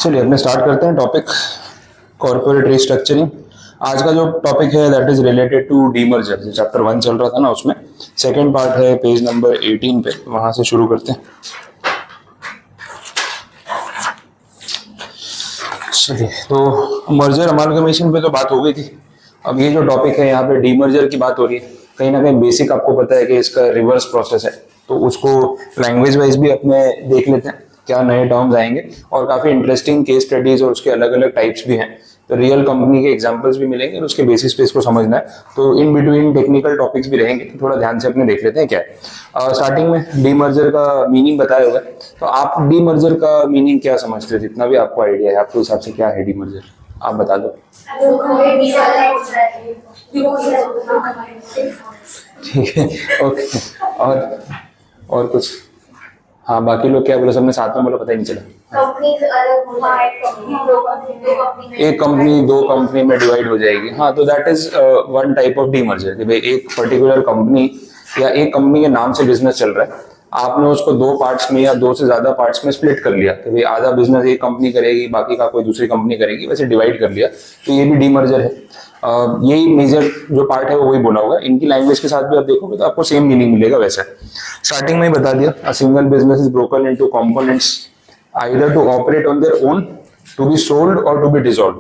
चलिए अपने स्टार्ट करते हैं टॉपिक कॉर्पोरेट रिस्ट्रक्चरिंग। आज का जो टॉपिक है that is related to demerger. जो चैप्टर 1 चल रहा था ना, उसमें सेकंड पार्ट है पेज नंबर 18 पे, वहां से शुरू करते हैं। चलिए, तो मर्जर अमालगमेशन पे तो बात हो गई थी। अब ये जो टॉपिक है यहाँ पे डीमर्जर की बात हो रही है। कहीं ना कहीं बेसिक आपको पता है कि इसका रिवर्स प्रोसेस है, तो उसको लैंग्वेज वाइज भी अपने देख लेते हैं क्या नए टर्म्स आएंगे, और काफी इंटरेस्टिंग केस स्टडीज और उसके अलग अलग टाइप्स भी हैं, तो रियल कंपनी के एग्जांपल्स भी मिलेंगे और उसके बेसिस पे इसको समझना है। तो इन बिटवीन टेक्निकल टॉपिक्स भी रहेंगे, तो थोड़ा ध्यान से अपने देख लेते हैं क्या है। स्टार्टिंग में डीमर्जर का मीनिंग बताया होगा, तो आप डीमर्जर का मीनिंग क्या समझते हो? जितना भी आपको आइडिया है, आपके हिसाब से क्या है डीमर्जर, आप बता दो। ठीक है, ओके। और कुछ? हाँ, बाकी लोग क्या बोले? सबने साथ में बोला, पता ही नहीं चला। एक कंपनी दो कंपनी में डिवाइड हो जाएगी। हाँ, तो that is one type of demerger कि भाई एक पर्टिकुलर कंपनी या एक कंपनी के नाम से बिजनेस चल रहा है, आपने उसको दो पार्ट्स में या दो से ज्यादा पार्ट्स में स्प्लिट कर लिया कि भाई आधा बिजनेस एक कंपनी करेगी, बाकी का कोई दूसरी कंपनी करेगी, वैसे डिवाइड कर लिया, तो ये भी डीमर्जर है। यही मेजर जो पार्ट है वो वही बोला होगा। इनकी लैंग्वेज के साथ भी आप देखोगे तो आपको सेम मीनिंग मिलेगा। वैसे स्टार्टिंग में ही बता दिया, a single business is broken into components either to operate on their own, to be sold और टू बी डिसॉल्व्ड।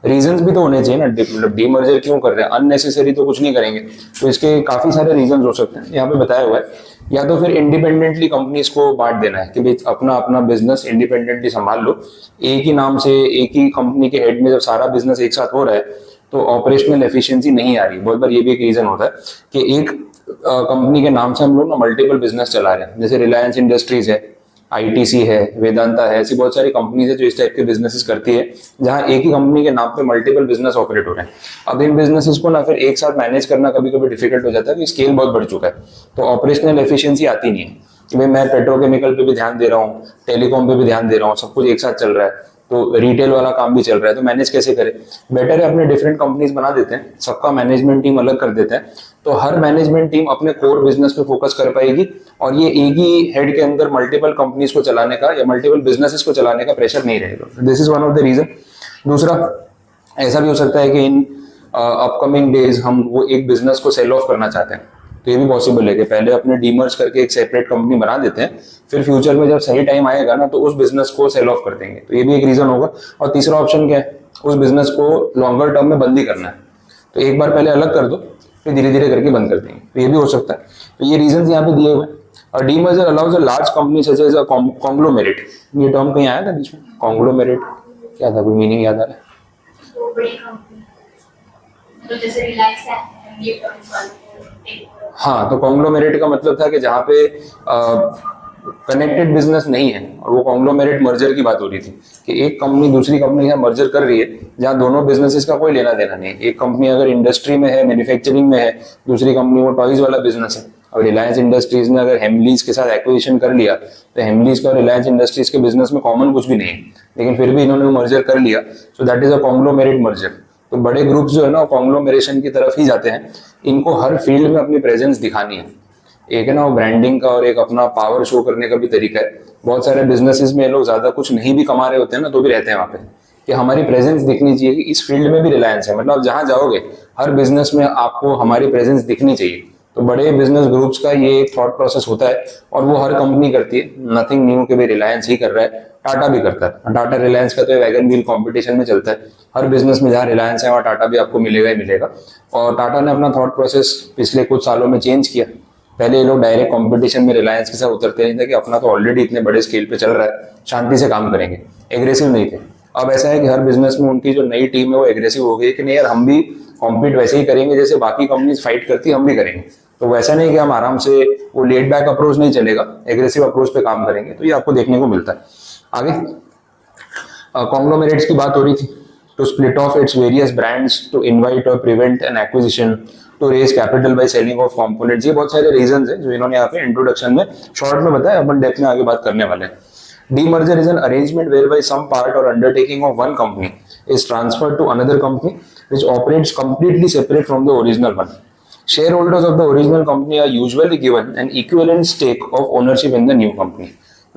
रीजंस भी तो होने चाहिए ना, मतलब डीमर्जर क्यों कर रहे हैं? अननेसेसरी तो कुछ नहीं करेंगे, तो इसके काफी सारे रीजंस हो सकते हैं। यहाँ पे बताया हुआ है, या तो फिर इंडिपेंडेंटली कंपनीज को बांट देना है कि भाई अपना अपना बिजनेस इंडिपेंडेंटली संभाल लो। एक ही नाम से एक ही कंपनी के हेड में जब सारा बिजनेस एक साथ हो रहा है तो ऑपरेशनल एफिशिएंसी नहीं आ रही। बहुत बार ये भी एक रीजन होता है कि एक कंपनी के नाम से हम लोग ना मल्टीपल बिजनेस चला रहे हैं। जैसे रिलायंस इंडस्ट्रीज है, आईटीसी है, वेदांता है, ऐसी बहुत सारी कंपनीज है जो इस टाइप के बिजनेसेस करती है, जहां एक ही कंपनी के नाम पे मल्टीपल बिजनेस ऑपरेट हो रहे हैं। अब इन बिजनेसेस को ना फिर एक साथ मैनेज करना कभी कभी डिफिकल्ट हो जाता है, कि स्केल बहुत बढ़ चुका है, तो ऑपरेशनल एफिशिएंसी आती नहीं है कि भाई मैं पेट्रोकेमिकल पे भी ध्यान दे रहा हूँ, टेलीकॉम पे भी ध्यान दे रहा हूँ, सब कुछ एक साथ चल रहा है, तो रिटेल वाला काम भी चल रहा है, तो मैनेज कैसे करें? बेटर है अपने डिफरेंट कंपनीज बना देते हैं, सबका मैनेजमेंट टीम अलग कर देते हैं, तो हर मैनेजमेंट टीम अपने कोर बिजनेस पे फोकस कर पाएगी, और ये एक ही हेड के अंदर मल्टीपल कंपनीज को चलाने का या मल्टीपल बिजनेसेस को चलाने का प्रेशर नहीं रहेगा। This is one of the reason. दूसरा, ऐसा भी हो सकता है कि इन अपकमिंग डेज हम वो एक बिजनेस को सेल ऑफ करना चाहते हैं, तो ये भी पॉसिबल है कि पहले अपने डीमर्ज करके एक सेपरेट कंपनी बना देते हैं, फिर फ्यूचर में जब सही टाइम आएगा ना तो उस बिजनेस को सेल ऑफ कर देंगे, तो ये भी एक रीजन होगा। और तीसरा ऑप्शन क्या है? उस बिजनेस को लॉन्गर टर्म में बंद ही करना है, तो एक बार पहले अलग कर दो, फिर धीरे धीरे करके बंद कर देंगे, तो ये भी हो सकता है। तो ये रीजन यहाँ पे दिए हुए हैं। और demerger allows a large company such as a conglomerate. ये टर्म कहीं आया था बीच में? कॉन्ग्लोमेरेट क्या था? कोई मीनिंग याद आ रहा है? हाँ, तो कॉन्ग्लोमेरेट का मतलब था कि जहाँ पे कनेक्टेड बिजनेस नहीं है, और वो कॉन्ग्लोमेरेट मर्जर की बात हो रही थी कि एक कंपनी दूसरी कंपनी के साथ मर्जर कर रही है जहाँ दोनों बिजनेसेस का कोई लेना देना नहीं। एक कंपनी अगर इंडस्ट्री में है, मैन्युफैक्चरिंग में है, दूसरी कंपनी वो टॉयज वाला बिजनेस है। अब रिलायंस इंडस्ट्रीज ने अगर हेमलीज के साथ एक्विजिशन कर लिया, तो हेमलीज का रिलायंस इंडस्ट्रीज के बिजनेस में कॉमन कुछ भी नहीं है, लेकिन फिर भी इन्होंने मर्जर कर लिया, so that is a conglomerate merger. तो बड़े ग्रुप्स जो है ना कॉन्ग्लोमेरेशन की तरफ ही जाते हैं। इनको हर फील्ड में अपनी प्रेजेंस दिखानी है। एक है ना वो ब्रांडिंग का, और एक अपना पावर शो करने का भी तरीका है। बहुत सारे बिजनेसेस में ये लोग ज्यादा कुछ नहीं भी कमा रहे होते हैं ना, तो भी रहते हैं वहां पे कि हमारी प्रेजेंस दिखनी चाहिए कि इस फील्ड में भी रिलायंस है, मतलब आप जहां जाओगे हर बिजनेस में आपको हमारी प्रेजेंस दिखनी चाहिए। तो बड़े बिजनेस ग्रुप्स का ये एक थॉट प्रोसेस होता है, और वो हर कंपनी करती है। नथिंग न्यू कि भाई रिलायंस ही कर रहा है, टाटा भी करता है। टाटा रिलायंस का तो वैगन व्हील कंपटीशन में चलता है, हर बिजनेस में जहाँ रिलायंस है वहाँ टाटा भी आपको मिलेगा ही मिलेगा। और टाटा ने अपना थॉट प्रोसेस पिछले कुछ सालों में चेंज किया। पहले ये लोग डायरेक्ट कंपटीशन में रिलायंस के साथ उतरते नहीं थे कि अपना तो ऑलरेडी इतने बड़े स्केल पे चल रहा है, शांति से काम करेंगे, एग्रेसिव नहीं थे। अब ऐसा है कि हर बिजनेस में उनकी जो नई टीम है वो एग्रेसिव हो गई कि नहीं यार, हम भी कॉम्पीट वैसे ही करेंगे जैसे बाकी कंपनीज फाइट करती, हम भी करेंगे। तो वैसा नहीं कि हम आराम से, वो लेट बैक अप्रोच नहीं चलेगा, एग्रेसिव अप्रोच पे काम करेंगे, तो ये आपको देखने को मिलता है। आगे कॉन्ग्लोमेरेट्स की बात हो रही थी। To split off its various brands, to invite or prevent an acquisition, to raise capital by selling off components. ये बहुत सारे रीजंस हैं जो इन्होंने यहाँ पे इंट्रोडक्शन में शॉर्ट में बताया, अपन डेप्थ में आगे बात करने वाले हैं। Demerger is an arrangement whereby some part or undertaking of one company is transferred to another company which operates completely separate from the original one. Shareholders of the original company are usually given an equivalent stake of ownership in the new company.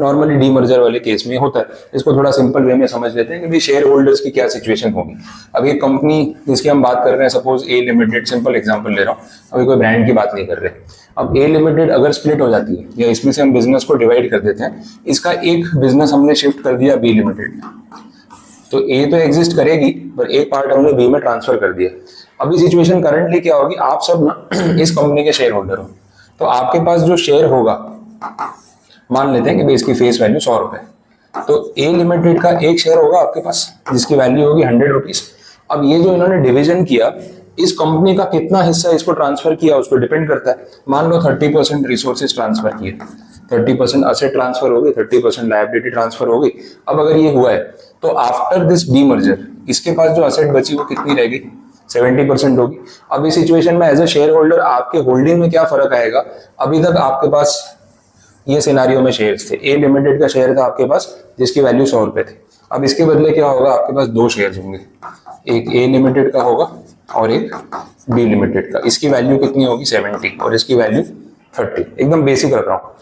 Normally demerger वाले case में होता है। इसको थोड़ा simple way में समझ लेते हैं कि भाई शेयर होल्डर्स की क्या सिचुएशन होगी। अब एक कंपनी जिसकी हम बात कर रहे हैं, सपोज ए लिमिटेड, सिंपल एग्जांपल ले रहा हूँ, अभी कोई ब्रांड की बात नहीं कर रहे। अब ए लिमिटेड अगर स्प्लिट हो जाती है या इसमें से हम बिजनेस को डिवाइड कर देते हैं, इसका एक बिजनेस हमने शिफ्ट कर दिया बी लिमिटेड में, तो ए तो एग्जिस्ट करेगी पर एक पार्ट हमने बी में ट्रांसफर कर दिया। अभी सिचुएशन करंटली क्या होगी, आप सब ना इस कंपनी के शेयर होल्डर हो, तो आपके पास जो शेयर होगा, मान लेते हैं कि भाई इसकी फेस वैल्यू 100 रुपए, तो ए लिमिटेड का एक शेयर होगा आपके पास जिसकी वैल्यू होगी 100 रुपीज। अब ये जो इन्होंने डिवीजन किया, इस कंपनी का कितना हिस्सा इसको ट्रांसफर किया उस पर डिपेंड करता है। मान लो 30% रिसोर्सेज ट्रांसफर किए, 30% असेट ट्रांसफर हो गई, 30% लायबिलिटी ट्रांसफर हो गई। अब अगर ये हुआ है तो आफ्टर दिस डीमर्जर इसके पास जो असेट बची वो कितनी रहेगी, 70% होगी। अब इस सिचुएशन में एज ए शेयर होल्डर आपके होल्डिंग में क्या फर्क आएगा, अभी तक आपके पास ये सिनारियो में शेयर्स थे, ए लिमिटेड का शेयर था आपके पास जिसकी वैल्यू 100 रुपए थी। अब इसके बदले क्या होगा, आपके पास दो शेयर्स होंगे, एक ए लिमिटेड का होगा और एक बी लिमिटेड का। इसकी वैल्यू कितनी होगी 70 और इसकी वैल्यू 30। एकदम बेसिक रख रहा हूँ।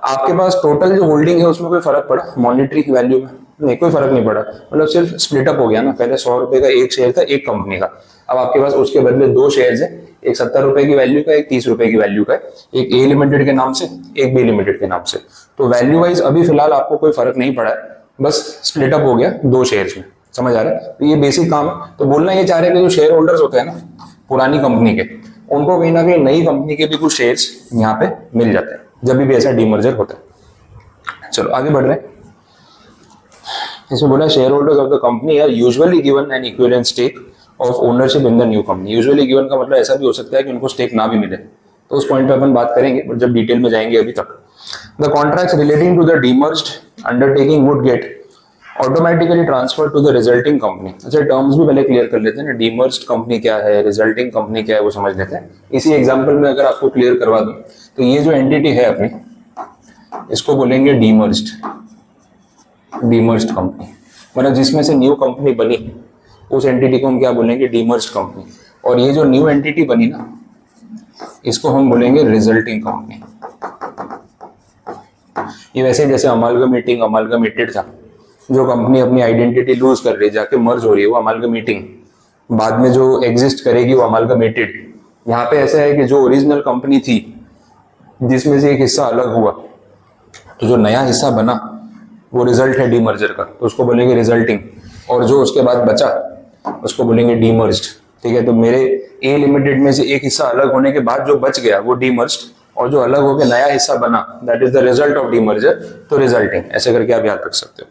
आपके पास टोटल जो होल्डिंग है उसमें कोई फर्क पड़ा मॉनिटरी की वैल्यू में? नहीं, कोई फर्क नहीं पड़ा, मतलब सिर्फ स्प्लिट अप हो गया ना। पहले 100 रुपए का एक शेयर था एक कंपनी का, अब आपके पास उसके बदले दो शेयर्स है, एक 70 रुपए की वैल्यू का, एक 30 रुपए की वैल्यू का, एक ए लिमिटेड के नाम से, एक बी लिमिटेड के नाम से। तो वैल्यू वाइज अभी फिलहाल आपको कोई फर्क नहीं पड़ा है, बस स्प्लिट अप हो गया दो शेयर्स में। समझ आ रहा है? तो ये बेसिक काम है। तो बोलना ये चाह रहे हैं कि जो शेयर होल्डर्स होते हैं ना पुरानी कंपनी के, उनको कहीं ना कहीं नई कंपनी के भी कुछ शेयर्स यहाँ पे मिल जाते हैं जब भी ऐसा डीमर्जर होता है। चलो आगे बढ़ रहे हैं। इसमें बोला share holders of the company are usually given an equivalent stake of ownership in the new company. Usually given का मतलब ऐसा भी हो सकता है कि उनको स्टेक ना भी मिले, तो उस पॉइंट पे अपन बात करेंगे बट जब डिटेल में जाएंगे। अभी तक the contracts relating to the demerged undertaking would get automatically transfer to the resulting company. अच्छा, टर्म्स भी पहले क्लियर कर लेते हैं ना, डीमर्ज्ड कंपनी क्या है, रिजल्टिंग कंपनी क्या है, वो समझ लेते हैं। इसी एग्जांपल में अगर आपको क्लियर करवा दूं तो ये जो एंटिटी है अपनी, इसको बोलेंगे डीमर्ज्ड कंपनी, मतलब जिसमें से न्यू कंपनी बनी उस एंटिटी को हम क्या बोलेंगे, डीमर्ज्ड कंपनी। और ये जो न्यू एंटिटी बनी ना, इसको हम बोलेंगे रिजल्टिंग कंपनी। ये वैसे जैसे अमालगमेटेड था, जो कंपनी अपनी आइडेंटिटी लूज कर रही है, जाके मर्ज हो रही है, वो अमालगमेटिंग, बाद में जो एग्जिस्ट करेगी वो अमालगमेटेड। यहाँ पे ऐसा है कि जो ओरिजिनल कंपनी थी जिसमें से एक हिस्सा अलग हुआ, तो जो नया हिस्सा बना वो रिजल्ट है डीमर्जर का, तो उसको बोलेंगे रिजल्टिंग। और जो उसके बाद बचा उसको बोलेंगे डीमर्ज्ड। ठीक है, तो मेरे ए लिमिटेड में से एक हिस्सा अलग होने के बाद जो बच गया वो डीमर्ज्ड, और जो अलग होकर नया हिस्सा बना that is the result of demerger, तो रिजल्टिंग। ऐसे करके आप याद रख सकते हो।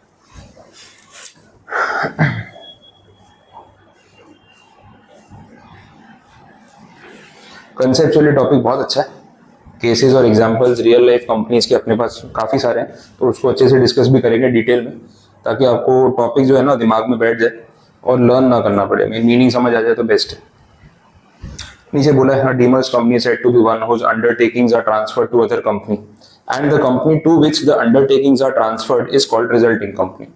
कंसेप्चुअली टॉपिक बहुत अच्छा है, केसेस और एग्जांपल्स रियल लाइफ कंपनीज के अपने पास काफी सारे हैं, तो उसको अच्छे से डिस्कस भी करेंगे डिटेल में, ताकि आपको टॉपिक जो है ना दिमाग में बैठ जाए और लर्न ना करना पड़े, मीनिंग समझ आ जाए तो बेस्ट है। नीचे बोला है demerged company said to be one whose undertakings are transferred to other company and the company to which the undertakings are transferred is called resulting company.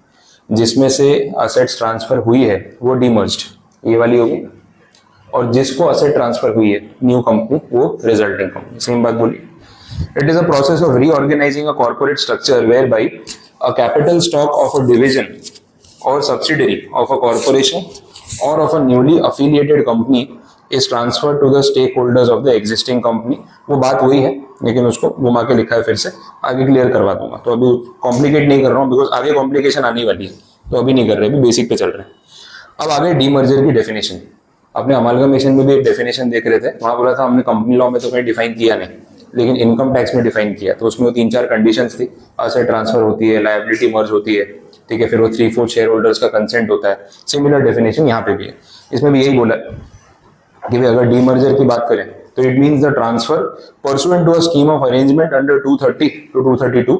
जिसमें से असेट्स ट्रांसफर हुई है वो डीमर्ज्ड, ये वाली होगी, और जिसको असेट ट्रांसफर हुई है न्यू कंपनी वो रिजल्टिंग कंपनी। सेम बात बोली। It is a process of reorganizing a corporate structure where by a capital stock of a division or subsidiary of a corporation or of a newly affiliated company is transfer to the stake holders of the existing company. वो बात वही है लेकिन उसको घुमा के लिखा है, फिर से आगे क्लियर करवा दूंगा। तो अभी कॉम्प्लिकेट नहीं कर रहा हूँ बिकॉज आगे कॉम्प्लिकेशन आने वाली है, तो अभी नहीं कर रहे, अभी बेसिक पे चल रहे हैं। अब आगे डीमर्जर की डेफिनेशन। अपने अमालगमेशन में भी एक डेफिनेशन देख रहे थे, वहां बोला था हमने कंपनी लॉ में तो कहीं डिफाइन किया नहीं, लेकिन इनकम टैक्स में डिफाइन किया। तो उसमें वो 3-4 कंडीशंस थी, असेट ट्रांसफर होती है, लायबिलिटी मर्ज होती है, ठीक है, फिर वो 3/4 शेयर होल्डर्स का कंसेंट होता है। सिमिलर डेफिनेशन यहाँ पे भी है। इसमें भी यही बोला कि भाई अगर डीमर्जर की बात करें तो it means the transfer pursuant to a scheme of arrangement under 230 to 232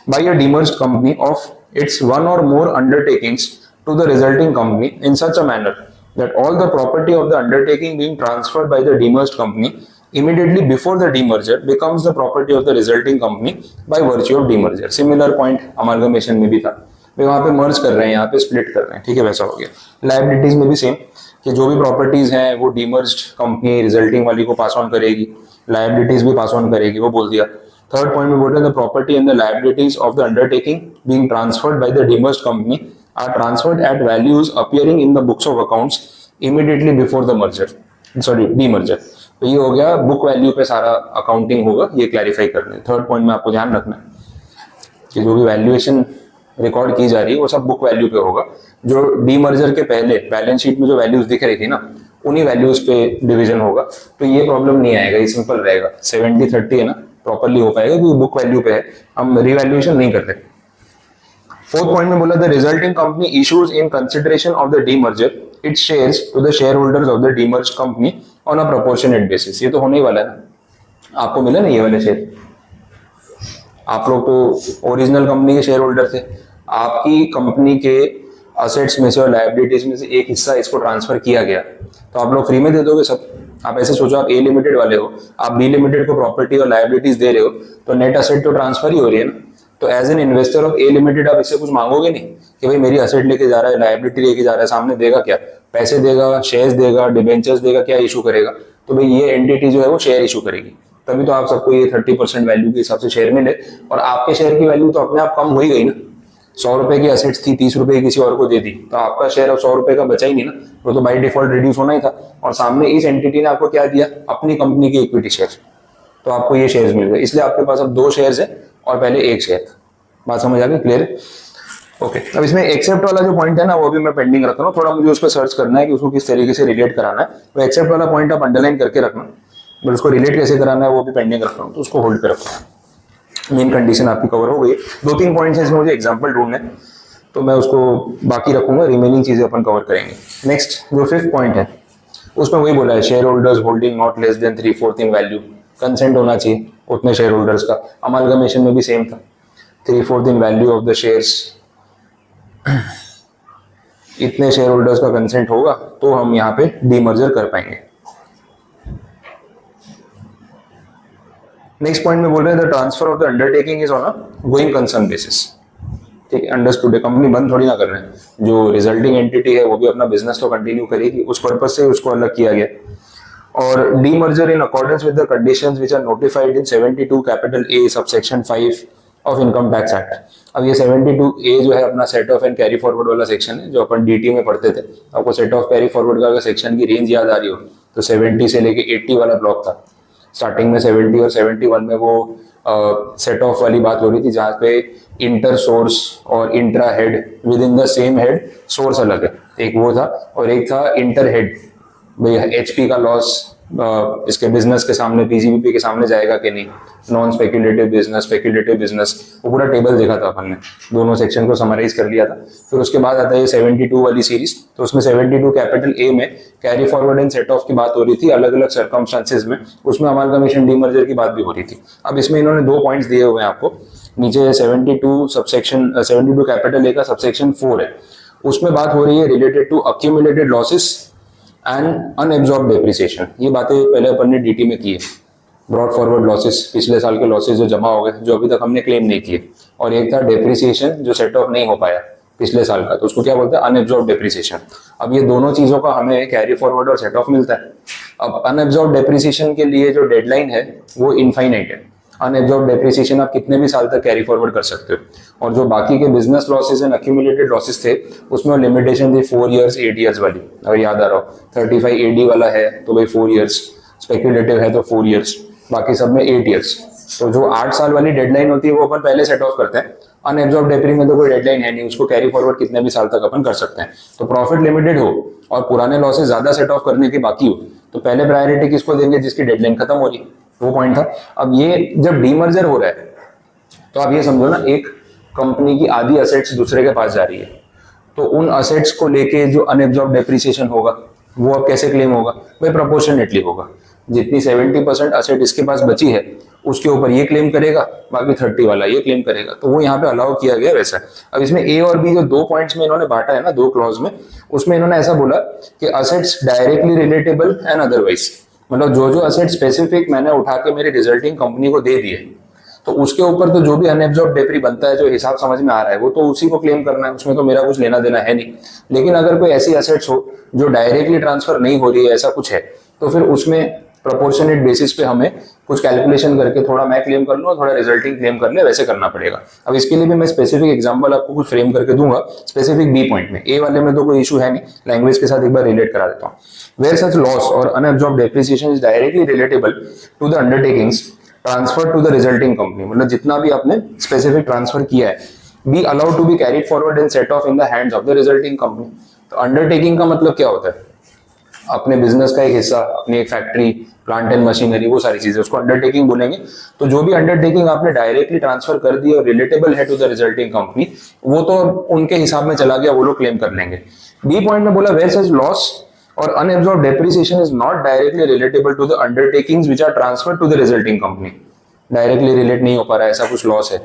by a demerged company of its one or more undertakings to the resulting company in such a manner that all the property of the undertaking being transferred by the demerged company immediately before the demerger becomes the property of the resulting company by virtue of demerger. Similar point amalgamation में भी था, वे वहाँ पे मर्ज कर रहे हैं, यहाँ पे स्प्लिट कर रहे हैं, ठीक है, वैसा हो गया। लाइबिलिटीज में भी सेम, कि जो भी प्रॉपर्टीज हैं वो डीमर्ज्ड कंपनी रिजल्टिंग वाली को पास ऑन करेगी, लाइबिलिटीज भी पास ऑन करेगी, वो बोल दिया। थर्ड पॉइंट में बोल रहे हैं the property and the liabilities of the undertaking being transferred by the demerged company are transferred at values appearing in the books of accounts immediately before the merger, sorry demerger. तो ये हो गया book value पे सारा accounting होगा, ये clarify करना है। थर्ड पॉइंट में आपको ध्यान रखना है कि जो भी वैल्यूएशन रिकॉर्ड की जा रही है वो सब बुक वैल्यू पे होगा। जो डीमर्जर के पहले बैलेंस शीट में जो वैल्यूज दिख रही थी ना, उन्हीं वैल्यूज पे डिवीजन होगा, तो ये प्रॉब्लम नहीं आएगा, ये सिंपल रहेगा। 70-30 है ना, प्रॉपरली हो पाएगा क्योंकि बुक वैल्यू पे है, हम रिवैल्यूएशन नहीं करते। फोर्थ पॉइंट में बोला the resulting company issues in consideration of the demerger its shares to the share holders of the demerged company on a proportionate basis. ये तो होने ही वाला है ना, आपको मिला ना ये वाले शेयर, आप लोग तो ओरिजिनल कंपनी के शेयर होल्डर थे, आपकी कंपनी के असेट्स में से और लायबिलिटीज में से एक हिस्सा इसको ट्रांसफर किया गया, तो आप लोग फ्री में दे दोगे सब। आप ऐसे सोचो, आप ए लिमिटेड वाले हो, आप बी लिमिटेड को प्रॉपर्टी और लायबिलिटीज दे रहे हो, तो नेट असेट तो ट्रांसफर ही हो रही है ना। तो as an investor of A limited आप इससे कुछ मांगोगे नहीं कि भाई मेरी असेट लेके जा रहा है, लायबिलिटी लेके जा रहा है, सामने देगा क्या, पैसे देगा, शेयर्स देगा, डिबेंचर्स देगा, क्या इशू करेगा? तो भाई ये एंटिटी जो है वो शेयर इशू करेगी, तभी तो आप सबको ये 30% वैल्यू के हिसाब से शेयर मिले। और आपके शेयर की वैल्यू तो अपने आप कम हो ही गई ना। 100 रुपए की असेट्स थी, 30 रुपए किसी और को दे दी, तो आपका शेयर अब 100 रुपए का बचा ही नहीं ना, वो तो बाय डिफॉल्ट रिड्यूस होना ही था। और सामने इस एंटिटी ने आपको क्या दिया, अपनी कंपनी के इक्विटी शेयर, तो आपको ये शेयर्स मिल गए, इसलिए आपके पास अब 2 शेयर्स है और पहले 1 शेयर था। बात समझ आ गई, क्लियर? ओके, अब इसमें एक्सेप्ट वाला जो पॉइंट है ना, वो भी मैं पेंडिंग रख रहा हूँ, थोड़ा मुझे उस पर सर्च करना है कि उसको किस तरीके से रिलेट कराना है। तो एक्सेप्ट वाला पॉइंट आप अंडरलाइन करके रखना, बट उसको रिलेट कैसे कराना है वो भी पेंडिंग रख रहा हूँ, तो उसको होल्ड पे रखो। मेन कंडीशन आपकी कवर हो गई। 2-3 पॉइंट्स हैं इसमें, मुझे एग्जांपल ढूंढने, तो मैं उसको बाकी रखूंगा, रिमेनिंग चीजें अपन कवर करेंगे। नेक्स्ट जो 5th पॉइंट है, उसमें वही बोला है, share holders holding not less than 3/4 in value, consent होना चाहिए उतने शेयर होल्डर्स का। अमालगमेशन में भी सेम था, 3/4 इन वैल्यू ऑफ द शेयर्स, इतने शेयर होल्डर्स का कंसेंट होगा तो हम यहाँ पे डीमर्जर कर पाएंगे। नेक्स्ट पॉइंट में बोल रहे हैं the transfer of the undertaking is on a going concern basis. ठीक है, अंडरस्टूड है, कंपनी बंद थोड़ी ना कर रहे हैं, जो रिजल्टिंग एंटिटी है वो भी अपना बिजनेस तो कंटिन्यू करेगी, उस पर्पज से उसको अलग किया गया। और demerger in accordance with the conditions which are notified in 72 capital A subsection 5 of income tax act. अब ये 72A जो है अपना set off and carry forward वाला सेक्शन है, जो अपन डीटी में पढ़ते थे। आपको सेट ऑफ कैरी फॉरवर्ड का अगर सेक्शन की रेंज याद आ रही हो तो 70 से लेके 80 वाला ब्लॉक था। स्टार्टिंग में 70 और 71 में वो सेट ऑफ वाली बात हो रही थी, जहाँ पे इंटर सोर्स और intra head with in the same head, source अलग है, एक वो था, और एक था इंटर हेड, भाई एचपी का लॉस इसके बिजनेस के सामने, पीजीबीपी के सामने जाएगा कि नहीं, non speculative business, speculative business, वो पूरा टेबल देखा था अपन ने, दोनों सेक्शन को समराइज कर लिया था। फिर उसके बाद आता है 72 वाली सीरीज, तो उसमें 72 कैपिटल ए में carry forward and set of की बात हो रही थी अलग अलग सर्कमस्टांसेस में, उसमें अमालगमेशन डीमर्जर की बात भी हो रही थी। अब इसमें इन्होंने 2 पॉइंट्स दिए हुए हैं आपको नीचे, 72 सबसेक्शन 72 कैपिटल ए का सबसेक्शन 4 है, उसमें बात हो रही है related to accumulated losses and unabsorb depreciation. ये बातें पहले अपन ने डीटी में की है, ब्रॉड फॉरवर्ड लॉसेस, पिछले साल के लॉसेस जो जमा हो गए, जो अभी तक हमने क्लेम नहीं किए, और एक था डेप्रिसिएशन जो सेट ऑफ नहीं हो पाया पिछले साल का, तो उसको क्या बोलते हैं, अनएब्जॉर्ब डेप्रिसिएशन। अब ये दोनों चीजों का हमें कैरी फॉरवर्ड और सेट ऑफ मिलता है। अब अनएब्जॉर्ब डेप्रिसिएशन के लिए जो डेडलाइन है वो इनफाइनाइट है, अनएब्जॉर्ब डेप्रिसिएशन आप कितने भी साल तक कैरी फॉरवर्ड कर सकते हो, और जो बाकी के business losses and accumulated losses थे उसमें लिमिटेशन थी 4 इयर्स 8 इयर्स वाली, अगर याद आ रहा हो। 35 AD वाला है तो भाई 4 इयर्स, स्पेक्यूलेटिव है तो 4 इयर्स, बाकी सब में 8 इयर्स। तो जो 8 साल वाली डेडलाइन होती है वो अपन पहले सेट ऑफ करते हैं। अनएब्जॉर्ब डेप्री में तो कोई डेडलाइन है नहीं, उसको कैरी फॉरवर्ड कितने भी साल तक अपन कर सकते हैं। तो प्रॉफिट लिमिटेड हो और पुराने लॉसेस ज्यादा सेट ऑफ करने के बाकी हो, तो पहले प्रायोरिटी किसको देंगे, जिसकी डेडलाइन खत्म हो रही है, वो पॉइंट था। अब ये जब डीमर्जर हो रहा है तो आप ये समझो ना, एक कंपनी की आधी असेट्स दूसरे के पास जा रही है, तो उन असेट्स को लेके जो अनएब्जॉर्ब डेप्रिसिएशन होगा वो अब कैसे क्लेम होगा, भाई प्रोपोर्शनेटली होगा। जितनी 70% असेट इसके पास बची है उसके ऊपर ये क्लेम करेगा, बाकी 30 वाला ये क्लेम करेगा, तो वो यहाँ पे अलाउ किया गया वैसा। अब इसमें ए और बी जो 2 पॉइंट्स में इन्होंने बांटा है ना, 2 क्लॉज में, उसमें इन्होंने ऐसा बोला कि assets directly relatable and otherwise, मतलब जो जो असेट स्पेसिफिक मैंने उठा के मेरी रिजल्टिंग कंपनी को दे दिए, तो उसके ऊपर तो जो भी अनएब्जॉर्ब डेप्री बनता है, जो हिसाब समझ में आ रहा है, वो तो उसी को क्लेम करना है, उसमें तो मेरा कुछ लेना देना है नहीं। लेकिन अगर कोई ऐसी असेट्स हो जो डायरेक्टली ट्रांसफर नहीं हो रही है, ऐसा कुछ है, तो फिर उसमें प्रोपोर्शनेट बेसिस पे हमें कुछ कैलकुलेशन करके थोड़ा मैं क्लेम कर लूँ और थोड़ा रिजल्टिंग क्लेम कर ले, वैसे करना पड़ेगा। अब इसके लिए भी मैं स्पेसिफिक एग्जांपल आपको कुछ फ्रेम करके दूंगा स्पेसिफिक बी पॉइंट में। ए वाले में तो कोई इशू है नहीं, लैंग्वेज के साथ एक बार रिलेट करा देता हूँ। Where such loss or unabsorbed depreciation is directly relatable to the undertakings transfer to the resulting company, मतलब जितना भी आपने स्पेसिफिक ट्रांसफर किया है, be allowed to be carried forward and set off in the hands of the resulting company. तो undertaking का मतलब क्या होता है? अपने बिजनेस का एक हिस्सा, अपनी एक फैक्ट्री, प्लांट एंड मशीनरी, वो सारी चीजें, उसको अंडरटेकिंग बोलेंगे। तो जो भी अंडरटेकिंग आपने डायरेक्टली ट्रांसफर कर दी और रिलेटेबल है टू द रिजल्टिंग कंपनी, वो तो उनके हिसाब में चला गया, वो लोग क्लेम कर लेंगे। बी पॉइंट में बोला where such loss or unabsorbed depreciation is not directly relatable to the undertakings which are transferred to the resulting company. Directly relate नहीं हो पा रहा है, ऐसा कुछ लॉस है,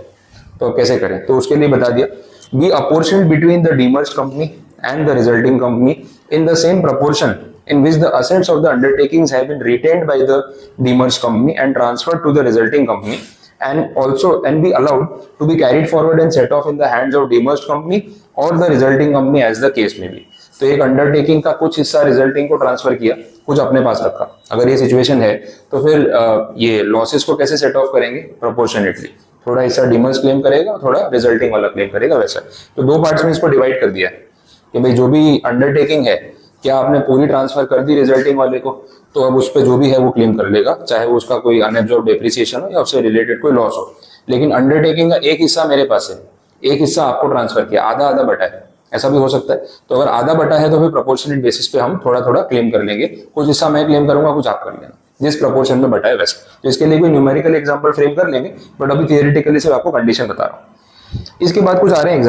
तो कैसे करें? तो उसके लिए बता दिया, be apportioned between the demerged company and the resulting company in the same proportion in which the assets of the undertakings have been retained by the demerged company and transferred to the resulting company, and be allowed to be carried forward and set off in the hands of demerged company or the resulting company as the case may be। तो एक undertaking का कुछ हिस्सा resulting को transfer किया, कुछ अपने पास रखा। अगर ये सिचुएशन है तो फिर ये लॉसेस को कैसे सेट ऑफ करेंगे? प्रोपोर्शनेटली, थोड़ा हिस्सा डीमर्ज क्लेम करेगा, थोड़ा रिजल्टिंग वाला क्लेम करेगा, वैसा। तो दो पार्ट्स में इसको डिवाइड कर दिया है कि भाई जो भी अंडरटेकिंग है, क्या आपने पूरी ट्रांसफर कर दी रिजल्टिंग वाले को, तो अब उस पर जो भी है वो क्लेम कर लेगा, चाहे वो उसका कोई अनएब्सॉर्ब्ड डेप्रिसिएशन हो या उससे रिलेटेड कोई लॉस हो। लेकिन अंडरटेकिंग का एक हिस्सा मेरे पास है, एक हिस्सा आपको ट्रांसफर किया, आधा आधा बटा है, ऐसा भी हो सकता है। तो अगर आधा बटा है तो फिर प्रोपोर्शनेट बेसिस पे हम थोड़ा थोड़ा क्लेम कर लेंगे, कुछ हिस्सा मैं क्लेम करूंगा, कुछ आप कर लेना, जिस प्रोपोर्शन में बटा है वैसे। तो इसके लिए कोई न्यूमेरिकल एग्जांपल फ्रेम कर लेंगे, बट अभी थियोरेटिकली सिर्फ आपको कंडीशन बता रहा हूँ। इसके बाद कुछ आ रहे हैं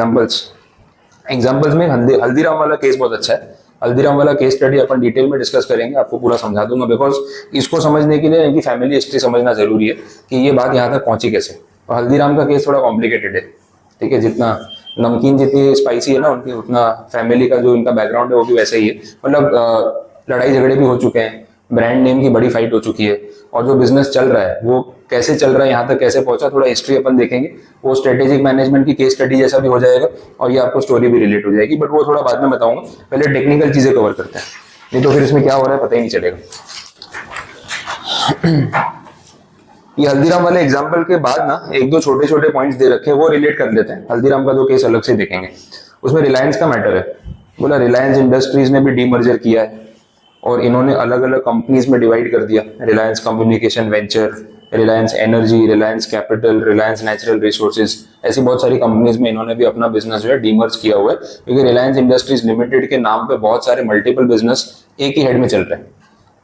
एग्जाम्पल्स में हल्दीराम वाला केस बहुत अच्छा है। हल्दीराम वाला केस स्टडी अपन डिटेल में डिस्कस करेंगे, आपको पूरा समझा दूंगा, बिकॉज इसको समझने के लिए इनकी फैमिली हिस्ट्री समझना जरूरी है कि ये बात यहाँ तक पहुंची कैसे। और हल्दीराम का केस थोड़ा कॉम्प्लिकेटेड है, ठीक है, जितना नमकीन जितनी स्पाइसी है ना उनकी, उतना फैमिली का जो इनका बैकग्राउंड है वो भी वैसे ही है। मतलब लड़ाई झगड़े भी हो चुके हैं, ब्रांड नेम की बड़ी फाइट हो चुकी है, और जो बिजनेस चल रहा है वो कैसे चल रहा है, यहाँ तक कैसे पहुंचा, थोड़ा हिस्ट्री अपन देखेंगे। वो स्ट्रेटेजिक मैनेजमेंट की केस स्टडी जैसा भी हो जाएगा और ये आपको स्टोरी भी रिलेट हो जाएगी, बट वो थोड़ा बाद में बताऊंगा, पहले टेक्निकल चीजें कवर करते हैं, नहीं तो फिर इसमें क्या हो रहा है पता ही नहीं चलेगा। ये हल्दीराम वाले एग्जाम्पल के बाद ना एक दो छोटे छोटे पॉइंट्स दे रखे हैं, वो रिलेट कर लेते हैं। हल्दीराम का दो केस अलग से देखेंगे। उसमें रिलायंस का मैटर है, बोला रिलायंस इंडस्ट्रीज ने भी डीमर्जर किया है और इन्होंने अलग अलग कंपनीज में डिवाइड कर दिया, Reliance communication venture, Reliance energy, Reliance capital, Reliance natural resources, ऐसी बहुत सारी कंपनीज में इन्होंने भी अपना बिजनेस जो है डीमर्ज किया हुआ है, क्योंकि रिलायंस इंडस्ट्रीज लिमिटेड के नाम पे बहुत सारे मल्टीपल बिजनेस एक ही हेड में चल रहे हैं।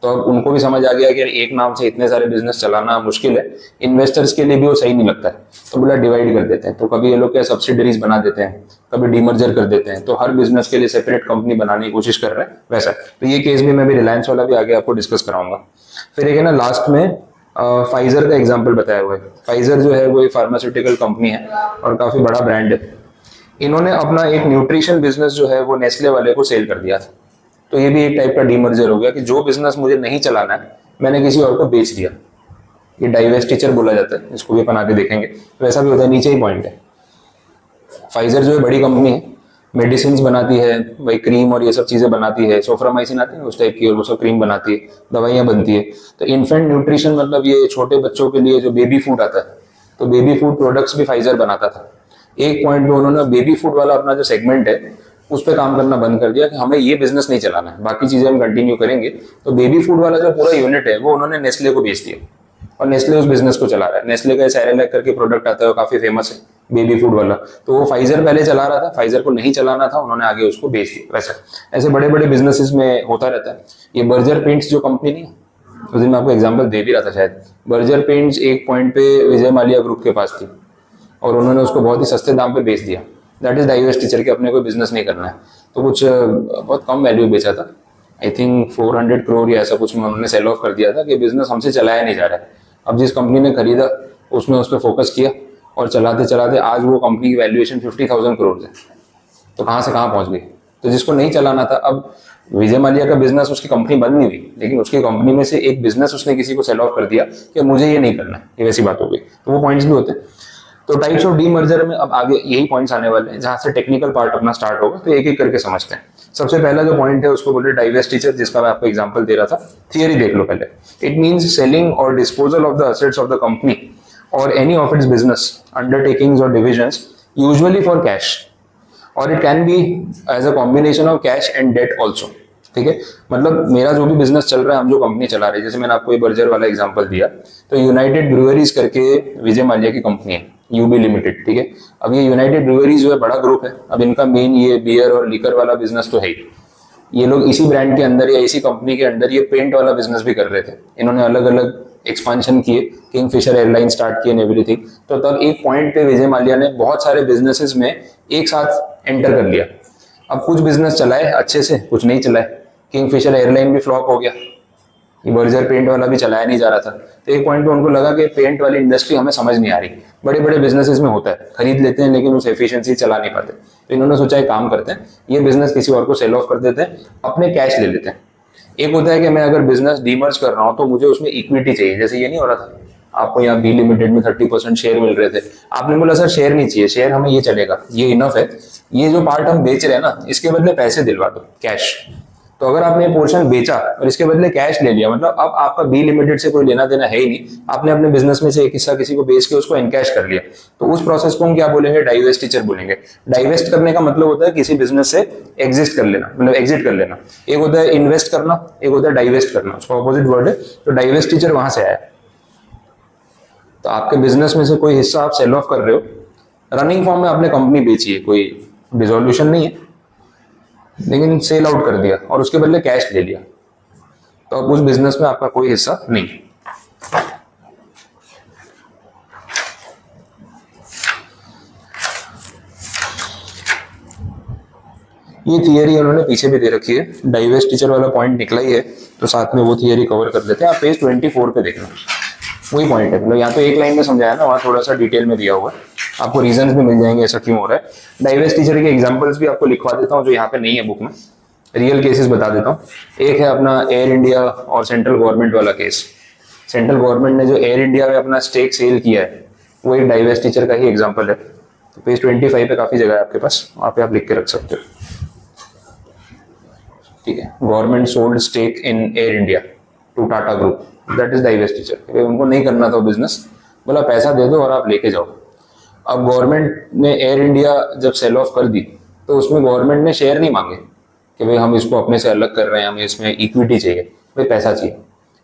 तो अब उनको भी समझ आ गया कि एक नाम से इतने सारे बिजनेस चलाना मुश्किल है, इन्वेस्टर्स के लिए भी वो सही नहीं लगता है, तो बोला डिवाइड कर देते हैं। तो कभी ये लोग क्या सब्सिडरीज बना देते हैं, कभी डीमर्जर कर देते हैं, तो हर बिजनेस के लिए सेपरेट कंपनी बनाने की कोशिश कर रहे हैं वैसा। तो ये केस भी मैं भी रिलायंस वाला भी आगे आपको डिस्कस कराऊंगा। फिर एक है ना लास्ट में फाइजर का एग्जाम्पल बताया हुआ है। फाइजर जो है वो एक फार्मास्यूटिकल कंपनी है और काफी बड़ा ब्रांड है। इन्होंने अपना एक न्यूट्रिशन बिजनेस जो है वो नेस्ले वाले को सेल कर दिया था। तो ये भी एक टाइप का डीमर्जर हो गया कि जो बिजनेस मुझे नहीं चलाना है मैंने किसी और को बेच दिया। ये डाइवेस्टिचर बोला जाता है, इसको भी अपन आगे देखेंगे। तो ऐसा भी होता है, नीचे ही पॉइंट है। फाइजर जो है बड़ी कंपनी है, मेडिसिन बनाती है, वही क्रीम और ये सब चीजें बनाती है, सोफ्रामाइसिन आती है उस टाइप की, और वो सब क्रीम बनाती है, दवाइयां बनती है। तो इन्फेंट न्यूट्रिशन मतलब ये छोटे बच्चों के लिए जो बेबी फूड आता है, तो बेबी फूड प्रोडक्ट्स भी फाइजर बनाता था। एक पॉइंट पे उन्होंने बेबी फूड वाला अपना जो सेगमेंट है उस पर काम करना बंद कर दिया कि हमें ये बिजनेस नहीं चलाना है, बाकी चीजें हम कंटिन्यू करेंगे। तो बेबी फूड वाला जो पूरा यूनिट है वो उन्होंने नेस्ले को बेच दिया और नेस्ले उस बिजनेस को चला रहा है। नेस्ले का सेरेलैक करके प्रोडक्ट आता है, काफी फेमस है बेबी फूड वाला, तो वो फाइजर पहले चला रहा था, फाइजर को नहीं चलाना था, उन्होंने आगे उसको बेच दिया। वैसा ऐसे बड़े बड़े बिजनेसेस में होता रहता है। ये बर्जर पेंट्स जो कंपनी नहीं, उस दिन मैं आपको एग्जाम्पल दे भी रहा था शायद। बर्जर पेंट्स एक पॉइंट पे विजय माल्या ग्रुप के पास थी और उन्होंने उसको बहुत ही सस्ते दाम पे बेच दिया। दैट इज डाइवेस्टिचर के अपने कोई बिजनेस नहीं करना है, तो कुछ बहुत कम वैल्यू बेचा था, आई थिंक 400 करोड़ या ऐसा कुछ में उन्होंने सेल ऑफ कर दिया था कि बिजनेस हमसे चलाया नहीं जा रहा है। अब जिस कंपनी ने खरीदा उसने उस पर फोकस किया और चलाते चलाते आज वो कंपनी की वैल्यूएशन 50,000 करोड़ है। तो कहाँ से कहाँ पहुंच गई। तो जिसको नहीं चलाना था, अब विजय माल्या का बिजनेस उसकी कंपनी बंद नहीं हुई, लेकिन उसकी कंपनी में से एक बिजनेस उसने किसी को सेल ऑफ कर दिया कि मुझे ये नहीं करना है, ये वैसी बात हो गई। तो वो पॉइंट्स भी होते हैं। तो टाइप्स ऑफ डीमर्जर में अब आगे यही पॉइंट्स आने वाले हैं जहां से टेक्निकल पार्ट अपना स्टार्ट होगा, तो एक एक करके समझते हैं। सबसे पहला जो पॉइंट है उसको बोले डाइवेस्टिचर, जिसका मैं आपको एग्जांपल दे रहा था। थियरी देख लो पहले। इट मींस सेलिंग और disposal of the assets of the company और any of its business undertakings और डिविजन्स यूजुअली फॉर कैश, और it can be as a combination of cash and debt also. ठीक है, मतलब मेरा जो भी बिजनेस चल रहा है, हम जो कंपनी चला रहे हैं, जैसे मैंने आपको ये बर्जर वाला एग्जांपल दिया, तो यूनाइटेड ब्रूअरीज करके विजय माल्या की कंपनी है, यूबी लिमिटेड। ठीक है, अब ये यूनाइटेड ब्रूअरीज जो है बड़ा ग्रुप है। अब इनका मेन ये बियर और लिकर वाला बिजनेस तो है ही। ये लोग इसी ब्रांड के अंदर या इसी कंपनी के अंदर ये पेंट वाला बिजनेस भी कर रहे थे। इन्होंने अलग अलग एक्सपांशन किए, किंगफिशर एयरलाइन स्टार्ट किए एवरीथिंग। तो तब एक पॉइंट पे विजय माल्या ने बहुत सारे बिजनेसेस में एक साथ एंटर कर लिया। अब कुछ बिजनेस चलाए अच्छे से, कुछ नहीं चलाए। किंगफिशर एयरलाइन भी फ्लॉप हो गया, ये बर्जर पेंट वाला भी चलाया नहीं जा रहा था। तो एक पॉइंट पे उनको लगा कि पेंट वाली इंडस्ट्री हमें समझ नहीं आ रही। बड़े बड़े बिजनेसेस में होता है, खरीद लेते हैं लेकिन उस एफिशिएंसी चला नहीं पाते। तो इन्होंने सोचा एक काम करते हैं, ये बिजनेस किसी और को सेल ऑफ कर देते हैं, अपने कैश ले लेते हैं। एक होता है कि मैं अगर बिजनेस डीमर्ज कर रहा हूँ तो मुझे उसमें इक्विटी चाहिए, जैसे ये नहीं हो रहा था आपको यहाँ बी लिमिटेड में 30% शेयर मिल रहे थे। आपने बोला सर शेयर नहीं चाहिए, शेयर हमें ये चलेगा, ये इनफ है, ये जो पार्ट हम बेच रहे हैं ना इसके बदले पैसे दिलवा दो, कैश। तो अगर आपने ये पोर्शन बेचा और इसके बदले कैश ले लिया, मतलब अब आपका बी लिमिटेड से कोई लेना देना है ही नहीं, आपने अपने बिजनेस में से एक हिस्सा किसी को बेच के उसको एनकैश कर लिया। तो उस प्रोसेस को हम क्या बोलेंगे? डाइवेस्टिचर बोलेंगे। डाइवेस्ट करने का मतलब होता है किसी बिजनेस से एग्जिस्ट कर लेना, मतलब एग्जिट कर लेना। एक होता है इन्वेस्ट करना, एक होता है डाइवेस्ट करना, उसका ऑपोजिट वर्ड है। तो डाइवेस्टिचर वहां से आया। तो आपके बिजनेस में से कोई हिस्सा आप सेल ऑफ कर रहे हो, रनिंग फॉर्म में आपने कंपनी बेची है, कोई डिसोल्यूशन नहीं है, लेकिन सेल आउट कर दिया और उसके बदले कैश ले लिया, तो अब उस बिजनेस में आपका कोई हिस्सा नहीं। ये थियरी उन्होंने पीछे भी दे रखी है, डाइवेस्टिचर वाला पॉइंट निकला ही है तो साथ में वो थियरी कवर कर देते हैं। आप पेज 24 पे देखना, वही पॉइंट है। मतलब यहाँ तो एक लाइन में समझाया ना, वहाँ थोड़ा सा डिटेल में दिया हुआ है, आपको रीजंस भी मिल जाएंगे ऐसा क्यों हो रहा है। डाइवेस्टिचर के एग्जांपल्स भी आपको लिखवा देता हूँ जो यहाँ पे नहीं है बुक में, रियल केसेस बता देता हूँ। एक है अपना एयर इंडिया और सेंट्रल गवर्नमेंट वाला केस। सेंट्रल गवर्नमेंट ने जो एयर इंडिया में अपना स्टेक सेल किया है वो एक डाइवेस्टिचर का ही एग्जाम्पल है। तो पेज 25 पे काफी जगह है आपके पास, वहाँ पे आप लिख के रख सकते हो। ठीक है, government sold stake in Air India to Tata group, that is divestiture. उनको नहीं करना था बिजनेस, बोला पैसा दे दो और आप लेके जाओ। अब गवर्नमेंट ने एयर इंडिया जब सेल ऑफ कर दी तो उसमें गवर्नमेंट ने शेयर नहीं मांगे कि भाई हम इसको अपने से अलग कर रहे हैं, हमें इसमें इक्विटी चाहिए, भाई पैसा चाहिए।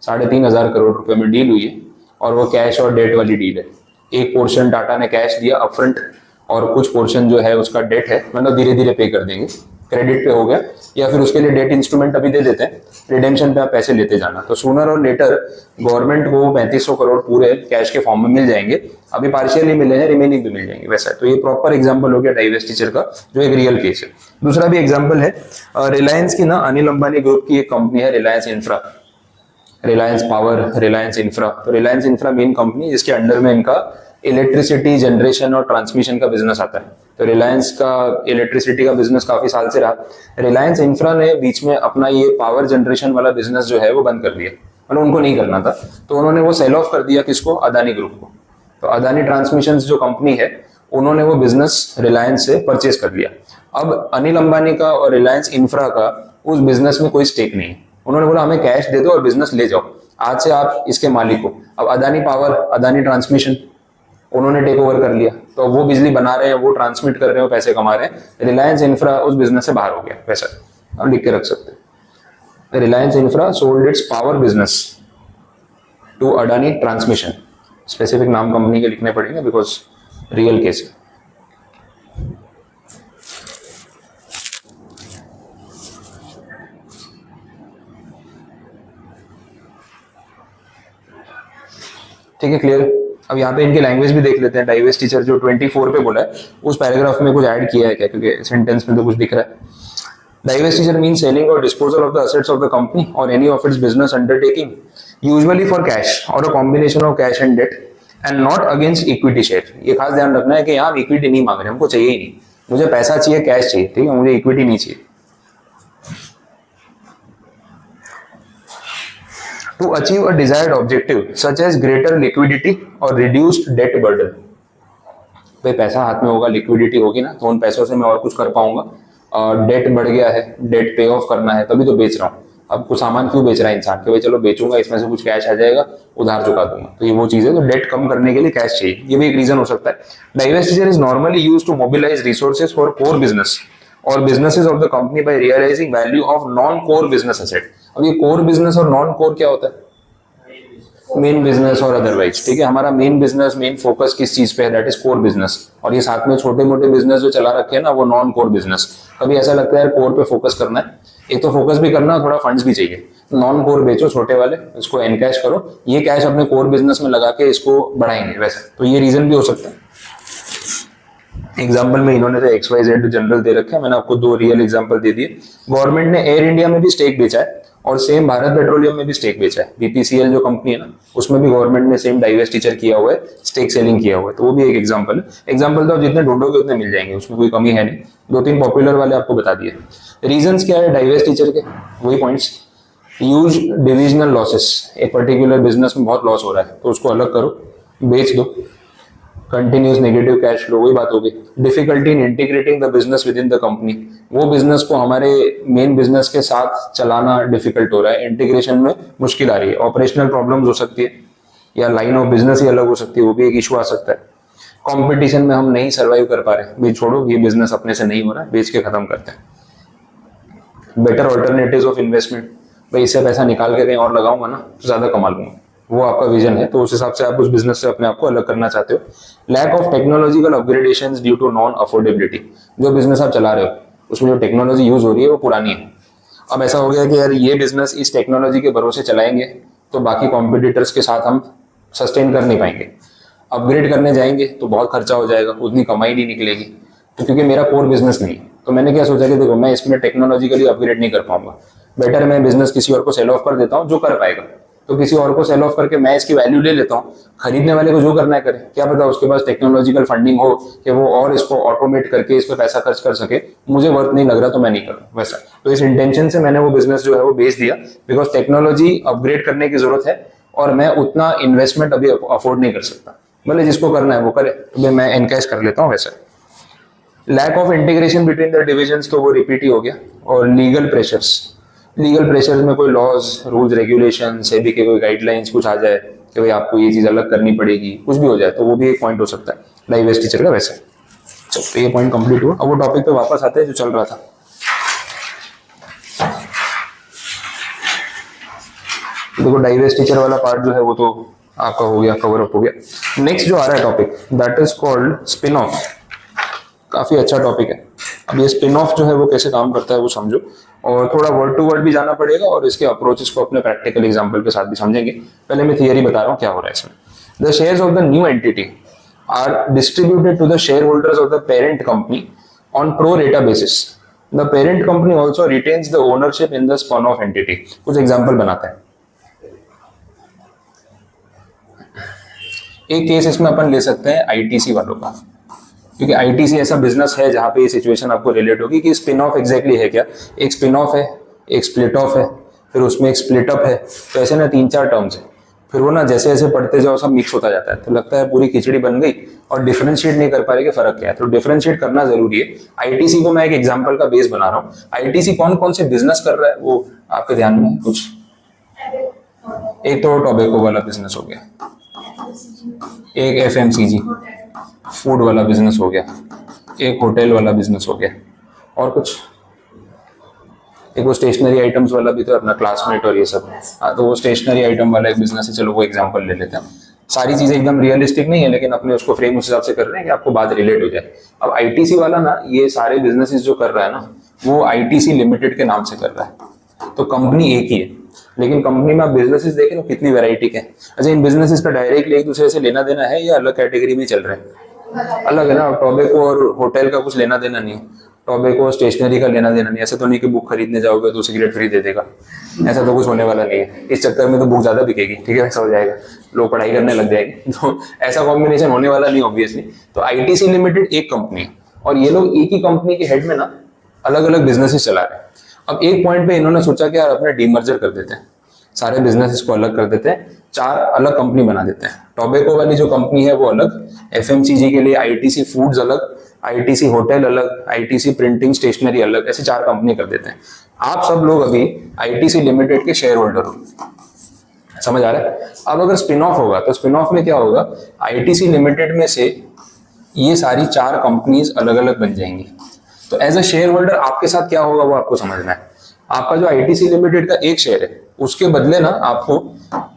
3,500 करोड़ रुपए में डील हुई है और वो कैश और डेट वाली डील है। एक पोर्शन टाटा ने कैश दिया अपफ्रंट और कुछ पोर्शन जो है उसका डेट है, मतलब धीरे धीरे पे कर देंगे, क्रेडिट पे हो गया, या फिर उसके लिए डेट इंस्ट्रूमेंट अभी दे देते हैं, रिडेम्पशन पे आप पैसे लेते जाना। तो सूनर और लेटर गवर्नमेंट को 3500 करोड़ पूरे कैश के फॉर्म में मिल जाएंगे, अभी पार्शियली मिले हैं, रिमेनिंग भी मिल जाएंगे वैसा। तो ये प्रॉपर एग्जांपल हो गया डाइवेस्टिचर का, जो एक रियल केस है। दूसरा भी एग्जांपल है रिलायंस की ना, अनिल अंबानी ग्रुप की एक कंपनी है Reliance infra, Reliance power, Reliance infra. तो रिलायंस इंफ्रा मेन कंपनी जिसके अंडर में इनका इलेक्ट्रिसिटी जनरेशन और ट्रांसमिशन का बिजनेस आता है। तो रिलायंस का इलेक्ट्रिसिटी का बिजनेस काफी साल से रहा। रिलायंस इंफ्रा ने बीच में अपना ये पावर जनरेशन वाला बिजनेस जो है वो बंद कर दिया, मतलब उनको नहीं करना था, तो उन्होंने वो सेल ऑफ कर दिया किसको? अदानी ग्रुप को। तो अदानी ट्रांसमिशन जो कंपनी है उन्होंने वो बिजनेस रिलायंस से परचेज कर लिया। अब अनिल अंबानी का और रिलायंस इंफ्रा का उस बिजनेस में कोई स्टेक नहीं है। उन्होंने बोला हमें कैश दे दो और बिजनेस ले जाओ, आज से आप इसके मालिक हो। अब अदानी पावर, अदानी ट्रांसमिशन उन्होंने टेक ओवर कर लिया, तो वो बिजली बना रहे हैं, वो ट्रांसमिट कर रहे हो, पैसे कमा रहे हैं। रिलायंस इंफ्रा उस बिजनेस से बाहर हो गया, वैसा आप लिख के रख सकते हैं। Reliance Infra sold its power business to Adani Transmission. Specific नाम कंपनी के लिखने पड़ेंगे बिकॉज रियल केस है। ठीक है, क्लियर। अब यहाँ पे इनकी लैंग्वेज भी देख लेते हैं। डाइवेस्टिचर जो 24 पे बोला है उस पैराग्राफ में कुछ ऐड किया है क्या, क्योंकि सेंटेंस में तो कुछ दिख रहा है। डाइवेस्टिचर मीन सेलिंग और disposal of the assets of the company और any of its business undertaking usually for cash और a combination of cash and debt and not against equity share. ये खास ध्यान रखना है कि यहाँ इक्विटी नहीं मांग रहे, हमको चाहिए ही नहीं, मुझे पैसा चाहिए, कैश चाहिए, ठीक है, मुझे इक्विटी नहीं चाहिए। To achieve a desired objective such as greater liquidity or reduced debt burden. भाई पैसा हाथ में होगा, लिक्विडिटी होगी ना, तो उन पैसों से मैं और कुछ कर पाऊंगा। डेट बढ़ गया है, डेट पे ऑफ करना है, तभी तो बेच रहा हूँ। अब कुछ सामान क्यों बेच रहा है इंसान, कि भाई चलो बेचूंगा, इसमें से कुछ कैश आ जाएगा, उधार चुका दूंगा। तो ये वो चीज है, तो डेट कम करने के लिए कैश चाहिए, ये भी एक रीजन हो सकता है। Divestiture is normally used to mobilise resources for core business और businesses of the company by realising value of non core business asset. अब ये कोर बिजनेस और नॉन कोर क्या होता है? मेन बिजनेस और अदरवाइज, ठीक है। हमारा मेन बिजनेस, मेन फोकस किस चीज पे है, दैट इज कोर बिजनेस। और ये साथ में छोटे मोटे बिजनेस जो चला रखे हैं ना, वो नॉन कोर बिजनेस। कभी ऐसा लगता है यार कोर पे फोकस करना है, एक तो फोकस भी करना है, थोड़ा फंड्स भी चाहिए, नॉन कोर बेचो छोटे वाले, इसको एनकैश करो, ये कैश अपने कोर बिजनेस में लगा के इसको बढ़ाएंगे वैसे। तो ये रीजन भी हो सकता है। एग्जाम्पल में इन्होंने तो XYZ जनरल दे रखे हैं, मैंने आपको दो रियल एग्जाम्पल दे दिए। गवर्नमेंट ने एयर इंडिया में भी स्टेक बेचा है और सेम भारत पेट्रोलियम में भी स्टेक बेचा है। BPCL जो कंपनी है ना, उसमें भी गवर्नमेंट ने सेम डाइवेस्टिचर किया हुआ है, स्टेक सेलिंग किया हुआ है। तो वो भी एक एग्जाम्पल है। एग्जाम्पल तो आप जितने ढूंढोगे उतने मिल जाएंगे, उसमें कोई कमी है नहीं। दो तीन पॉपुलर वाले आपको बता दिए। रीजंस क्या है डाइवेस्टिचर के, वही पॉइंट्स। यूज डिविजनल लॉसेस, एक पर्टिकुलर बिजनेस में बहुत लॉस हो रहा है तो उसको अलग करो, बेच दो। कंटिन्यूस नेगेटिव कैश फ्लो, वही बात हो गई। Difficulty in integrating the business with in the company, वो बिजनेस को हमारे मेन बिजनेस के साथ चलाना डिफिकल्ट हो रहा है, इंटीग्रेशन में मुश्किल आ रही है। ऑपरेशनल प्रॉब्लम्स हो सकती है, या लाइन ऑफ बिजनेस ही अलग हो सकती है, वो भी एक इशू आ सकता है। कंपटीशन में हम नहीं सर्वाइव कर पा रहे, भाई छोड़ो ये बिजनेस अपने से नहीं हो रहा है, बेच के खत्म करते हैं। बेटर ऑल्टरनेटिव्स ऑफ इन्वेस्टमेंट, भाई इससे पैसा निकाल के कहीं और लगाऊंगा ना तो ज्यादा कमा लूंगा, वो आपका विजन है, तो उस हिसाब से आप उस बिजनेस से अपने आप को अलग करना चाहते हो। Lack of technological upgradations due to non affordability, जो बिजनेस आप चला रहे हो उसमें जो टेक्नोलॉजी यूज हो रही है वो पुरानी है। अब ऐसा हो गया कि यार ये बिजनेस इस टेक्नोलॉजी के भरोसे चलाएंगे तो बाकी कॉम्पिटिटर्स के साथ हम सस्टेन कर नहीं पाएंगे। अपग्रेड करने जाएंगे तो बहुत खर्चा हो जाएगा, उतनी कमाई नहीं निकलेगी। तो क्योंकि मेरा कोर बिजनेस नहीं है, तो मैंने क्या सोचा कि देखो मैं इसमें टेक्नोलॉजिकली अपग्रेड नहीं कर पाऊंगा, बेटर मैं बिजनेस किसी और को सेल ऑफ कर देता हूँ जो कर पाएगा। तो किसी और को सेल ऑफ करके मैं इसकी वैल्यू ले लेता हूँ, खरीदने वाले को जो करना है करे, क्या पता उसके पास टेक्नोलॉजिकल फंडिंग हो कि वो और इसको ऑटोमेट करके इस पर पैसा खर्च कर सके, मुझे वर्थ नहीं लग रहा तो मैं नहीं करूँ वैसा। तो इस इंटेंशन से मैंने वो बिजनेस जो है वो बेच दिया, बिकॉज टेक्नोलॉजी अपग्रेड करने की जरूरत है और मैं उतना इन्वेस्टमेंट अभी अफोर्ड नहीं कर सकता। भले जिसको करना है वो करे, तो मैं एनकैश कर लेता हूँ वैसा। Lack of integration between the divisions, तो वो रिपीट ही हो गया। और लीगल प्रेशर्स, लीगल प्रेशर्स में कोई लॉज, रूल्स, रेगुलेशन, सेबी के कोई गाइडलाइंस कुछ आ जाए कि भाई आपको ये चीज अलग करनी पड़ेगी, कुछ भी हो जाए, तो वो भी एक पॉइंट हो सकता है डाइवेस्टिचर का वैसे। तो ये पॉइंट कंप्लीट हुआ। अब वो टॉपिक पे वापस आते हैं जो चल रहा था। देखो डाइवेस्टिचर वाला पार्ट जो है वो तो आपका हो गया, कवर अप हो गया। नेक्स्ट जो आ रहा है topic, that is called spin off. काफी अच्छा टॉपिक है। अब ये स्पिन ऑफ जो है वो कैसे काम करता है वो समझो, और थोड़ा वर्ड टू वर्ड भी जाना पड़ेगा और इसके अप्रोचेस को अपने प्रैक्टिकल एग्जांपल के साथ भी समझेंगे। पहले मैं थियरी बता रहा हूँ क्या हो रहा है इसमें। The shares of the new entity are distributed to the share holders of the parent company on pro rata basis. The parent company also retains the ownership in the spin off entity. कुछ example बनाते हैं। एक case इसमें अपन ले सकते हैं ITC वालों का, क्योंकि आईटीसी ऐसा बिजनेस है जहां पे ये सिचुएशन आपको रिलेट होगी कि स्पिन ऑफ एग्जैक्टली है क्या। एक स्पिन ऑफ है, एक स्प्लिट ऑफ है, फिर उसमें एक स्प्लिट अप है, तो ऐसे ना 3-4 टर्म्स है। फिर वो ना जैसे जैसे पढ़ते जाओ सब मिक्स होता जाता है, तो लगता है पूरी खिचड़ी बन गई और डिफरेंशिएट नहीं कर पा रहे कि फर्क क्या है। तो डिफरेंशिएट करना जरूरी है। आईटीसी को मैं एक एग्जाम्पल का बेस बना रहा हूँ। आईटीसी कौन कौन से बिजनेस कर रहा है वो आपके ध्यान में कुछ? एक तो टोबैको वाला बिजनेस हो गया, एक एफएमसीजी फूड वाला बिजनेस हो गया, एक होटल वाला बिजनेस हो गया, और कुछ एक वो स्टेशनरी आइटम्स वाला भी तो अपना क्लासमेट और ये सब। हाँ, तो वो स्टेशनरी आइटम वाला एक बिजनेस है, चलो वो एग्जांपल ले लेते हैं। सारी चीजें एकदम रियलिस्टिक नहीं है, लेकिन अपने उसको फ्रेम उस हिसाब से कर रहे हैं कि आपको बात रिलेट हो जाए। अब आईटीसी वाला ना ये सारे बिजनेसेस जो कर रहा है ना, वो आईटीसी लिमिटेड के नाम से कर रहा है। तो कंपनी एक ही है, लेकिन कंपनी में आप बिजनेसेस देखें तो कितनी वैरायटी के। अच्छा, इन बिजनेसेस का डायरेक्टली एक दूसरे से लेना देना है या अलग कैटेगरी में चल रहे हैं? अलग है ना। टोबैको और होटल का कुछ लेना देना नहीं है, टोबैको और स्टेशनरी का लेना देना नहीं। ऐसा तो नहीं कि बुक खरीदने जाओगे तो सिगरेट फ्री दे देगा, ऐसा तो कुछ होने वाला नहीं है। इस चक्कर में तो बुक ज्यादा बिकेगी, ठीक है, ऐसा हो जाएगा, लोग पढ़ाई करने लग जाएंगे। तो ऐसा कॉम्बिनेशन होने वाला नहीं ऑब्वियसली। तो आईटीसी लिमिटेड एक कंपनी है और ये लोग एक ही कंपनी के हेड में ना अलग अलग बिजनेसेस चला रहे हैं। अब एक पॉइंट पे इन्होंने सोचा कि यार अपने डीमर्जर कर देते हैं। सारे बिजनेस को अलग कर देते हैं, 4 अलग कंपनी बना देते हैं। टोबैको वाली जो कंपनी है वो अलग, एफएमसीजी के लिए आईटीसी फूड्स अलग, आईटीसी होटल अलग, आईटीसी प्रिंटिंग स्टेशनरी अलग, ऐसे 4 कंपनी कर देते हैं। आप सब लोग अभी आईटीसी लिमिटेड के शेयर होल्डर हो, समझ आ रहा है। अब अगर स्पिन ऑफ होगा तो स्पिन ऑफ में क्या होगा, आईटीसी लिमिटेड में से ये सारी 4 कंपनीज अलग अलग बन जाएंगी। तो एज अ शेयर होल्डर आपके साथ क्या होगा वो आपको समझना है। आपका जो आईटीसी लिमिटेड का एक शेयर है उसके बदले ना आपको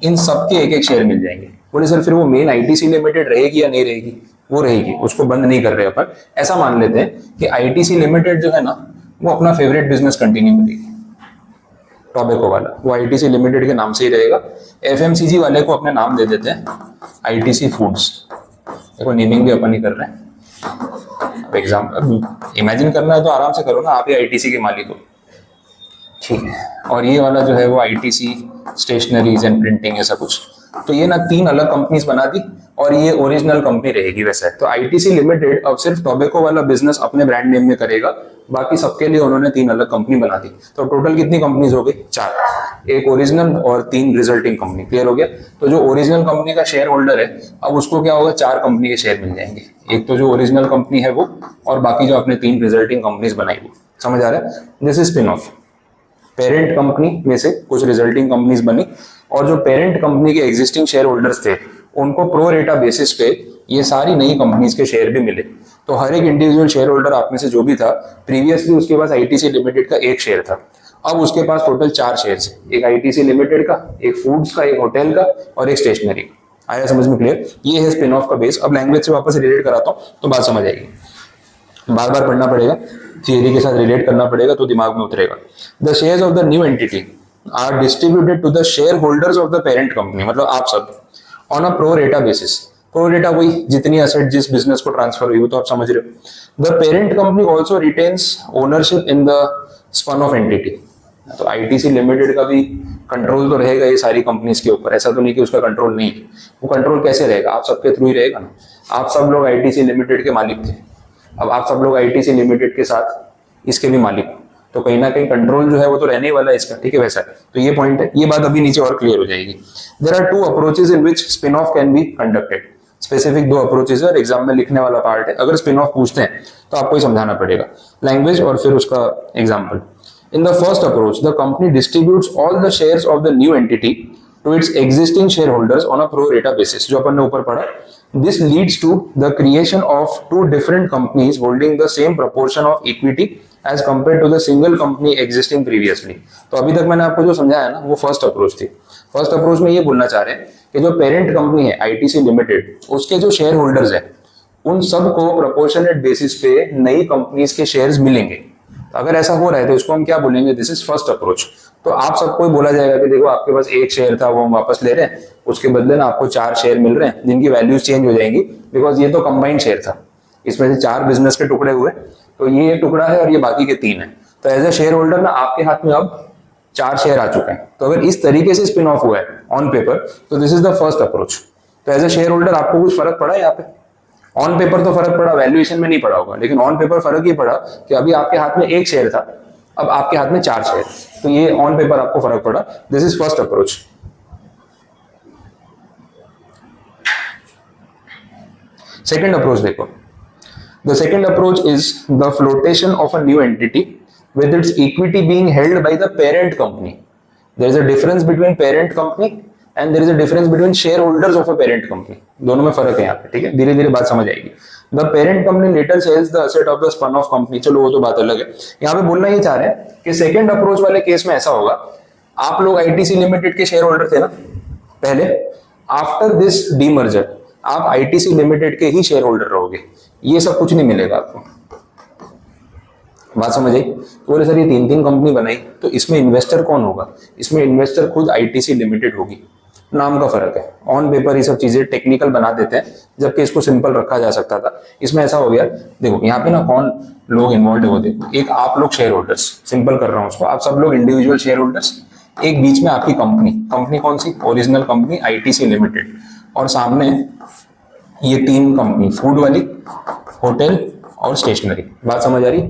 इन सब के एक शेयर मिल जाएंगे। बोले सर फिर वो मेन आईटीसी लिमिटेड रहेगी या नहीं रहेगी? वो रहेगी, उसको बंद नहीं कर रहे अपन। ऐसा मान लेते हैं कि आईटीसी लिमिटेड जो है ना वो अपना फेवरेट बिजनेस कंटिन्यू करेगी, टोबैको वाला वो आईटीसी लिमिटेड के नाम से ही रहेगा। एफएमसीजी वाले को अपने नाम दे देते हैं आईटीसी फूड्स, देखो नेमिंग भी अपन ही कर रहे हैं। अब एग्जाम्पल इमेजिन करना है तो आराम से करो ना, आप ही आईटीसी के मालिक हो, ठीक है। और ये वाला जो है वो आईटीसी स्टेशनरीज एंड प्रिंटिंग ऐसा कुछ। तो ये ना 3 अलग कंपनीज बना दी और ये ओरिजिनल कंपनी रहेगी वैसे। तो आईटीसी लिमिटेड अब सिर्फ टोबैको वाला बिजनेस अपने ब्रांड नेम में करेगा, बाकी सबके लिए उन्होंने 3 अलग कंपनी बना दी। तो टोटल कितनी कंपनीज हो गई? 4, एक ओरिजिनल और 3 रिजल्टिंग कंपनी। क्लियर हो गया? तो जो ओरिजिनल कंपनी का शेयर होल्डर है अब उसको क्या होगा, 4 कंपनी के शेयर मिल जाएंगे। एक तो जो ओरिजिनल कंपनी है वो, और बाकी जो आपने 3 रिजल्टिंग कंपनीज बनाई वो। समझ आ रहा है? This is spin off. Parent company में से कुछ रिजल्टिंग कंपनीज बनी और जो पेरेंट कंपनी के एग्जिस्टिंग शेयर होल्डर्स थे उनको प्रो रेटा बेसिस पे ये सारी नई कंपनीज के शेयर भी मिले। तो हर एक इंडिविजुअल शेयर होल्डर आप में से जो भी था प्रीवियसली उसके पास आईटीसी लिमिटेड का एक शेयर था, अब उसके पास टोटल 4 शेयर्स है, एक आईटीसी लिमिटेड का, एक फूड्स का, एक होटल का और एक स्टेशनरी का। आया समझ में? क्लियर? ये है स्पिन ऑफ का बेस। अब लैंग्वेज से वापस रिलेट कराता हूँ तो बात समझ आएगी। बार बार पढ़ना पड़ेगा, थियरी के साथ रिलेट करना पड़ेगा तो दिमाग में उतरेगा। The shares of the new entity are distributed to the share holders of the parent company, मतलब आप सब, on a pro rata basis. Pro rata वही जितनी असेट जिस बिजनेस को ट्रांसफर हुई हो, तो आप समझ रहे हो। The parent company also retains ownership in the spun off entity. तो आईटीसी लिमिटेड का भी कंट्रोल तो रहेगा ये सारी कंपनीज के ऊपर, ऐसा तो नहीं कि उसका कंट्रोल नहीं। वो कंट्रोल कैसे रहेगा? आप सबके थ्रू ही रहेगा ना। आप सब लोग आईटीसी लिमिटेड के मालिक थे, अब आप सब लोग आईटीसी लिमिटेड के साथ इसके भी मालिक, तो कहीं ना कहीं कंट्रोल जो है वो तो रहने ही वाला है इसका, ठीक है वैसा। तो ये पॉइंट है, ये बात अभी नीचे और क्लियर हो जाएगी। There are 2 approaches in which spin off can be conducted. Specific 2 approaches है और एग्जाम में लिखने वाला पार्ट है। अगर स्पिन ऑफ पूछते हैं तो आपको ही समझाना पड़ेगा, लैंग्वेज और फिर उसका example. In the first approach the company distributes all the shares of the new entity to its existing share holders on a pro rata basis, जो अपन ने ऊपर पढ़ा। This leads to the creation of 2 different companies holding the same proportion of equity as compared to the single company existing previously. तो अभी तक मैंने आपको जो समझाया ना वो फर्स्ट अप्रोच थी। फर्स्ट अप्रोच में ये बोलना चाह रहे हैं कि जो पेरेंट कंपनी है आईटीसी लिमिटेड, उसके जो शेयर होल्डर्स है उन सबको प्रोपोर्शनेट बेसिस पे नई कंपनीज के शेयर्स मिलेंगे। अगर ऐसा हो रहा है तो इसको हम क्या बोलेंगे? This is first approach. तो आप सबको बोला जाएगा कि देखो आपके पास एक शेयर था वो हम वापस ले रहे हैं, उसके बदले ना आपको 4 शेयर मिल रहे हैं जिनकी वैल्यूज चेंज हो जाएंगी, बिकॉज ये तो कंबाइंड शेयर था, इसमें से 4 बिजनेस के टुकड़े हुए, तो ये एक टुकड़ा है और ये बाकी के 3 है। तो एज ए शेयर होल्डर ना आपके हाथ में अब 4 शेयर आ चुके हैं। तो अगर इस तरीके से स्पिन ऑफ हुआ है ऑन पेपर तो this is the first approach. तो एज ए शेयर होल्डर आपको कुछ फर्क पड़ा है यहाँ पे? ऑन पेपर तो फर्क पड़ा, वैल्यूएशन में नहीं पड़ा होगा, लेकिन ऑन पेपर फर्क ये पड़ा कि अभी आपके हाथ में एक शेयर था, अब आपके हाथ में 4 शेयर, तो ये ऑन पेपर आपको फर्क पड़ा। This is first approach. Second approach देखो, the second approach is the flotation of a new entity with its equity being held by the parent company. There is a difference between parent company and there is a difference between shareholders of a parent company. दोनों में फर्क है यहाँ पे, ठीक है? धीरे धीरे बात समझ आएगी। The parent company later sells the asset of the spun off company. चलो वो तो बात अलग है। यहाँ पे बोलना ये चाह रहे हैं कि सेकंड अप्रोच वाले केस में ऐसा होगा, आप लोग आईटीसी लिमिटेड के शेयर होल्डर थे ना पहले, आफ्टर दिस डीमर्जर आप आईटीसी लिमिटेड के ही शेयर होल्डर रहोगे, ये सब कुछ नहीं मिलेगा आपको। बात समझ आई? तो बोले सर ये 3 कंपनी बनाई तो इसमें इन्वेस्टर कौन होगा? इसमें इन्वेस्टर खुद आईटीसी लिमिटेड होगी, नाम का फर्क है। ऑन पेपर ये सब चीजें टेक्निकल बना देते हैं, जबकि इसको सिंपल रखा जा सकता था। इसमें ऐसा हो गया, देखो यहाँ पे ना कौन लोग इन्वॉल्व होते हैं। एक आप लोग शेयर होल्डर्स, सिंपल कर रहा हूँ उसको, आप सब लोग इंडिविजुअल शेयर होल्डर्स, एक बीच में आपकी कंपनी, कंपनी कौन सी? ओरिजिनल कंपनी आईटीसी लिमिटेड, और सामने ये 3 कंपनी, फूड वाली, होटल और स्टेशनरी। बात समझ आ रही?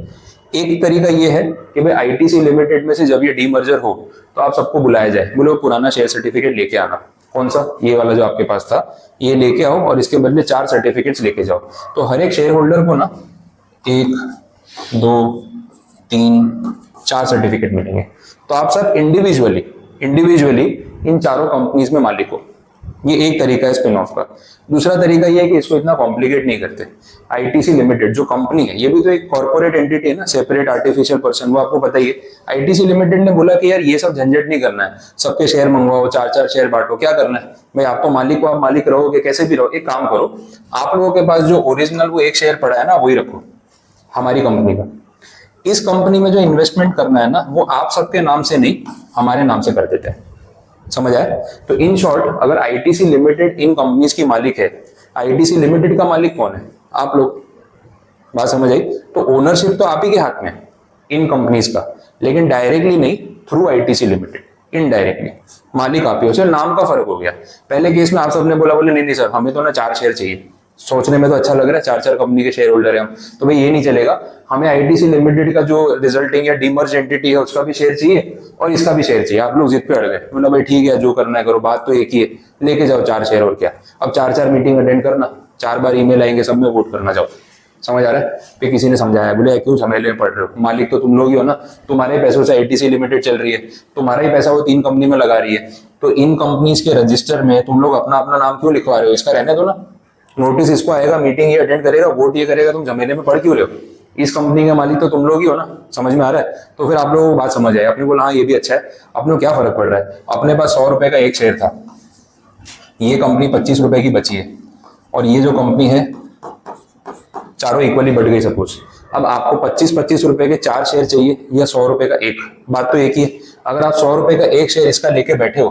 एक तरीका ये है कि भाई आईटीसी लिमिटेड में से जब ये डीमर्जर हो तो आप सबको बुलाया जाए, बोलो पुराना शेयर सर्टिफिकेट लेके आना। कौन सा? ये वाला जो आपके पास था, ये लेके आओ और इसके बदले 4 सर्टिफिकेट्स लेके जाओ। तो हर एक शेयर होल्डर को ना 1 2 3 4 सर्टिफिकेट मिलेंगे। तो आप सब इंडिविजुअली इन चारों कंपनीज में मालिक हो। ये एक तरीका है स्पिन ऑफ का। दूसरा तरीका ये है कि इसको इतना कॉम्प्लिकेट नहीं करते। आईटीसी लिमिटेड जो कंपनी है, ये भी तो एक कॉर्पोरेट एंटिटी है ना, सेपरेट आर्टिफिशियल पर्सन, वो आपको पता ही है। आईटीसी लिमिटेड ने बोला कि यार ये सब झंझट नहीं करना है, सबके शेयर मंगवाओ, 4-4 शेयर बांटो, क्या करना है भाई, आपको मालिक हो, आप मालिक रहोगे कैसे भी रहो। एक काम करो, आप लोगों के पास जो ओरिजिनल वो एक शेयर पड़ा है ना, वही रखो हमारी कंपनी का। इस कंपनी में जो इन्वेस्टमेंट करना है ना, वो आप सबके नाम से नहीं, हमारे नाम से कर देते हैं। समझ आया? तो इन शॉर्ट, अगर आईटीसी लिमिटेड इन कंपनीज की मालिक है, आईटीसी लिमिटेड का मालिक कौन है? आप लोग। बात समझ आई? तो ओनरशिप तो आप ही के हाथ में है इन कंपनीज का, लेकिन डायरेक्टली नहीं, थ्रू आईटीसी लिमिटेड, इनडायरेक्टली मालिक आप ही हो। सिर्फ नाम का फर्क हो गया। पहले केस में आप सबने बोला, बोले नहीं सर, हमें तो ना 4 शेयर चाहिए। सोचने में तो अच्छा लग रहा है, 4-4 कंपनी के शेयर होल्डर है हम, तो भाई ये नहीं चलेगा, हमें आईटीसी लिमिटेड का जो रिजल्टिंग या डीमर्ज एंटिटी है उसका भी शेयर चाहिए और इसका भी शेयर चाहिए। आप लोग जिद पे अड़ गए, बोला भाई ठीक है, जो करना है करो, बात तो एक ही है, लेके जाओ 4 शेयर और क्या। अब 4-4 मीटिंग अटेंड करना, 4 बार ईमेल आएंगे, सब में वोट करना जाओ। समझ आ रहा है? फिर किसी ने समझाया, बोले क्यों झमेले में पड़ रहे हो, मालिक तो तुम लोग ही हो ना, तुम्हारे पैसों से आईटीसी लिमिटेड चल रही है, तुम्हारा ही पैसा वो 3 कंपनी में लगा रही है, तो इन कंपनीज के रजिस्टर में तुम लोग अपना अपना नाम क्यों लिखवा रहे हो? इसका रहने दो ना, नोटिस इसको आएगा, मीटिंग ये अटेंड करेगा, वोट ये करेगा, तुम झमेले में पड़ क्यों रहे हो? इस कंपनी के मालिक तो तुम लोग ही हो ना। समझ में आ रहा है? तो फिर आप लोगों को बात समझ आए, अपने बोला हाँ ये भी अच्छा है। अपने को क्या फर्क पड़ रहा है, अपने पास 100 रुपए का एक शेयर था, ये कंपनी 25 रुपए की बची है, और ये जो कंपनी है चारों इक्वली बढ़ गई सपोज। अब आपको 25-25 रुपए के 4 शेयर चाहिए या 100 रुपए का एक, बात तो एक ही है। अगर आप 100 रुपए का एक शेयर इसका लेके बैठे हो,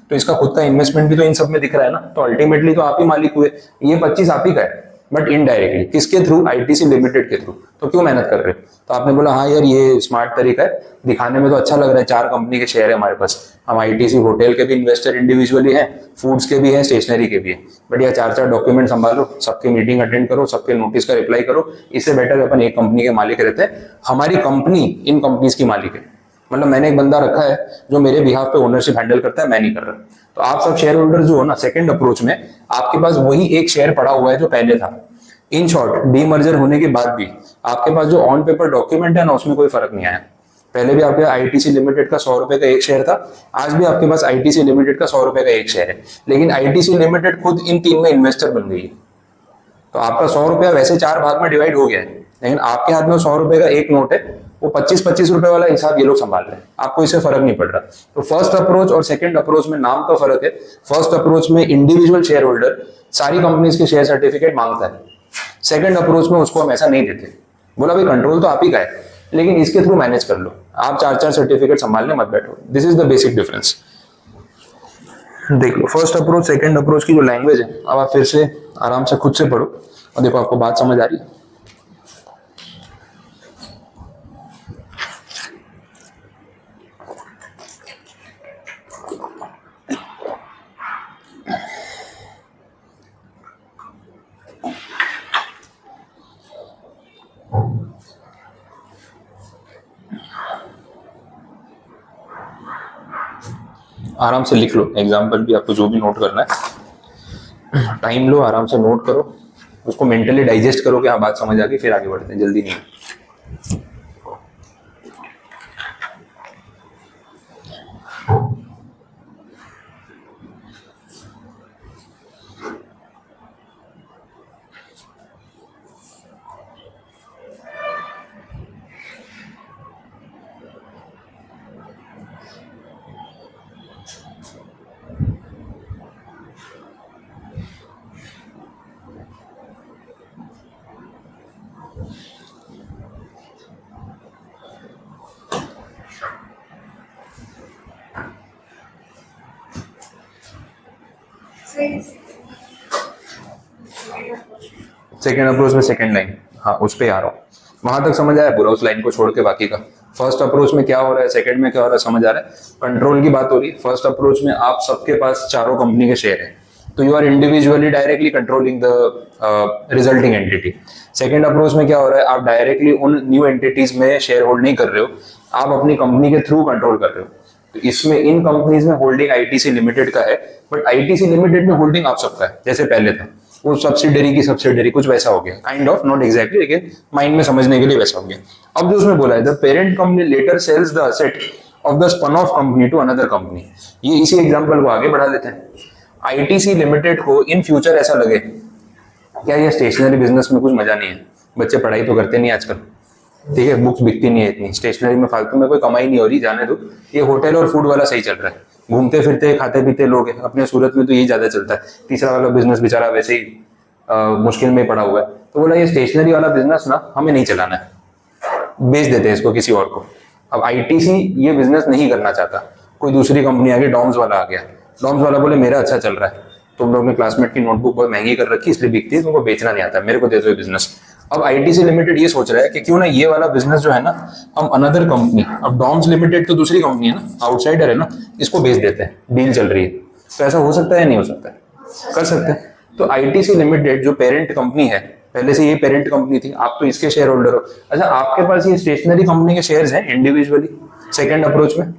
तो इसका खुद का इन्वेस्टमेंट भी तो इन सब में दिख रहा है ना, तो अल्टीमेटली तो आप ही मालिक हुए। ये 25 आप ही का है, बट इनडायरेक्टली किसके थ्रू? आईटीसी लिमिटेड के थ्रू। तो क्यों मेहनत कर रहे हो? तो आपने बोला हाँ यार ये स्मार्ट तरीका है, दिखाने में तो अच्छा लग रहा है, 4 कंपनी के शेयर है हमारे पास, हम आईटीसी होटल के भी इन्वेस्टर इंडिविजुअली हैं, फूड्स के भी हैं, स्टेशनरी के भी हैं, बट यह 4-4 डॉक्यूमेंट संभालो, सबकी मीटिंग अटेंड करो, सबके नोटिस का रिप्लाई करो। इससे बेटर अपन एक कंपनी के मालिक रहते हैं, हमारी कंपनी इन कंपनीज की मालिक है। मतलब मैंने एक बंदा रखा है जो मेरे बिहाफ पे ओनरशिप हैंडल करता है, मैं नहीं कर रहा। तो आप सब शेयर होल्डर जो हो ना, सेकंड अप्रोच में आपके पास वही एक शेयर पड़ा हुआ है जो पहले था। इन शॉर्ट, डीमर्जर होने के बाद भी आपके पास जो ऑन पेपर डॉक्यूमेंट है ना, उसमें कोई फर्क नहीं आया। पहले भी आपके आईटीसी लिमिटेड का 100 रुपए का एक शेयर था, आज भी आपके पास आईटीसी लिमिटेड का 100 रुपए का एक शेयर है, लेकिन आईटीसी लिमिटेड खुद इन 3 में इन्वेस्टर बन गई है। तो आपका 100 रुपया वैसे 4 भाग में डिवाइड हो गया है, लेकिन आपके हाथ में 100 रुपए का एक नोट है, वो 25-25 रुपए वाला हिसाब ये लोग संभाल रहे हैं, आपको इससे फर्क नहीं पड़ रहा। तो फर्स्ट अप्रोच और सेकंड अप्रोच में नाम का फर्क है। फर्स्ट अप्रोच में इंडिविजुअल शेयर होल्डर सारी कंपनीज के शेयर सर्टिफिकेट मांगता है, सेकंड अप्रोच में उसको हम ऐसा नहीं देते। बोला भाई कंट्रोल तो आप ही का है, लेकिन इसके थ्रू मैनेज कर लो, आप 4-4 सर्टिफिकेट संभालने मत बैठो। This is the basic difference. देख लो फर्स्ट अप्रोच सेकंड अप्रोच की जो लैंग्वेज है, अब आप फिर से आराम से खुद से पढ़ो और देखो आपको बात समझ आ रही है। आराम से लिख लो, एग्जाम्पल भी आपको जो भी नोट करना है, टाइम लो, आराम से नोट करो, उसको मेंटली डाइजेस्ट करो कि हाँ बात समझ आ गई, फिर आगे बढ़ते हैं, जल्दी नहीं। सेकेंड अप्रोच में सेकेंड लाइन, हाँ उस पे आ रहा हूँ, वहां तक समझ आया पूरा, उस लाइन को छोड़ के बाकी का। फर्स्ट अप्रोच में क्या हो रहा है, सेकंड में क्या हो रहा है, समझ आ रहा है? कंट्रोल की बात हो रही है। फर्स्ट अप्रोच में आप सबके पास चारों कंपनी के शेयर है, तो you are individually directly controlling the resulting entity. Second approach में क्या हो रहा है, आप डायरेक्टली उन न्यू एंटिटीज में शेयर होल्ड नहीं कर रहे हो, आप अपनी कंपनी के थ्रू कंट्रोल कर रहे हो। तो इसमें इन कंपनीज में होल्डिंग आईटीसी लिमिटेड का है, बट आईटीसी लिमिटेड में होल्डिंग आप सबका है जैसे पहले था। वो सब्सिडरी की सब्सिडरी कुछ वैसा हो गया, काइंड ऑफ, नॉट एग्जैक्टली, लेकिन माइंड में समझने के लिए वैसा हो गया। अब जो उसमें बोला है, the parent company later sells the asset of the spun off company to another company. ये इसी एग्जांपल को आगे बढ़ा देते हैं। आईटीसी लिमिटेड को इन फ्यूचर ऐसा लगे क्या ये स्टेशनरी बिजनेस में कुछ मजा नहीं है, बच्चे पढ़ाई तो करते नहीं आजकल, ठीक है, बुक्स बिकती नहीं है इतनी, स्टेशनरी में फालतू में कोई कमाई नहीं हो रही, जाने दो, ये होटल और फूड वाला सही चल रहा है, घूमते फिरते खाते पीते लोग हैं, अपने सूरत में तो यही ज्यादा चलता है, तीसरा वाला बिजनेस बेचारा वैसे ही मुश्किल में पड़ा हुआ है। तो बोला ये स्टेशनरी वाला बिजनेस ना हमें नहीं चलाना है, बेच देते हैं इसको किसी और को। अब आईटीसी ये बिजनेस नहीं करना चाहता, कोई दूसरी कंपनी आ गई, डॉम्स वाला आ गया, डॉम्स वाला बोले मेरा अच्छा चल रहा है, तुम लोग ने क्लासमेट की नोटबुक बहुत महंगी कर रखी इसलिए बिकती है, तुमको बेचना नहीं आता, मेरे को दे दो बिजनेस। अब आईटीसी लिमिटेड ये सोच रहा है कि क्यों ना ये वाला बिजनेस जो है ना हम अनदर कंपनी, अब डॉम्स लिमिटेड तो दूसरी कंपनी है ना, आउटसाइडर है ना, इसको बेच देते हैं, डील चल रही है। तो ऐसा हो सकता है या नहीं हो सकता है? कर सकते हैं। तो आईटीसी लिमिटेड जो पेरेंट कंपनी है, पहले से ये पेरेंट कंपनी थी, आप तो इसके शेयर होल्डर हो, अच्छा आपके पास ये स्टेशनरी कंपनी के शेयर्स हैं इंडिविजुअली सेकंड अप्रोच में?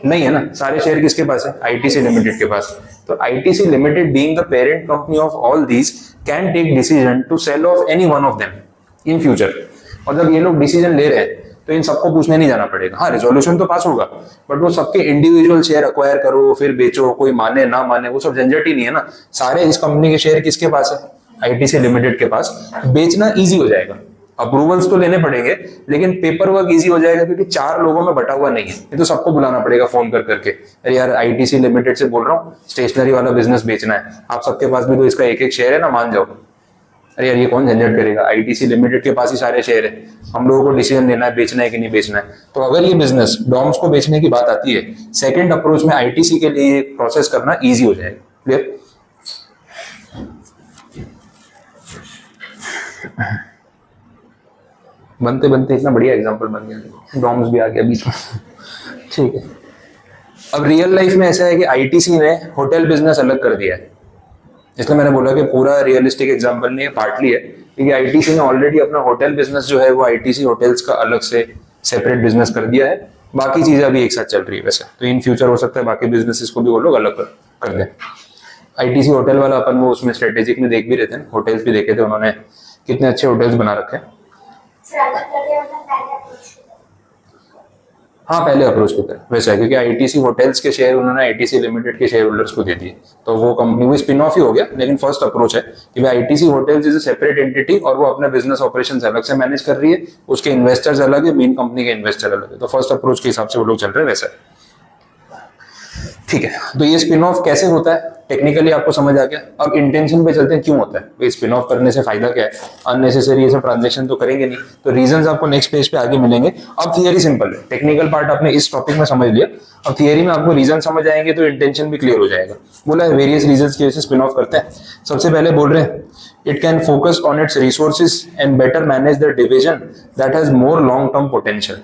नहीं है ना, सारे शेयर किसके पास है? आईटीसी लिमिटेड के पास। तो ITC limited being the parent company of all these can take decision to sell off any one of them in future. और जब ये लोग डिसीजन ले रहे हैं तो इन सबको पूछने नहीं जाना पड़ेगा। हाँ, रेजोल्यूशन तो पास होगा, बट वो सबके इंडिविजुअल शेयर अक्वायर करो फिर बेचो, कोई माने ना माने, वो सब झंझट ही नहीं है ना। सारे इस कंपनी के शेयर किसके पास है? आईटीसी लिमिटेड के पास। बेचना इजी हो जाएगा, अप्रूवल्स तो लेने पड़ेंगे लेकिन पेपर वर्क इजी हो जाएगा, क्योंकि 4 लोगों में बटा हुआ नहीं है, ये तो सबको बुलाना पड़ेगा फोन कर करके, अरे यार आईटीसी लिमिटेड से बोल रहा हूँ, स्टेशनरी वाला बिजनेस बेचना है, आप सबके पास भी तो इसका एक एक शेयर है ना, मान जाओ। अरे यार ये कौन झंझट करेगा, आईटीसी लिमिटेड के पास ही सारे शेयर है, हम लोगों को डिसीजन लेना है बेचना है कि नहीं बेचना है। तो अगर ये बिजनेस डॉम्स को बेचने की बात आती है, सेकंड अप्रोच में आईटीसी के लिए प्रोसेस करना इजी हो जाएगा। क्लियर? बनते बनते इतना बढ़िया एग्जांपल बन गया, डॉम्स भी आ गया बीच में। ठीक है, अब रियल लाइफ में ऐसा है कि आईटीसी ने होटल बिजनेस अलग कर दिया है, इसलिए मैंने बोला कि पूरा रियलिस्टिक एग्जांपल नहीं है, पार्टली है, क्योंकि आईटीसी ने ऑलरेडी अपना होटल बिजनेस जो है वो आईटीसी होटल्स का अलग से सेपरेट बिजनेस कर दिया है, बाकी चीजें अभी एक साथ चल रही है वैसे। तो इन फ्यूचर हो सकता है बाकी बिजनेसेस को भी वो लोग अलग कर दें। आईटीसी होटल वाला अपन वो उसमें स्ट्रेटेजिक में देख भी रहे थे ना, होटल्स भी देखे थे उन्होंने, कितने अच्छे होटल्स बना रखे हैं। हाँ, पहले अप्रोच की तरह वैसा है, क्योंकि आईटीसी होटल्स के शेयर उन्होंने आईटीसी लिमिटेड के शेयर होल्डर्स को दे दिए, तो वो कंपनी वो स्पिन ऑफ ही हो गया। लेकिन फर्स्ट अप्रोच है कि भाई ITC hotels is a separate entity और वो अपने बिजनेस ऑपरेशंस अलग से मैनेज कर रही है, उसके इन्वेस्टर्स अलग है, मेन कंपनी के इन्वेस्टर अलग है। तो फर्स्ट अप्रोच के हिसाब से वो लोग चल रहे हैं वैसा है। ठीक है, तो ये स्पिन ऑफ कैसे होता है टेक्निकली आपको समझ आ गया। अब इंटेंशन पे चलते हैं, क्यों होता है स्पिन ऑफ करने से फायदा क्या है? अननेसेसरी ये सब ट्रांजैक्शन तो करेंगे नहीं, तो रीजंस आपको नेक्स्ट पेज पे आगे मिलेंगे। अब थियरी सिंपल है, टेक्निकल पार्ट आपने इस टॉपिक में समझ लिया, अब थियरी में आपको रीजन समझ आएंगे तो इंटेंशन भी क्लियर हो जाएगा। बोला है वेरियस रीजंस की वजह से स्पिन ऑफ करते हैं। सबसे पहले बोल रहे हैं it can focus on it's resources and better manage the division that has more long term potential.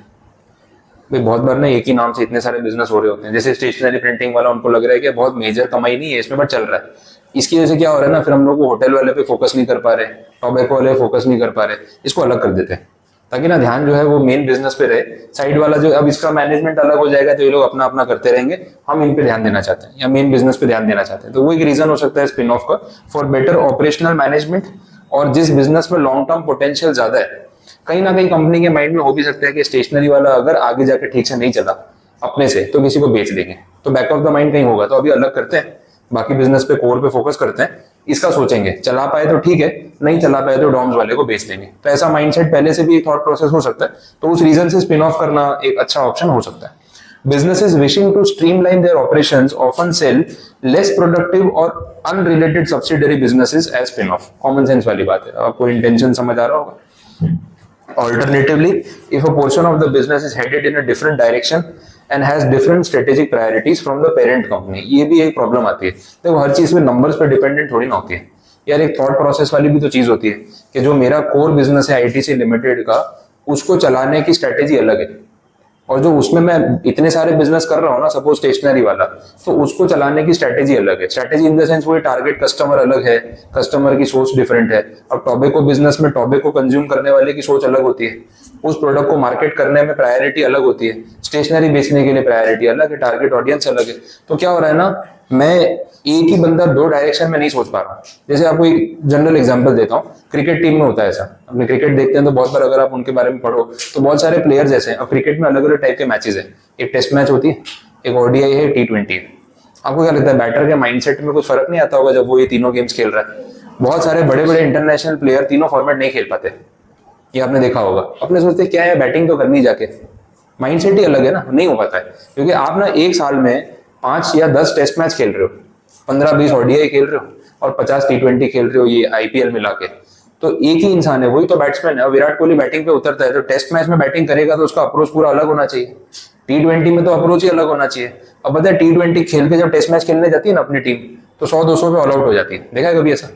भाई बहुत बार ना एक ही नाम से इतने सारे बिजनेस हो रहे होते हैं, जैसे स्टेशनरी प्रिंटिंग वाला, उनको लग रहा है कि बहुत मेजर कमाई नहीं है इसमें बट चल रहा है, इसकी वजह से क्या हो रहा है ना, फिर हम लोग को होटल वाले पे फोकस नहीं कर पा रहे, टोबैको वाले फोकस नहीं कर पा रहे, इसको अलग कर देते हैं ताकि ना ध्यान जो है वो मेन बिजनेस पे रहे। साइड वाला जो अब इसका मैनेजमेंट अलग हो जाएगा तो ये लोग अपना अपना करते रहेंगे, हम इन पे ध्यान देना चाहते हैं या मेन बिजनेस पे ध्यान देना चाहते हैं। तो वो एक रीजन हो सकता है स्पिन ऑफ का, फॉर बेटर ऑपरेशनल मैनेजमेंट। और जिस बिजनेस में लॉन्ग टर्म पोटेंशियल ज्यादा है, कहीं ना कहीं कंपनी के माइंड में हो भी सकता है कि स्टेशनरी वाला अगर आगे जाके ठीक से नहीं चला अपने से तो किसी को बेच देंगे, तो बैक ऑफ द माइंड कहीं होगा, तो अभी अलग करते हैं, बाकी बिजनेस पे कोर पे फोकस करते हैं, इसका सोचेंगे, चला पाए तो ठीक है, नहीं चला पाए तो डॉम्स वाले को बेच देंगे। तो ऐसा माइंडसेट पहले से भी एक थॉट प्रोसेस हो सकता है, तो उस रीजन से स्पिन ऑफ करना एक अच्छा ऑप्शन हो सकता है। Businesses wishing to streamline their operations often sell less productive or unrelated subsidiary businesses as spin-off. Common sense वाली बात है, आपको intention समझ आ रहा होगा। Alternatively, if a portion of the business is headed in a different direction and has different strategic priorities from the parent company, ये भी एक प्रॉब्लम आती है। देखो हर चीज में नंबर्स पे डिपेंडेंट थोड़ी ना होती है यार, एक थॉट प्रोसेस वाली भी तो चीज होती है कि जो मेरा कोर बिजनेस है आईटीसी लिमिटेड का, उसको चलाने की स्ट्रेटेजी अलग है। और जो उसमें मैं इतने सारे बिजनेस कर रहा हूँ ना, सपोज स्टेशनरी वाला, तो उसको चलाने की स्ट्रेटेजी अलग है। स्ट्रेटेजी इन द सेंस वो टारगेट कस्टमर अलग है, कस्टमर की सोच डिफरेंट है। अब टोबैको बिजनेस में टोबैको कंज्यूम करने वाले की सोच अलग होती है, उस प्रोडक्ट को मार्केट करने में प्रायोरिटी अलग होती है, स्टेशनरी बेचने के लिए प्रायोरिटी अलग है, टारगेट ऑडियंस अलग है। तो क्या हो रहा है ना, मैं एक ही बंदा दो डायरेक्शन में नहीं सोच पा रहा हूँ। जैसे आपको एक जनरल एग्जांपल देता हूँ, क्रिकेट टीम में होता है ऐसा। अपने क्रिकेट देखते हैं तो बहुत बार अगर आप उनके बारे में पढ़ो तो बहुत सारे प्लेयर्स ऐसे हैं। अब क्रिकेट में अलग अलग टाइप के मैचेस है, एक टेस्ट मैच होती है, एक ओडीआई है, T20 है। आपको क्या लगता है बैटर के माइंडसेट में कुछ फर्क नहीं आता होगा जब वो ये तीनों गेम्स खेल रहा है? बहुत सारे बड़े बड़े इंटरनेशनल प्लेयर तीनों फॉर्मेट नहीं खेल पाते, ये आपने देखा होगा। अपने सोचते क्या है, बैटिंग तो करनी जाके, माइंडसेट ही अलग है ना, नहीं हो पाता है। क्योंकि आप ना एक साल में 5 या 10 टेस्ट मैच खेल रहे हो, 15-20 ओडीआई खेल रहे हो और 50 T20 खेल रहे हो, ये आईपीएल मिला के। तो एक ही इंसान है, वही तो बैट्समैन है। विराट कोहली बैटिंग पे उतरता है तो टेस्ट मैच में बैटिंग करेगा तो उसका अप्रोच पूरा अलग होना चाहिए, T20 में तो अप्रोच ही अलग होना चाहिए। अब पता है T20 खेल के जब टेस्ट मैच खेलने जाती है ना अपनी टीम, तो 100-200 पे ऑल आउट हो जाती है। देखा है कभी ऐसा?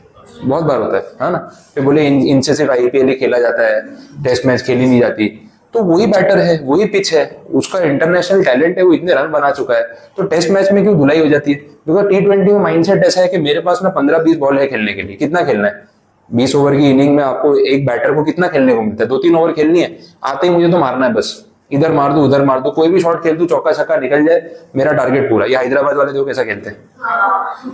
बहुत बार होता है ना। फिर बोले इनसे सिर्फ आईपीएल ही खेला जाता है, टेस्ट मैच खेली नहीं जाती। तो वही बैटर है, वही पिच है, उसका इंटरनेशनल टैलेंट है, वो इतने रन बना चुका है, तो टेस्ट मैच में क्यों धुलाई हो जाती है? बिकॉज T20 में माइंडसेट ऐसा है कि मेरे पास ना 15-20 बॉल है खेलने के लिए। कितना खेलना है? 20 ओवर की इनिंग में आपको एक बैटर को कितना खेलने को मिलता है? 2-3 ओवर खेलनी है, आते ही मुझे तो मारना है बस, इधर मार दो उधर मार दो, कोई भी शॉट खेल दू, चौका छक्का निकल जाए, मेरा टारगेट पूरा। ये हैदराबाद वाले देखो कैसा खेलते हैं,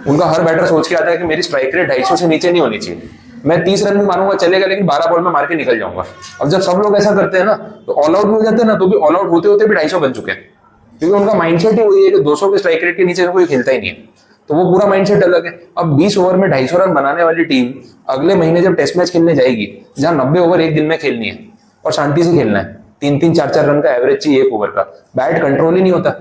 उनका हर बैटर सोच के आता है कि मेरी स्ट्राइक रेट 250 से नीचे नहीं होनी चाहिए, मैं 30 रन भी मारूंगा चलेगा, लेकिन 12 बॉल में मार के निकल जाऊंगा। अब जब सब लोग ऐसा करते हैं ना, तो ऑल आउट हो जाते हैं ना, तो भी ऑल आउट होते होते भी 250 बन चुके हैं, क्योंकि उनका माइंडसेट ही वही है कि 200 के स्ट्राइक रेट के नीचे कोई खेलता ही नहीं है। तो वो पूरा माइंडसेट अलग है। अब 20 ओवर में 250 रन बनाने वाली टीम अगले महीने जब टेस्ट मैच खेलने जाएगी, जहां 90 ओवर एक दिन में खेलनी है और शांति से खेलना है, 3-3, 4-4 रन का एवरेज चाहिए एक ओवर का, बैट कंट्रोल ही नहीं होता।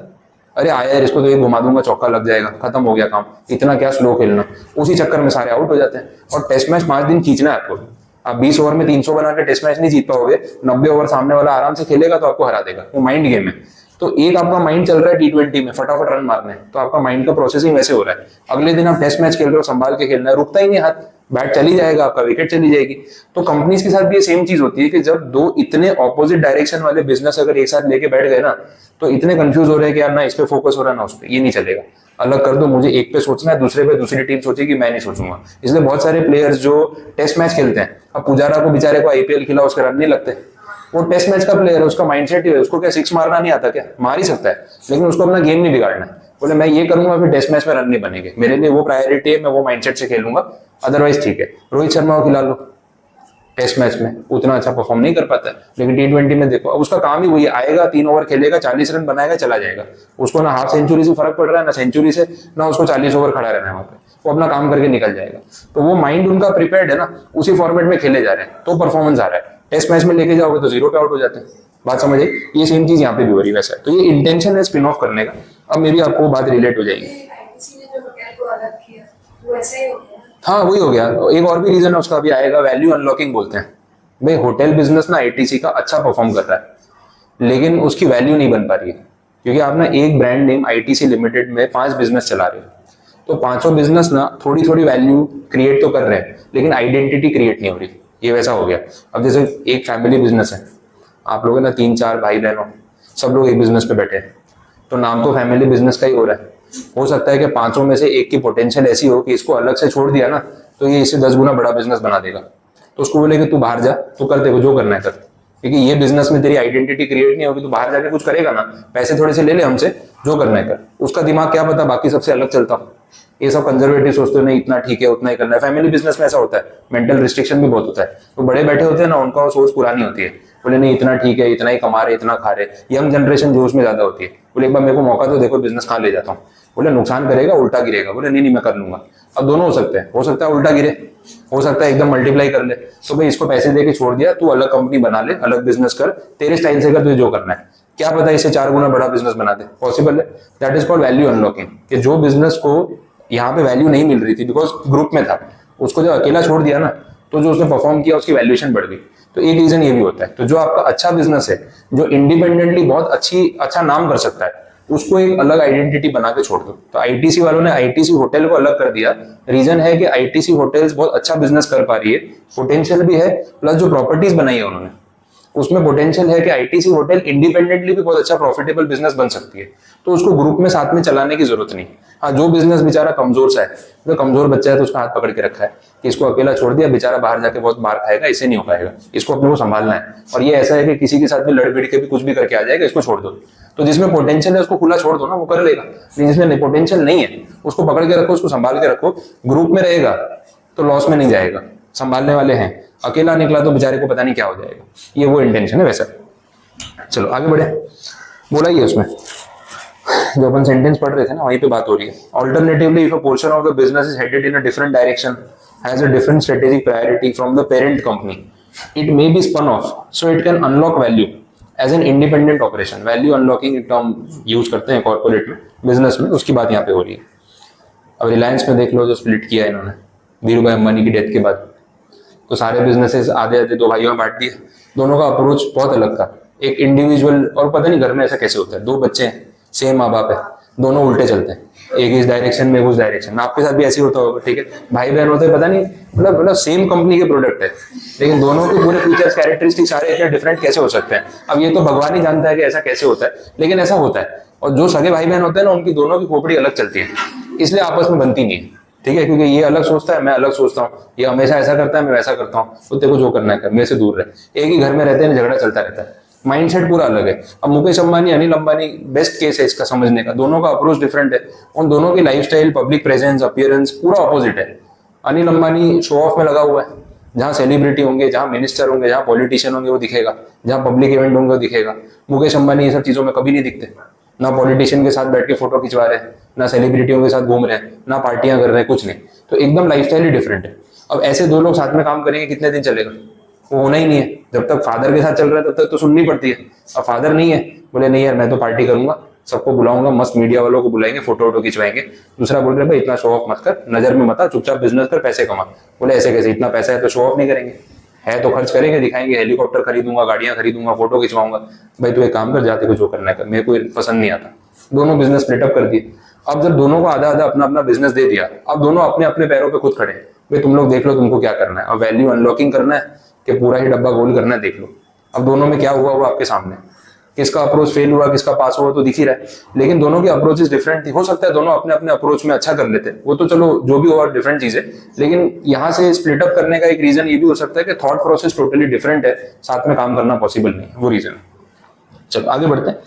अरे आया यार, इसको तो एक घुमा दूंगा, चौका लग जाएगा, खत्म हो गया काम, इतना क्या स्लो खेलना, उसी चक्कर में सारे आउट हो जाते हैं। और टेस्ट मैच 5 दिन खींचना है आपको। आप 20 ओवर में 300 बना के टेस्ट मैच नहीं जीत पाओगे, 90 ओवर सामने वाला आराम से खेलेगा तो आपको हरा देगा। वो माइंड गेम है। तो एक आपका माइंड चल रहा है T20 में फटाफट रन मारने, तो आपका माइंड का प्रोसेसिंग वैसे हो रहा है। अगले दिन आप टेस्ट मैच खेल रहे हो, संभाल के खेलना है, रुकता ही नहीं हाथ, बैट चली जाएगा, आपका विकेट चली जाएगी। तो कंपनीज के साथ भी ये सेम चीज होती है कि जब दो इतने ऑपोजिट डायरेक्शन वाले बिजनेस अगर एक साथ लेके बैठ गए ना, तो इतने कंफ्यूज हो रहे हैं कि यार ना इस पे फोकस हो रहा है ना उस पे, ये नहीं चलेगा, अलग कर दो, मुझे एक पे सोचना है, दूसरे पे दूसरी टीम सोचेगी, मैं नहीं सोचूंगा। इसलिए बहुत सारे प्लेयर्स जो टेस्ट मैच खेलते हैं, अब पुजारा को बेचारे को आईपीएल खिला, उसके रन नहीं लगते, वो टेस्ट मैच का प्लेयर है, उसका माइंडसेट ही है, उसको क्या सिक्स मारना नहीं आता क्या? मार ही सकता है, लेकिन उसको अपना गेम नहीं बिगाड़ना है। बोले मैं ये करूंगा फिर टेस्ट मैच में रन नहीं बनेंगे, मेरे लिए वो प्रायोरिटी है, मैं वो माइंडसेट से खेलूंगा, अदरवाइज ठीक है। रोहित शर्मा को खिला लो, टेस्ट मैच में उतना अच्छा परफॉर्म नहीं कर पाता है, लेकिन T20 में देखो, अब उसका काम ही वही आएगा, 3 ओवर खेलेगा, 40 रन बनाएगा, चला जाएगा। उसको ना हाफ सेंचुरी से फर्क पड़ रहा है, ना सेंचुरी से, ना उसको 40 ओवर खड़ा रहना है वहां पे, वो अपना काम करके निकल जाएगा। तो वो माइंड उनका प्रिपेयर्ड है ना, उसी फॉर्मेट में खेले जा रहे हैं, तो परफॉर्मेंस आ रहा है। टेस्ट मैच में लेके जाओगे तो 0 पे आउट हो जाते हैं। बात समझिए, ये सेम चीज यहाँ पे भी हो रही है वैसा है। तो ये इंटेंशन है स्पिन ऑफ करने का। अब मेरी आपको बात रिलेट हो जाएगी। हाँ वही हो गया। एक और भी रीजन है उसका, भी आएगा, वैल्यू अनलॉकिंग बोलते हैं। भाई होटल बिजनेस ना आईटीसी का अच्छा परफॉर्म कर रहा है, लेकिन उसकी वैल्यू नहीं बन पा रही है, क्योंकि आप ना एक ब्रांड नेम आईटीसी लिमिटेड में 5 बिजनेस चला रहे हो, तो पांचों बिजनेस ना थोड़ी थोड़ी वैल्यू क्रिएट तो कर रहे हैं, लेकिन आइडेंटिटी क्रिएट नहीं हो रही। ये वैसा हो गया। अब जैसे एक फैमिली बिजनेस है, आप लोग ना 3-4 भाई बहनों, सब लोग एक बिजनेस पे बैठे हैं, तो नाम तो फैमिली बिजनेस का ही हो रहा है। हो सकता है कि 5 में से एक की पोटेंशियल ऐसी हो कि इसको अलग से छोड़ दिया ना, तो ये इससे 10 गुना बड़ा बिजनेस बना देगा। तो उसको बोले कि तू बाहर जा, तू कर, देखो जो करना है कर, क्योंकि ये बिजनेस में तेरी आइडेंटिटी क्रिएट नहीं होगी, तू बाहर जाके कुछ करेगा ना, पैसे थोड़े से ले ले हमसे, जो करना है कर। उसका दिमाग क्या पता बाकी सबसे अलग चलता हो। ये सब कंजर्वेटिव सोचते हो, नहीं इतना ठीक है, उतना ही करना है। फैमिली बिजनेस में ऐसा होता है, मेंटल रिस्ट्रिक्शन भी बहुत होता है। तो बड़े बैठे होते हैं ना, उनका वो सोच पुरानी होती है, बोले नहीं इतना ठीक है, इतना ही कमा रहे, इतना खा रहे। यंग जनरेशन जोश में ज्यादा होती है, बोले एक बार मेरे को मौका तो देखो, बिजनेस कहाँ ले जाता हूँ। बोले नुकसान करेगा, उल्टा गिरेगा, बोले नहीं मैं कर लूंगा। अब दोनों हो सकते हैं, हो सकता है उल्टा गिरे, हो सकता है एकदम मल्टीप्लाई कर ले। तो भाई इसको पैसे दे के छोड़ दिया, तू अलग कंपनी बना ले, अलग बिजनेस कर, तेरे स्टाइल से कर, तुझे जो करना है, क्या पता इससे 4 गुना बड़ा बिजनेस बना दे, पॉसिबल है। That is called value unlocking. कि जो बिजनेस को यहाँ पे वैल्यू नहीं मिल रही थी बिकॉज ग्रुप में था, उसको जब अकेला छोड़ दिया ना, तो जो उसने परफॉर्म किया उसकी वैल्यूएशन बढ़ गई। तो एक रीजन ये भी होता है। तो जो आपका अच्छा बिजनेस है, जो इंडिपेंडेंटली बहुत अच्छा नाम कर सकता है, उसको एक अलग आइडेंटिटी बना के छोड़ दो। तो आईटीसी वालों ने आईटीसी होटल को अलग कर दिया। रीजन है कि आईटीसी होटल्स बहुत अच्छा बिजनेस कर पा रही है, पोटेंशियल भी है, प्लस जो प्रॉपर्टीज बनाई है उन्होंने, उसमें पोटेंशियल है कि आईटीसी होटल इंडिपेंडेंटली भी बहुत अच्छा प्रॉफिटेबल बिजनेस बन सकती है, तो उसको ग्रुप में साथ में चलाने की जरूरत नहीं। हाँ, जो बिजनेस बेचारा कमजोर सा है, तो कमजोर बच्चा है तो उसका हाथ पकड़ के रखा है कि इसको अकेला छोड़ दिया, बेचारा बाहर जाके बहुत मार खाएगा, इससे नहीं हो पाएगा, इसको अपने को संभालना है। और ये ऐसा है कि किसी के साथ भी लड़ भिड़ के भी कुछ भी करके आ जाएगा, इसको छोड़ दो। तो जिसमें पोटेंशियल है उसको खुला छोड़ दो ना, वो कर लेगा। लेकिन जिसमें पोटेंशियल नहीं है उसको पकड़ के रखो, उसको संभाल के रखो, ग्रुप में रहेगा तो लॉस में नहीं जाएगा, संभालने वाले हैं। अकेला निकला तो बेचारे को पता नहीं क्या हो जाएगा, ये वो इंटेंशन है वैसा। चलो आगे बढ़े। बोला ही है उसमें, जो अपन सेंटेंस पढ़ रहे थे ना, वहीं पे बात हो रही है। Alternatively if a portion of the business is headed in a different direction, has a different strategic priority from the parent company, it may be spun off so it can unlock value as an independent operation. Value unlocking term use करते हैं corporate में, business में, उसकी बात यहाँ पे हो रही है। अब रिलायंस में देख लो, जो स्प्लिट किया इन्होंने धीरू भाई अंबानी की डेथ के बाद, तो सारे बिजनेसेस आधे आधे दो भाइयों में बांट दिए। दोनों का अप्रोच बहुत अलग था। एक इंडिविजुअल, और पता नहीं घर में ऐसा कैसे होता है, दो बच्चे हैं, सेम माँ बाप है, दोनों उल्टे चलते हैं, एक इस डायरेक्शन में, उस डायरेक्शन। आपके साथ भी ऐसे होता होगा, ठीक है, भाई बहन होते हैं, पता नहीं, मतलब सेम कंपनी के प्रोडक्ट है, लेकिन दोनों के पूरे फीचर्स, कैरेक्टरिस्टिक सारे इतने डिफरेंट कैसे हो सकते हैं। अब ये तो भगवान ही जानता है कि ऐसा कैसे होता है, लेकिन ऐसा होता है। और जो सगे भाई बहन होते हैं ना, उनकी दोनों की खोपड़ी अलग चलती है, इसलिए आपस में बनती नहीं है, ठीक है, क्योंकि ये अलग सोचता है, मैं अलग सोचता हूँ, ये हमेशा ऐसा करता है, मैं वैसा करता हूँ, तो तेरे को जो करना है कर, मेरे से दूर रहे। एक ही घर में रहते हैं, झगड़ा चलता रहता है, माइंडसेट पूरा अलग है। अब मुकेश अंबानी, अनिल अंबानी बेस्ट केस है इसका समझने का, दोनों का अप्रोच डिफरेंट है, उन दोनों की लाइफस्टाइल, पब्लिक प्रेजेंस, अपीयरेंस पूरा ऑपोजिट है। अनिल अंबानी शो ऑफ में लगा हुआ है, जहां सेलिब्रिटी होंगे, जहां मिनिस्टर होंगे, जहां पॉलिटिशियन होंगे वो दिखेगा, जहां पब्लिक इवेंट होंगे वो दिखेगा। मुकेश अंबानी ये सब चीजों में कभी नहीं दिखते, ना पॉलिटिशियन के साथ बैठ के फोटो खिंचवा रहे हैं, ना सेलिब्रिटियों के साथ घूम रहे हैं, ना पार्टियां कर रहे हैं, कुछ नहीं। तो एकदम लाइफस्टाइल ही डिफरेंट है। अब ऐसे दो लोग साथ में काम करेंगे, कितने दिन चलेगा, वो होना ही नहीं है। जब तक फादर के साथ चल रहा है तब तक तो सुननी पड़ती है। अब फादर नहीं है, बोले नहीं यार मैं तो पार्टी करूंगा, सबको बुलाऊंगा, मस्त मीडिया वालों को बुलाएंगे, फोटो वोटो खिंचवाएंगे। दूसरा बोल रहे भाई इतना शो ऑफ मत कर, नजर में मत आ, चुपचाप बिजनेस कर, पैसे कमा। बोले ऐसे कैसे, इतना पैसा है तो शो ऑफ नहीं करेंगे, है तो खर्च करेंगे, दिखाएंगे, हेलीकॉप्टर खरीदूंगा, गाड़ियां खरीदूंगा, फोटो खिंचवाऊंगा। भाई तू एक काम कर, जाते को जो करना है कर, मेरे को पसंद नहीं आता। दोनों बिजनेस स्प्लिटअप कर दिए। अब जब दोनों को आधा आधा अपना अपना बिजनेस दे दिया, अब दोनों अपने अपने पैरों पे खुद खड़े हैं, भाई तुम लोग देख लो तुमको क्या करना है। अब वैल्यू अनलॉकिंग करना है कि पूरा ही डब्बा गोल करना है, देख लो। अब दोनों में क्या हुआ वो आपके सामने, किसका अप्रोच फेल हुआ, किसका पास हुआ तो दिख ही रहा है। लेकिन दोनों की अप्रोचेस डिफरेंट थी। हो सकता है दोनों अपने अपने अप्रोच में अच्छा कर लेते, वो तो चलो जो भी हुआ डिफरेंट चीज है, लेकिन यहाँ से स्प्लिट अप करने का एक रीजन ये भी हो सकता है कि थॉट प्रोसेस टोटली डिफरेंट है, साथ में काम करना पॉसिबल नहीं है, वो रीजन। चलो आगे बढ़ते हैं।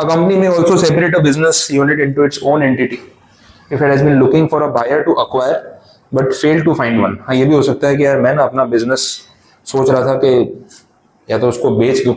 A company may also separate a business unit into its own entity if it has been looking for a buyer to acquire but failed to find one। हाँ, ये भी हो सकता है कि यार मैं ना अपना बिजनेस सोच रहा था कि या तो उसको बेच दूं,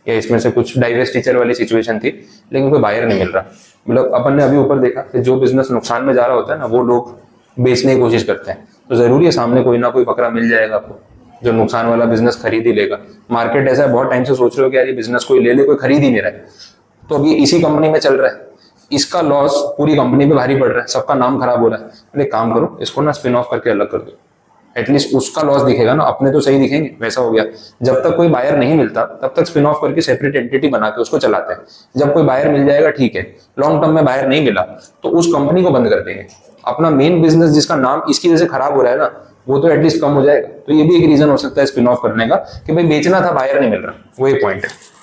या इसमें से कुछ डाइवेस्ट टीचर वाली सिचुएशन थी, लेकिन कोई बायर नहीं मिल रहा। मतलब अपन ने अभी ऊपर देखा कि जो बिजनेस नुकसान में जा रहा होता है ना, वो लोग बेचने की कोशिश करते हैं। तो जरूरी है सामने कोई ना कोई बकरा मिल जाएगा आपको, जो नुकसान वाला बिजनेस खरीद ही लेगा। मार्केट ऐसा है, बहुत टाइम से सोच रहे हो कि यार ये बिजनेस कोई ले ले, कोई खरीद ही नहीं रहा है। तो अभी इसी कंपनी में चल रहा है, इसका लॉस पूरी कंपनी पे भारी पड़ रहा है, सबका नाम खराब हो रहा है। अरे काम करो, इसको ना स्पिन ऑफ करके अलग कर दो, एटलीस्ट उसका लॉस दिखेगा ना, अपने तो सही दिखेंगे। वैसा हो गया, जब तक कोई बायर नहीं मिलता तब तक स्पिन ऑफ करके सेपरेट एंटिटी बना के उसको चलाते हैं। जब कोई बायर मिल जाएगा ठीक है, लॉन्ग टर्म में बायर नहीं मिला तो उस कंपनी को बंद कर देंगे। अपना मेन बिजनेस जिसका नाम इसकी वजह से खराब हो रहा है ना, वो तो एटलीस्ट कम हो जाएगा। तो ये भी एक रीजन हो सकता है स्पिन ऑफ करने का, कि भाई बेचना था, बायर नहीं मिल रहा, वो एक पॉइंट है।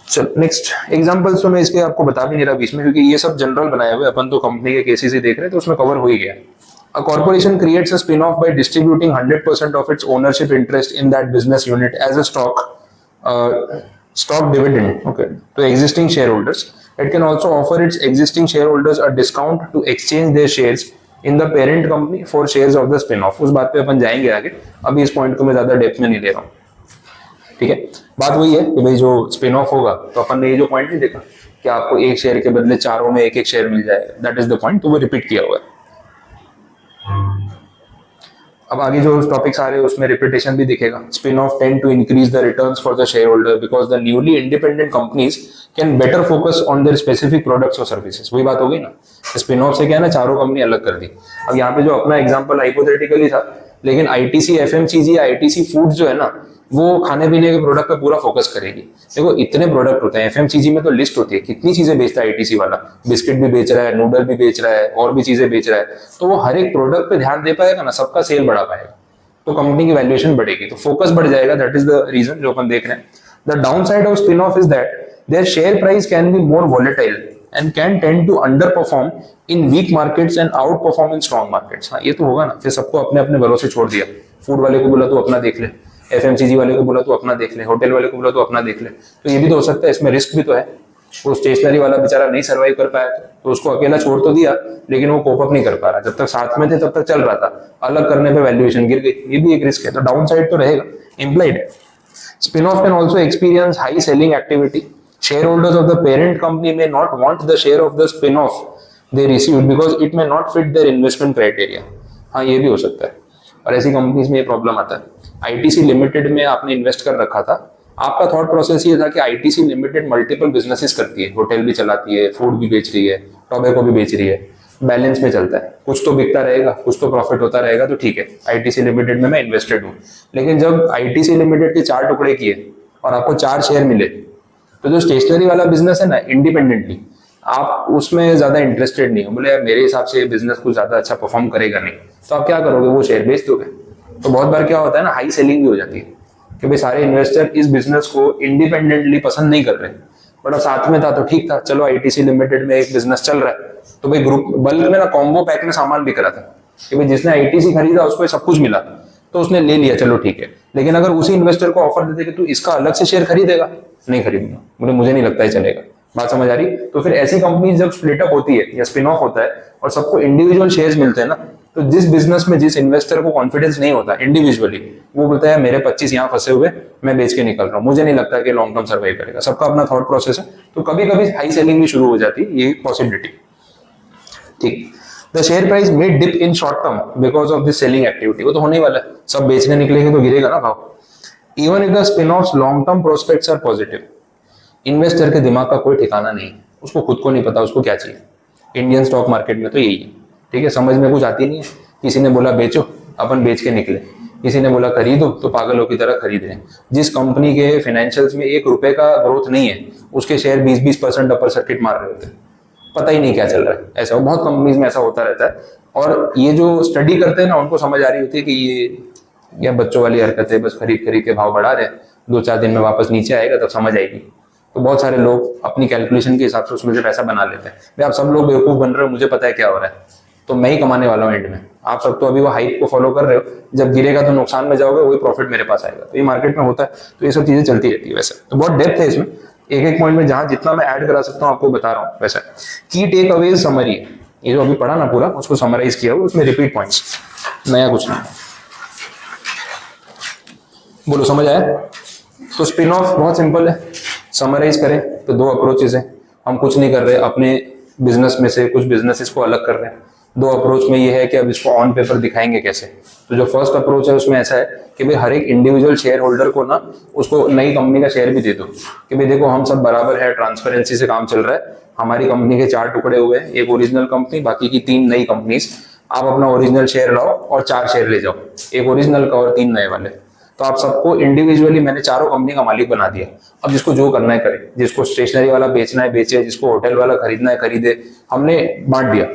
चलो नेक्स्ट एग्जांपल्स तो मैं इसके आपको बता भी नहीं रहा बीच में, क्योंकि ये सब जनरल बनाए हुए, अपन तो कंपनी के केसेस ही देख रहे हैं, तो उसमें कवर हो ही गया। A corporation creates a spin-off by distributing 100% of its ownership interest in that business unit as a stock dividend, okay, to existing shareholders. It can also offer its existing shareholders a discount to exchange their shares in the parent company for shares of the spin-off. उस बात पे अपन जाएंगे आगे, अभी इस point को मैं ज्यादा डेप्थ में नहीं ले रहा हूँ। ठीक है, बात वही है कि भाई जो स्पिन ऑफ होगा, तो अपन ने ये जो पॉइंट नहीं देखा कि आपको एक शेयर के बदले चारों में एक एक शेयर मिल जाएगा, दैट इज द पॉइंट, तो वो रिपीट किया हुआ है। अब आगे जो टॉपिक्स आ रहे हैं उसमें रिपीटेशन भी दिखेगा। Spin off tend to increase the returns for the share holder because the newly independent companies can better focus on their specific products और सर्विसेज। वही बात हो गई ना, स्पिन ऑफ से क्या है ना, चारों कंपनी अलग कर दी। अब यहाँ पे जो अपना एग्जांपल हाइपोथेटिकली था, लेकिन आईटीसी एफएमसीजी, आईटीसी फूड जो है ना, वो खाने पीने के प्रोडक्ट पे पूरा फोकस करेगी। देखो इतने प्रोडक्ट होते हैं, एफएमसीजी में तो लिस्ट होती है, कितनी चीजें बेचता है आईटीसी वाला, बिस्किट भी बेच रहा है, नूडल भी बेच रहा है, और भी चीजें बेच रहा है, तो वो हर एक प्रोडक्ट पे ध्यान दे पाएगा ना, सबका सेल बढ़ा पाएगा। तो कंपनी की वैल्यूएशन बढ़ेगी, तो फोकस बढ़ जाएगा। दैट इज द रीजन जो अपन देख रहे हैं। The down side of spin off is that their share price can be more volatile and can tend to under perform in weak markets and out perform in strong markets. हाँ, ये तो होगा ना, फिर सबको अपने अपने भरोसे छोड़ दिया। फूड वाले को बोला तो अपना देख ले, एफएमसीजी वाले को बोला तो अपना देख ले, होटल वाले को बोला तो अपना देख ले। तो ये भी तो हो सकता है, इसमें रिस्क भी तो है। वो स्टेशनरी वाला बेचारा नहीं सर्वाइव कर पाया तो उसको अकेला छोड़ तो दिया, लेकिन वो कोप अप नहीं कर पा रहा। जब तक साथ में थे तब तक चल रहा था, अलग करने पे वैल्यूएशन गिर गई। ये भी एक रिस्क है, तो डाउन साइड तो रहेगा, इम्प्लाइड है। Spin off can also experience high selling activity. Shareholders of the parent company may not want the share of the spin-off they received because it may not fit their investment criteria। हाँ, ये भी हो सकता है, और ऐसी companies में ये प्रॉब्लम आता है। आईटीसी लिमिटेड में आपने इन्वेस्ट कर रखा था, आपका थॉट प्रोसेस ये था कि आईटीसी लिमिटेड मल्टीपल बिजनेसेस करती है, होटल भी चलाती है, फूड भी बेच रही है, टोबैको भी बेच रही है, बैलेंस में चलता है, कुछ तो बिकता रहेगा, कुछ तो प्रॉफिट होता रहेगा, तो ठीक है, आईटीसी लिमिटेड में मैं इन्वेस्टेड हूँ। लेकिन जब आईटीसी लिमिटेड के 4 टुकड़े किए और आपको 4 शेयर मिले, तो जो स्टेशनरी वाला बिजनेस है ना, इंडिपेंडेंटली आप उसमें ज्यादा इंटरेस्टेड नहीं हो, बोले यार मेरे हिसाब से बिजनेस कुछ ज्यादा अच्छा परफॉर्म करेगा नहीं, तो आप क्या करोगे, वो शेयर बेच दोगे। तो बहुत बार क्या होता है ना, हाई सेलिंग भी हो जाती है कि भाई सारे इन्वेस्टर इस बिजनेस को इंडिपेंडेंटली पसंद नहीं कर रहे, बट अब साथ में था तो ठीक था, चलो आईटीसी लिमिटेड में एक बिजनेस चल रहा है, तो भाई ग्रुप बल्क में ना कॉम्बो पैक में सामान बिक रहा था कि भाई जिसने आईटीसी खरीदा उसको सब कुछ मिला, तो उसने ले लिया, चलो ठीक है। लेकिन अगर उसी इन्वेस्टर को ऑफर देते कि तू इसका अलग से शेयर खरीदेगा, नहीं खरीदूंगा, मुझे नहीं लगता है चलेगा। बात समझ आ रही? तो फिर ऐसी कंपनी जब स्प्लिट अप होती है या स्पिन ऑफ होता है और सबको इंडिविजुअल शेयर्स मिलते हैं ना, तो जिस बिजनेस में जिस इन्वेस्टर को कॉन्फिडेंस नहीं होता इंडिविजुअली, वो बोलता है मेरे 25 यहाँ फंसे हुए, मैं बेच के निकल रहा हूँ, मुझे नहीं लगता कि लॉन्ग टर्म सर्वाइव करेगा। सबका अपना थॉट प्रोसेस है, तो कभी कभी हाई सेलिंग भी शुरू हो जाती है, ये पॉसिबिलिटी। ठीक, the share price may dip in short term because of this selling activity. वो तो होने वाला है, सब बेचने निकलेंगे तो गिरेगा ना भाव। Even if the spin off long term prospects are positive, investor के दिमाग का कोई ठिकाना नहीं, उसको खुद को नहीं पता उसको क्या चाहिए। इंडियन स्टॉक मार्केट में तो यही है, ठीक है, समझ में कुछ आती नहीं है। किसी ने बोला बेचो, अपन बेच के निकले, किसी ने बोला खरीदो, तो पागलों की तरह खरीद रहे हैं। जिस कंपनी के फाइनेंशियल्स में 1 रुपए का ग्रोथ नहीं है, उसके शेयर 20-20% अपर सर्किट मार रहे होते हैं, पता ही नहीं क्या चल रहा है। ऐसा बहुत कंपनीज में ऐसा होता रहता है, और ये जो स्टडी करते हैं ना, उनको समझ आ रही होती है कि ये बच्चों वाली हरकत है, बस खरीद खरीद के भाव बढ़ा रहे हैं, 2-4 दिन में वापस नीचे आएगा तब समझ आएगी। तो बहुत सारे लोग अपनी कैलकुलेशन के हिसाब से उसमें से पैसा बना लेते हैं। भाई आप सब लोग बेवकूफ बन रहे हो, मुझे पता है क्या हो रहा है, तो मैं ही कमाने वाला हूँ एंड में। आप सब तो अभी वो हाइप को फॉलो कर रहे हो, जब गिरेगा तो नुकसान में जाओगे, वही प्रॉफिट मेरे पास आएगा। तो ये मार्केट में होता है, तो ये सब चीजें चलती रहती है। वैसे तो बहुत डेप्थ है इसमें, एक एक पॉइंट में जहां जितना मैं ऐड करा सकता हूँ आपको बता रहा हूँ। वैसा की टेक अवे समरी, ये जो अभी पढ़ा ना पूरा, उसको समराइज किया हुआ, उसमें रिपीट पॉइंट्स, नया कुछ नहीं। बोलो समझ आया? तो स्पिन ऑफ बहुत सिंपल है, समराइज करें तो 2 अप्रोचेस हैं। हम कुछ नहीं कर रहे, अपने बिजनेस में से कुछ बिजनेसेस को अलग कर रहे हैं। 2 अप्रोच में ये है कि अब इसको ऑन पेपर दिखाएंगे कैसे। तो जो फर्स्ट अप्रोच है उसमें ऐसा है कि भाई हर एक इंडिविजुअल शेयर होल्डर को ना, उसको नई कंपनी का शेयर भी दे दो कि भाई देखो हम सब बराबर है, ट्रांसपेरेंसी से काम चल रहा है, हमारी कंपनी के 4 टुकड़े हुए हैं, एक ओरिजिनल कंपनी, बाकी की 3 नई कंपनीज। आप अपना ओरिजिनल शेयर लाओ और 4 शेयर ले जाओ, एक ओरिजिनल का और 3 नए वाले। तो आप सबको इंडिविजुअली मैंने चारों कंपनी का मालिक बना दिया। अब जिसको जो करना है करे, जिसको स्टेशनरी वाला बेचना है बेचे, जिसको होटल वाला खरीदना है खरीदे, हमने बांट दिया।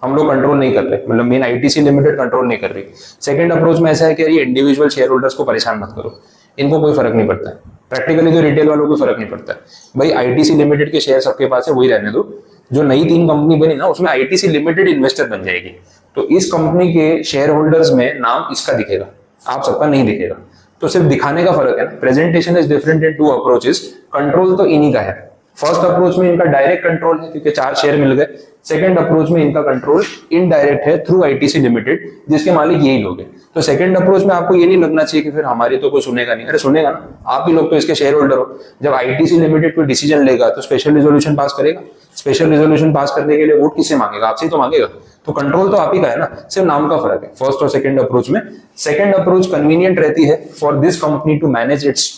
हम लोग कंट्रोल नहीं कर रहे, मतलब मेन आईटीसी लिमिटेड कंट्रोल नहीं कर रही। सेकंड अप्रोच में ऐसा है कि ये इंडिविजुअल शेयर होल्डर्स को परेशान मत करो, इनको कोई फर्क नहीं पड़ता है, प्रैक्टिकली तो रिटेल वालों को फर्क नहीं पड़ता है। भाई आईटीसी लिमिटेड के शेयर सबके पास है, वही रहने दो। जो नई 3 कंपनी बनी ना, उसमें आईटीसी लिमिटेड इन्वेस्टर बन जाएगी, तो इस कंपनी के शेयर होल्डर्स में नाम इसका दिखेगा, आप सबका नहीं दिखेगा। तो सिर्फ दिखाने का फर्क है ना। Presentation is different in 2 approaches, control तो इन्हीं का है। फर्स्ट अप्रोच में इनका डायरेक्ट कंट्रोल है क्योंकि 4 शेयर मिल गए। सेकंड अप्रोच में इनका कंट्रोल इनडायरेक्ट है थ्रू आईटीसी लिमिटेड, जिसके मालिक यही लोग हैं। तो सेकंड अप्रोच में आपको ये नहीं लगना चाहिए कि फिर हमारी तो कोई सुनेगा नहीं, अरे सुनेगा ना, आप ही लोग तो इसके शेयर होल्डर हो। जब आईटीसी लिमिटेड कोई डिसीजन लेगा तो स्पेशल रिजोल्यूशन पास करेगा, स्पेशल रिजोल्यूशन पास करने के लिए वोट किससे मांगेगा, आपसे ही तो मांगेगा। तो कंट्रोल तो आप ही का है ना, सिर्फ नाम का फर्क है फर्स्ट और सेकंड अप्रोच में। सेकंड अप्रोच कन्वीनियंट रहती है for this company to manage its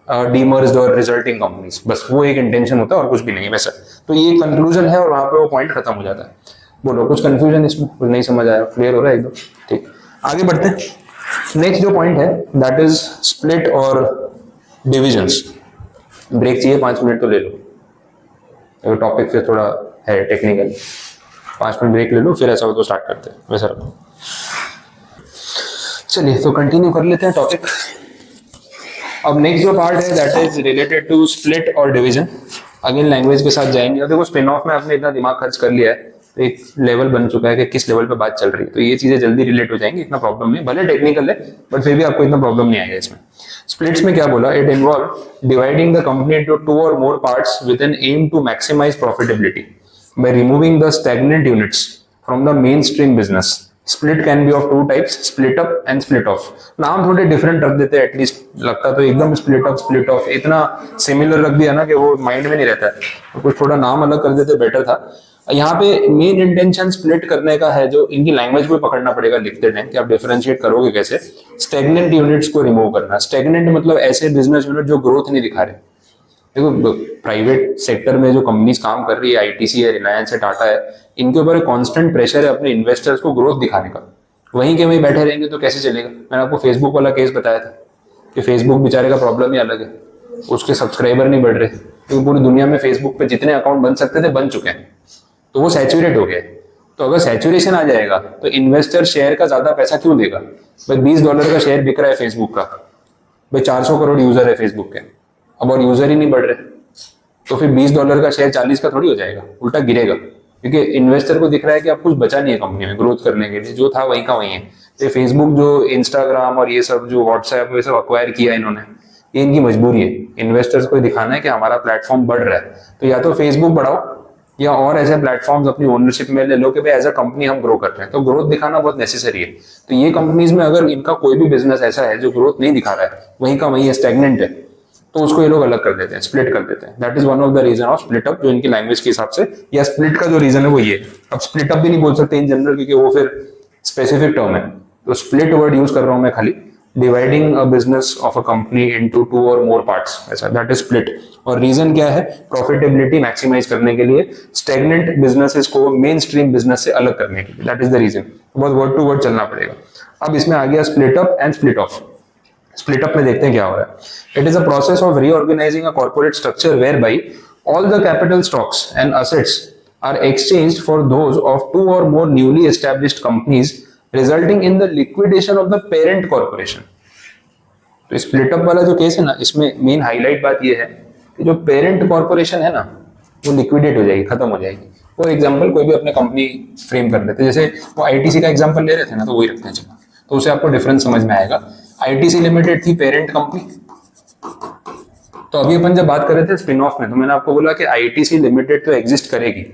demerged और रिजल्टिंग कंपनीज, बस वो एक इंटेंशन होता है और कुछ भी नहीं है वैसा। तो ये कंक्लूजन है और वहां पे वो पॉइंट खत्म हो जाता है। बोलो कुछ कंफ्यूजन इसमें, कुछ नहीं समझ आया, क्लियर हो रहा है एकदम? ठीक, आगे बढ़ते हैं। नेक्स्ट जो पॉइंट है दैट इज स्प्लिट और डिविजन्स। ब्रेक चाहिए 5 मिनट तो ले लो, टॉपिक फिर थोड़ा है टेक्निकल। 5 मिनट ब्रेक ले लो, फिर ऐसा हो तो स्टार्ट करते हैं, वैसा रखो। चलिए तो कंटिन्यू कर लेते हैं टॉपिक। अब नेक्स्ट जो पार्ट है that is related to split और डिवीजन। अगेन लैंग्वेज के साथ जाएंगे। अब देखो स्पिन ऑफ में आपने इतना दिमाग खर्च कर लिया है, तो एक लेवल बन चुका है कि किस लेवल पे बात चल रही है, तो ये चीजें जल्दी रिलेट हो जाएंगी, इतना प्रॉब्लम नहीं। भले टेक्निकल है बट फिर भी आपको इतना प्रॉब्लम नहीं आएगा इसमें। स्प्लिट्स में क्या बोला, it involve dividing the company into 2 or more parts with an aim to maximize profitability by removing the stagnant units from the main stream business. Split can be of 2 types, split up and split off. नाम थोड़े different रख देते हैं, at least लगता तो एकदम split up split of इतना similar रख दिया ना कि वो माइंड में नहीं रहता है, तो कुछ थोड़ा नाम अलग कर देते बेटर था। यहाँ पे मेन इंटेंशन स्प्लिट करने का है, जो इनकी लैंग्वेज में पकड़ना पड़ेगा लिखते टाइम कि आप डिफरेंशिएट करोगे कैसे। स्टेगनेंट यूनिट्स को रिमूव करना। स्टेगनेंट मतलब ऐसे बिजनेस यूनिट जो ग्रोथ नहीं दिखा रहे। देखो प्राइवेट सेक्टर में जो कंपनीज काम कर रही है, आईटीसी है, रिलायंस है, टाटा है, इनके ऊपर कांस्टेंट प्रेशर है अपने इन्वेस्टर्स को ग्रोथ दिखाने का। वहीं के वहीं बैठे रहेंगे तो कैसे चलेगा। मैंने आपको फेसबुक वाला केस बताया था कि फेसबुक बेचारे का प्रॉब्लम ही अलग है, उसके सब्सक्राइबर नहीं बढ़ रहे क्योंकि पूरी दुनिया में फेसबुक पे जितने अकाउंट बन सकते थे बन चुके हैं, तो वो सैचुरेट हो गया। तो अगर सैचुरेशन आ जाएगा तो इन्वेस्टर शेयर का ज्यादा पैसा क्यों देगा। भाई $20 का शेयर बिक रहा है फेसबुक का, भाई 400 करोड़ यूजर है फेसबुक के, अब और यूजर ही नहीं बढ़ रहे, तो फिर $20 का शेयर 40 का थोड़ी हो जाएगा, उल्टा गिरेगा। क्योंकि इन्वेस्टर को दिख रहा है कि आप कुछ बचा नहीं है कंपनी में ग्रोथ करने के लिए, जो था वहीं का वहीं है। तो फेसबुक जो इंस्टाग्राम और ये सब जो व्हाट्सएप ये सब अक्वायर किया इन्होंने, ये इनकी मजबूरी है। इन्वेस्टर्स को दिखाना है कि हमारा प्लेटफॉर्म बढ़ रहा है, तो या तो फेसबुक बढ़ाओ या और ऐसे प्लेटफॉर्म्स अपनी ओनरशिप में ले लो कि भाई एज अ कंपनी हम ग्रो कर रहे हैं। तो ग्रोथ दिखाना बहुत नेसेसरी है। तो ये कंपनीज में अगर इनका कोई भी बिजनेस ऐसा है जो ग्रोथ नहीं दिखा रहा है, वहीं का वहीं स्टैग्नेंट है, तो उसको ये लोग अलग कर देते हैं, स्प्लिट कर देते हैं। That is one of the reason of split up, जो इनकी लैंग्वेज के हिसाब से, या स्प्लिट का जो रीजन है वो ये। अब स्प्लिट अप भी नहीं बोल सकते इन जनरल क्योंकि वो फिर स्पेसिफिक टर्म है, तो स्प्लिट वर्ड यूज कर रहा हूं मैं खाली। Dividing a business of a company into 2 or more parts, ऐसा, दैट इज स्प्लिट। और रीजन क्या है, प्रॉफिटेबिलिटी मैक्सिमाइज करने के लिए, स्टैग्नेंट बिजनेसेस को मेन स्ट्रीम बिजनेस से अलग करने के लिए, दैट इज द रीजन। बहुत वर्ड टू वर्ड चलना पड़ेगा। अब इसमें आ गया split up and split of. Split up में देखते हैं क्या हो रहा है। It is a process of reorganizing a corporate structure where by all the capital stocks and assets are exchanged for those of 2 or more newly established companies resulting in the liquidation of the parent corporation. तो split up वाला जो case है ना, इसमें main highlight बात यह है कि जो पेरेंट कॉर्पोरेशन है ना, वो लिक्विडेट हो जाएगी, खत्म हो जाएगी। फॉर एग्जांपल कोई भी अपने कंपनी फ्रेम कर लेते हैं, जैसे वो आईटीसी का एग्जांपल ले रहे थे ना, तो वही रखते हैं चलो, तो उसे आपको डिफरेंस समझ में आएगा। आईटीसी लिमिटेड थी पेरेंट कंपनी। तो अभी अपन जब बात कर रहे थे स्पिन ऑफ में, तो मैंने आपको बोला कि आईटीसी लिमिटेड तो एग्जिस्ट करेगी,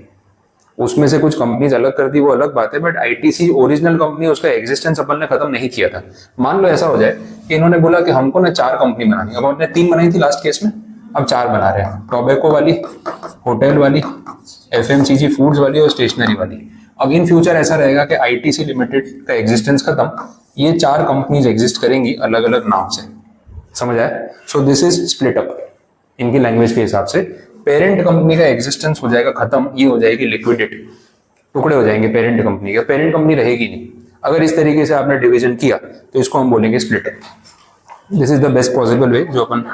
उसमें से कुछ कंपनीज अलग कर दी वो अलग बात है, बट आईटीसी ओरिजिनल कंपनी, उसका एग्जिस्टेंस अपन ने खत्म नहीं किया था। मान लो ऐसा हो जाए कि इन्होंने बोला कि हमको ना 4 कंपनी बनानी है, अब हमने 3 बनाई थी लास्ट केस में, अब 4 बना रहे हैं, टोबैको वाली, होटल वाली, एफएमसीजी फूड्स वाली और स्टेशनरी वाली। अब इन फ्यूचर ऐसा रहेगा कि आईटीसी लिमिटेड का एग्जिस्टेंस खत्म, ये 4 कंपनीज एग्जिस्ट करेंगी अलग अलग नाम से, समझ आया। So this is split up इनकी लैंग्वेज के हिसाब से। पेरेंट कंपनी का एग्जिस्टेंस हो जाएगा खत्म, ये हो जाएगी लिक्विडेट, टुकड़े हो जाएंगे पेरेंट कंपनी के, पेरेंट कंपनी रहेगी नहीं। अगर इस तरीके से आपने डिवीजन किया तो इसको हम बोलेंगे split up. This is the best possible way जो अपन,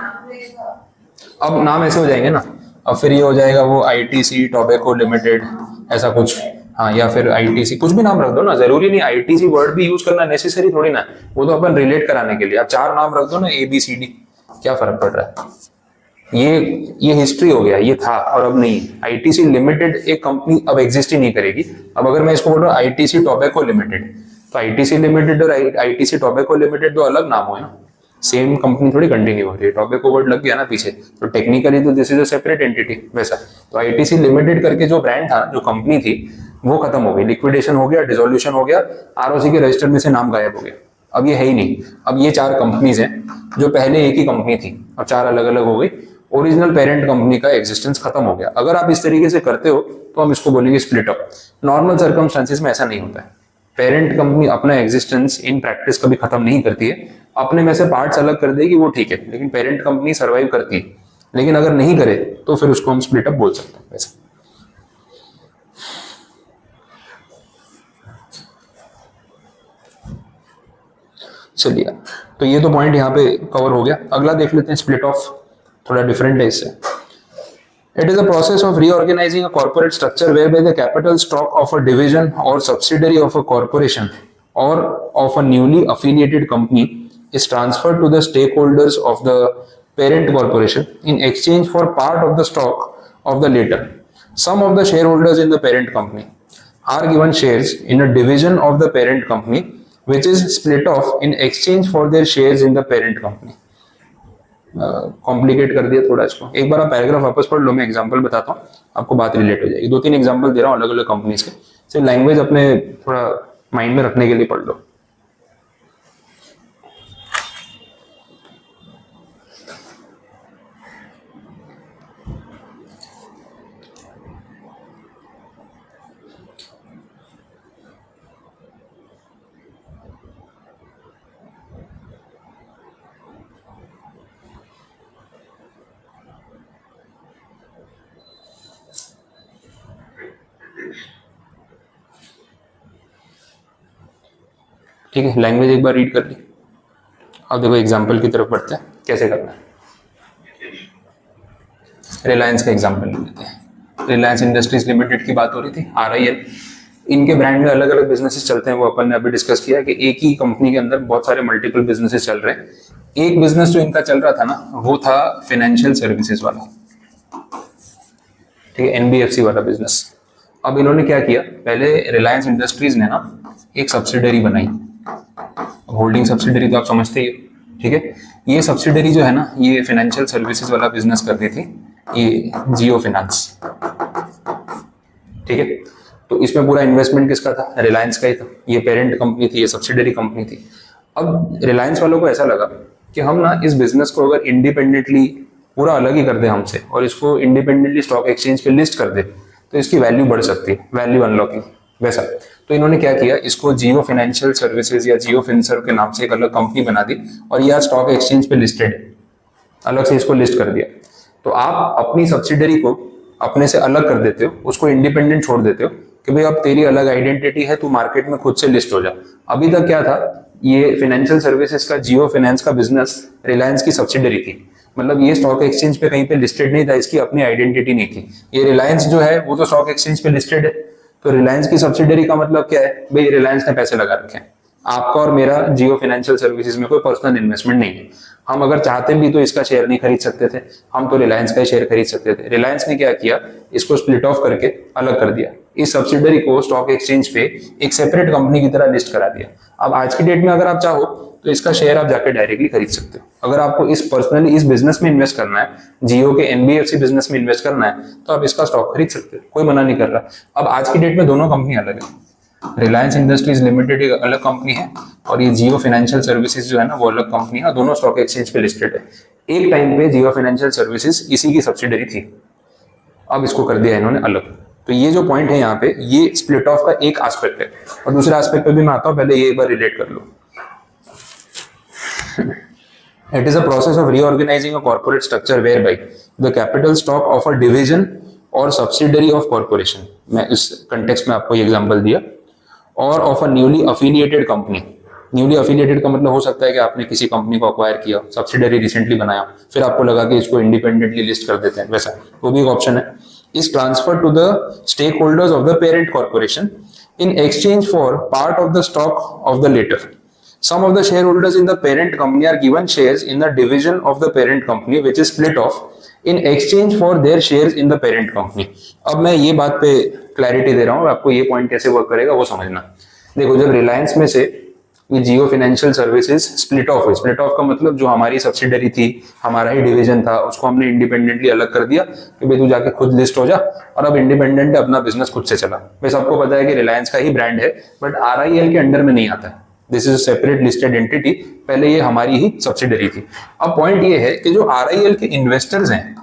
अब नाम ऐसे हो जाएंगे ना, अब फिर ये हो जाएगा वो आईटीसी टोबैको लिमिटेड ऐसा कुछ, हाँ, या फिर आईटीसी, कुछ भी नाम रख दो ना, जरूरी नहीं आईटीसी वर्ड भी यूज करना नेसेसरी थोड़ी ना, वो तो अपन रिलेट कराने के लिए। आप 4 नाम रख दो ना, ABCD, क्या फर्क पड़ रहा है। ये हिस्ट्री हो गया, ये था और अब नहीं। आईटीसी लिमिटेड एक कंपनी अब एग्जिस्ट ही नहीं करेगी। अब अगर मैं इसको बोल रहा हूँ आईटीसी टोबैको लिमिटेड, तो आईटीसी लिमिटेड और आईटीसी टोबैको लिमिटेड दो अलग नाम हुए ना, सेम कंपनी थोड़ी कंटिन्यू हो रही है। टोबैको वर्ड लग गया ना पीछे, तो टेक्निकली तो this is a separate entity वैसा। तो आईटीसी लिमिटेड करके जो ब्रांड था, जो कंपनी थी, वो खत्म हो गई, लिक्विडेशन हो गया, डिसोल्यूशन हो गया, आरओसी के रजिस्टर में से नाम गायब हो गया, अब ये है ही नहीं। अब ये 4 कंपनीज हैं जो पहले एक ही कंपनी थी, अब 4 अलग अलग हो गई, ओरिजिनल पेरेंट कंपनी का एग्जिस्टेंस खत्म हो गया। अगर आप इस तरीके से करते हो तो हम इसको बोलेंगे स्प्लिट अप। नॉर्मल सर्कमस्टांसेस में ऐसा नहीं होता है, पेरेंट कंपनी अपना एग्जिस्टेंस इन प्रैक्टिस कभी खत्म नहीं करती है, अपने में से पार्ट्स अलग कर देगी वो ठीक है, लेकिन पेरेंट कंपनी सर्वाइव करती है। लेकिन अगर नहीं करे तो फिर उसको हम स्प्लिट अप बोल सकते हैं वैसे। चलिए, तो ये तो पॉइंट यहाँ पे कवर हो गया। अगला देख लेते हैं स्प्लिट ऑफ, थोड़ा डिफरेंट है इससे। It is a process of reorganizing a corporate structure whereby the capital stock of a division or subsidiary of a corporation or of a newly affiliated company is transferred to the stakeholders of the parent corporation in exchange for part of the stock of the later. Some of the shareholders in the parent company are given shares in a division of the parent company which is split off in exchange for their shares in the parent company. Complicate कर दिया थोड़ा इसको, एक बार आप paragraph वापस पढ़ लो, मैं example बताता हूँ, आपको बात रिलेट हो जाएगी। 2-3 एग्जांपल दे रहा हूँ अलग अलग कंपनीज के, सिर्फ लैंग्वेज अपने थोड़ा माइंड में रखने के लिए पढ़ लो। ठीक है, लैंग्वेज एक बार रीड कर ली। अब देखो एग्जांपल की तरफ बढ़ते हैं, कैसे करना है। रिलायंस का एग्जांपल ले लेते हैं। रिलायंस इंडस्ट्रीज लिमिटेड की बात हो रही थी, RIL। इनके ब्रांड में अलग अलग बिजनेसेस चलते हैं, वो अपन ने अभी डिस्कस किया कि एक ही कंपनी के अंदर बहुत सारे मल्टीपल बिजनेसेस चल रहे हैं। एक बिजनेस जो इनका चल रहा था ना, वो था फाइनेंशियल सर्विसेज वाला, ठीक है, NBFC वाला बिजनेस। अब इन्होंने क्या किया, पहले रिलायंस इंडस्ट्रीज ने ना एक सब्सिडरी बनाई, होल्डिंग सब्सिडरी तो आप समझते ही हो, ठीक है। ये सब्सिडरी जो है ना, ये फाइनेंशियल सर्विसेज वाला बिजनेस करती थी, ये जियो फाइनेंस, ठीक है। तो इसमें पूरा इन्वेस्टमेंट किसका था, रिलायंस का ही था। ये पेरेंट कंपनी थी, ये सब्सिडरी कंपनी थी। अब रिलायंस वालों को ऐसा लगा कि हम ना इस बिजनेस को अगर इंडिपेंडेंटली पूरा अलग ही कर दे हमसे और इसको इंडिपेंडेंटली स्टॉक एक्सचेंज पे लिस्ट कर दे तो इसकी वैल्यू बढ़ सकती है, वैल्यू अनलॉकिंग वैसा। तो इन्होंने क्या किया, इसको जियो फाइनेंशियल सर्विसेज या जियो फिनसर्व के नाम से एक अलग कंपनी बना दी और यह स्टॉक एक्सचेंज पे लिस्टेड है, अलग से इसको लिस्ट कर दिया। तो आप अपनी सब्सिडरी को अपने से अलग कर देते हो, उसको इंडिपेंडेंट छोड़ देते हो कि भाई अब तेरी अलग आइडेंटिटी है, तू मार्केट में खुद से लिस्ट हो जा। अभी तक क्या था, ये फाइनेंशियल सर्विसेज का जियो फाइनेंस का बिजनेस रिलायंस की सब्सिडरी थी, मतलब ये स्टॉक एक्सचेंज पे कहीं पे लिस्टेड नहीं था, इसकी अपनी आइडेंटिटी नहीं थी। ये रिलायंस जो है वो तो स्टॉक एक्सचेंज पे लिस्टेड है, तो रिलायंस की सब्सिडरी का मतलब क्या है, भाई रिलायंस ने पैसे लगा रखे हैं। आपका और मेरा जियो फाइनेंशियल सर्विसेज में कोई पर्सनल इन्वेस्टमेंट नहीं है। हम अगर चाहते भी तो इसका शेयर नहीं खरीद सकते थे, हम तो रिलायंस का ही शेयर खरीद सकते थे। रिलायंस ने क्या किया, इसको स्प्लिट ऑफ करके अलग कर दिया, इस सब्सिडरी को स्टॉक एक्सचेंज पे एक सेपरेट कंपनी की तरह लिस्ट करा दिया। अब आज की डेट में अगर आप चाहो तो इसका शेयर आप जाके डायरेक्टली खरीद सकते हो। अगर आपको इस पर्सनली इस बिजनेस में इन्वेस्ट करना है, जियो के NBFC बिजनेस में इन्वेस्ट करना है, तो आप इसका स्टॉक खरीद सकते हो, कोई मना नहीं कर रहा। अब आज की डेट में दोनों कंपनी अलग है, रिलायंस इंडस्ट्रीज लिमिटेड एक अलग कंपनी है और ये जियो फाइनेंशियल सर्विसेज जो है ना वो अलग कंपनी है, दोनों स्टॉक एक्सचेंज पे लिस्टेड है। एक टाइम पे जियो फाइनेंशियल सर्विसेज इसी की सब्सिडरी थी, अब इसको कर दिया इन्होंने अलग। तो ये जो पॉइंट है यहाँ पे, ये स्प्लिट ऑफ का एक एस्पेक्ट है। और दूसरे एस्पेक्ट पे भी मैं आता हूँ, पहले ये एक बार रिलेट कर लो। It is a process of reorganizing a corporate structure whereby the capital stock of a division or subsidiary of corporation, मैं इस कंटेक्स्ट में आपको ये एग्जांपल दिया, और of a newly affiliated company. Newly affiliated का मतलब हो सकता है कि आपने किसी कंपनी को अक्वायर किया, सब्सिडरी रिसेंटली बनाया, फिर आपको लगा कि इसको इंडिपेंडेंटली लिस्ट कर देते हैं, वैसा वो भी एक ऑप्शन है। Is transfer to the stake holders of the parent corporation in exchange for part of the stock of the latter. Some of the shareholders in the parent company are given shares in the division of the parent company which is split off in exchange for their shares in the parent company। अब मैं ये बात पे clarity दे रहा हूँ, आपको ये point कैसे वर्क करेगा वो समझना। देखो, जब रिलायंस में से ये जियो फाइनेंशियल सर्विसेज स्प्लिट ऑफ हुई, स्प्लिट ऑफ का मतलब जो हमारी सब्सिडरी थी, हमारा ही डिवीजन था, उसको हमने इंडिपेंडेंटली अलग कर दिया कि भाई तू जाके खुद लिस्ट हो जा, और अब इंडिपेंडेंट अपना बिजनेस खुद से चला। भाई सबको पता है कि रिलायंस का ही ब्रांड है, बट RIL के अंडर में नहीं आता है, this is separate listed entity, पहले ये हमारी ही सब्सिडरी थी। अब पॉइंट ये है कि जो RIL के इन्वेस्टर्स हैं,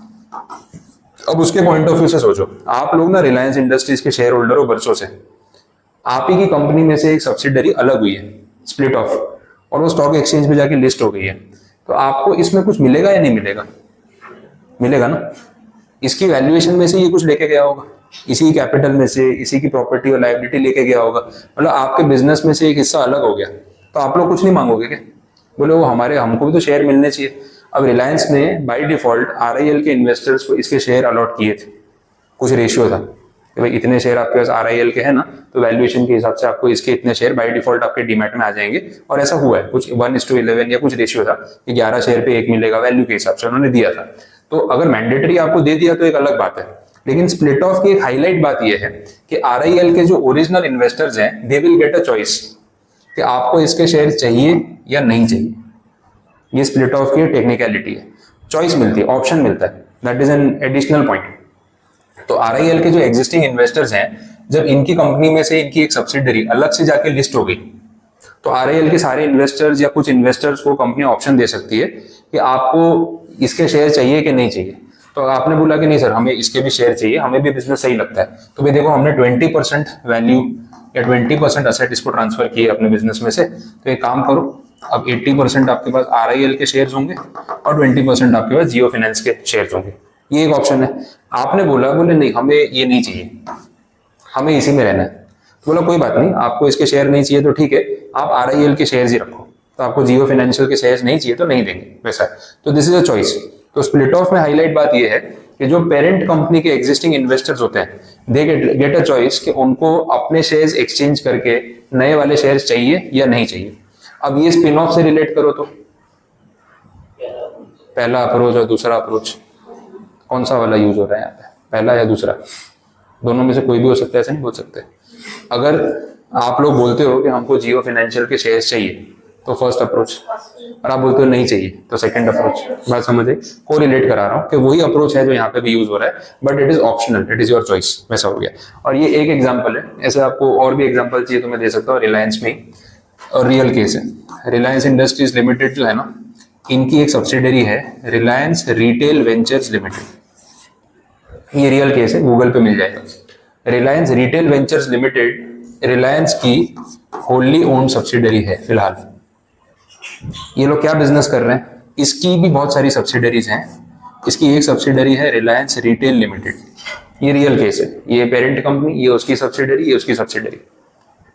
अब उसके पॉइंट ऑफ व्यू से सोचो, आप लोग ना रिलायंस इंडस्ट्रीज के शेयर होल्डर हो बरसों से, आप ही की कंपनी में से एक सब्सिडरी अलग हुई है, स्प्लिट ऑफ, और वो स्टॉक एक्सचेंज पे जाके लिस्ट हो गई है, तो आपको इसमें कुछ मिलेगा या नहीं मिलेगा? मिलेगा ना। इसकी वैल्यूएशन में से ये कुछ लेके गया होगा, इसी कैपिटल में से, इसी की प्रॉपर्टी और लायबिलिटी लेके गया होगा, मतलब आपके बिजनेस में से एक हिस्सा अलग हो गया, तो आप लोग कुछ नहीं मांगोगे क्या? बोले वो हमारे, हमको भी तो शेयर मिलने चाहिए। अब रिलायंस ने बाय डिफॉल्ट RIL के इन्वेस्टर्स को इसके शेयर अलॉट किए थे, कुछ रेशियो था, कि भाई इतने शेयर आपके पास RIL के हैं ना, तो वैल्यूएशन के हिसाब से आपको इसके इतने शेयर बाय डिफॉल्ट आपके डीमैट में आ जाएंगे। और ऐसा हुआ है, कुछ 1:11 या कुछ रेशियो था कि 11 शेयर पे 1 मिलेगा, वैल्यू के हिसाब से उन्होंने दिया था। तो अगर मैंडेटरी आपको दे दिया तो एक अलग बात है, लेकिन स्प्लिट ऑफ की एक हाईलाइट बात यह है कि RIL के जो ओरिजिनल इन्वेस्टर्स हैं they will get a choice कि आपको इसके शेयर चाहिए या नहीं चाहिए। ये स्प्लिट ऑफ की टेक्निकलिटी है, चॉइस मिलती है, ऑप्शन मिलता है, that is an additional point. तो RIL के जो एग्जिस्टिंग इन्वेस्टर्स हैं, जब इनकी कंपनी में से इनकी एक सब्सिडरी अलग से जाके लिस्ट हो गई, तो RIL के सारे इन्वेस्टर्स या कुछ इन्वेस्टर्स को कंपनी ऑप्शन दे सकती है कि आपको इसके शेयर चाहिए कि नहीं चाहिए। तो आपने बोला कि नहीं सर हमें इसके भी शेयर चाहिए, हमें भी बिजनेस सही लगता है, तो भाई देखो हमने 20% वैल्यू या 20% असेट इसको ट्रांसफर किए अपने बिजनेस में से, तो एक काम करो, अब 80% आपके पास RIL के शेयर्स होंगे और 20% आपके पास जियो फाइनेंस के शेयर्स होंगे। ये एक ऑप्शन है। आपने बोले नहीं हमें ये नहीं चाहिए, हमें इसी में रहना है, तो बोला कोई बात नहीं, आपको इसके शेयर नहीं चाहिए तो ठीक है, आप RIL के शेयर्स ही रखो, तो आपको जियो फाइनेंशियल के शेयर्स नहीं चाहिए तो नहीं देंगे, वैसा है। तो दिस इज अ चॉइस। तो स्प्लिट ऑफ में हाईलाइट बात यह है कि जो पेरेंट कंपनी के एग्जिस्टिंग इन्वेस्टर्स होते हैं दे गेट अ चॉइस कि उनको अपने शेयर्स एक्सचेंज करके नए वाले शेयर्स चाहिए या नहीं चाहिए। अब ये स्पिन ऑफ से रिलेट करो तो पहला अप्रोच और दूसरा अप्रोच कौन सा वाला यूज हो रहा है यहाँ पे, पहला या दूसरा? दोनों में से कोई भी हो सकता है, ऐसा नहीं बोल सकते। अगर आप लोग बोलते हो कि हमको जियो फाइनेंशियल के शेयर्स चाहिए तो फर्स्ट अप्रोच, और आप बोलते हो नहीं चाहिए तो सेकंड अप्रोच। बात समझे? को रिलेट करा रहा हूँ कि वही अप्रोच है जो यहाँ पे भी यूज हो रहा है, but it is optional, it is your choice, वैसा हो गया। और ये एक एग्जाम्पल है, ऐसे आपको और भी एग्जाम्पल चाहिए तो मैं दे सकता हूँ रिलायंस में, और रियल केस है। रिलायंस इंडस्ट्रीज लिमिटेड जो है ना, इनकी एक सब्सिडरी है रिलायंस रिटेल वेंचर्स लिमिटेड, ये रियल केस है, गूगल पे मिल जाएगा। Reliance retail ventures limited Reliance की होल्ली ओन्ड सब्सिडरी है फिलहाल। ये लोग क्या बिजनेस कर रहे हैं, इसकी भी बहुत सारी सब्सिडरीज हैं, इसकी एक सब्सिडरी है रिलायंस रिटेल लिमिटेड, ये रियल केस है, ये पेरेंट कंपनी, ये उसकी सब्सिडरी, ये उसकी सब्सिडरी,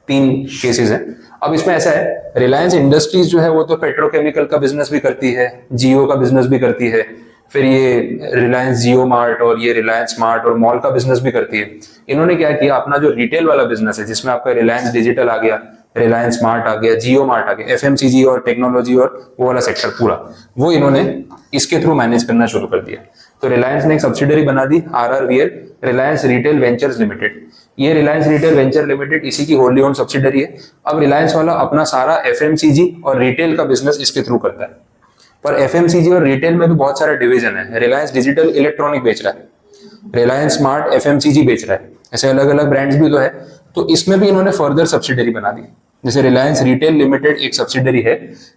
3 केसेस हैं। अब इसमें ऐसा है, रिलायंस इंडस्ट्रीज जो है वो तो पेट्रोकेमिकल का बिजनेस भी करती है, जियो का बिजनेस भी करती है, फिर ये रिलायंस जियो मार्ट और ये रिलायंस स्मार्ट और मॉल का बिजनेस भी करती है। इन्होंने क्या किया, अपना जो रिटेल वाला बिजनेस है जिसमें आपका रिलायंस डिजिटल आ गया, रिलायंस स्मार्ट आ गया, जियो मार्ट आ गया, FMCG और टेक्नोलॉजी और वो वाला सेक्टर पूरा, वो इन्होंने इसके थ्रू मैनेज करना शुरू कर दिया। तो रिलायंस ने एक सब्सिडरी बना दी RRVL, Reliance retail ventures limited. ये रिलायंस रिटेल वेंचर लिमिटेड इसी की होल्डी ओन्ड सब्सिडरी है। अब रिलायंस वाला अपना सारा FMCG और रिटेल का बिजनेस इसके थ्रू करता है, पर FMCG और रिटेल में भी बहुत सारा डिवीजन है। रिलायंस डिजिटल इलेक्ट्रॉनिक बेच रहा है, रिलायंस स्मार्ट FMCG बेच रहा है, ऐसे अलग अलग ब्रांड्स भी तो है। तो इसमें भी इन्होंने फर्दर सब्सिडरी बना दी, जैसे रिलायंस रिटेल लिमिटेड एक सब्सिडरी है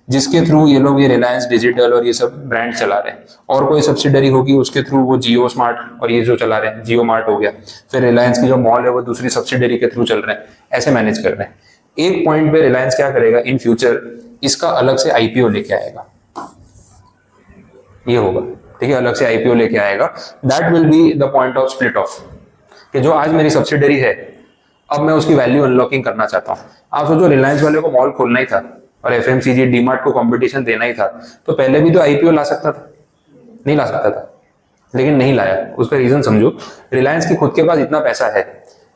जिसके थ्रू ये लोग ये रिलायंस डिजिटल और ये सब ब्रांड चला रहे हैं, और कोई सब्सिडरी होगी उसके थ्रू वो जियो स्मार्ट और ये जो चला रहे हैं, जियो मार्ट हो गया, फिर रिलायंस की जो मॉल है वो दूसरी सब्सिडरी के थ्रू चल रहे हैं, ऐसे मैनेज कर रहे हैं। एक पॉइंट पे रिलायंस क्या करेगा इन फ्यूचर, इसका अलग से IPO लेके आएगा, ये होगा, ठीक है, अलग से IPO लेके आएगा। That will be the point of split of, कि जो आज मेरी सब्सिडरी है अब मैं उसकी वैल्यू अनलॉकिंग करना चाहता हूँ। आप सोचो रिलायंस वाले को मॉल खोलना ही था और FMCG डीमार्ट को कंपटीशन देना ही था, तो पहले भी तो IPO ला सकता था, नहीं ला सकता था, लेकिन नहीं लाया। उसका रीजन समझो, रिलायंस की खुद के पास इतना पैसा है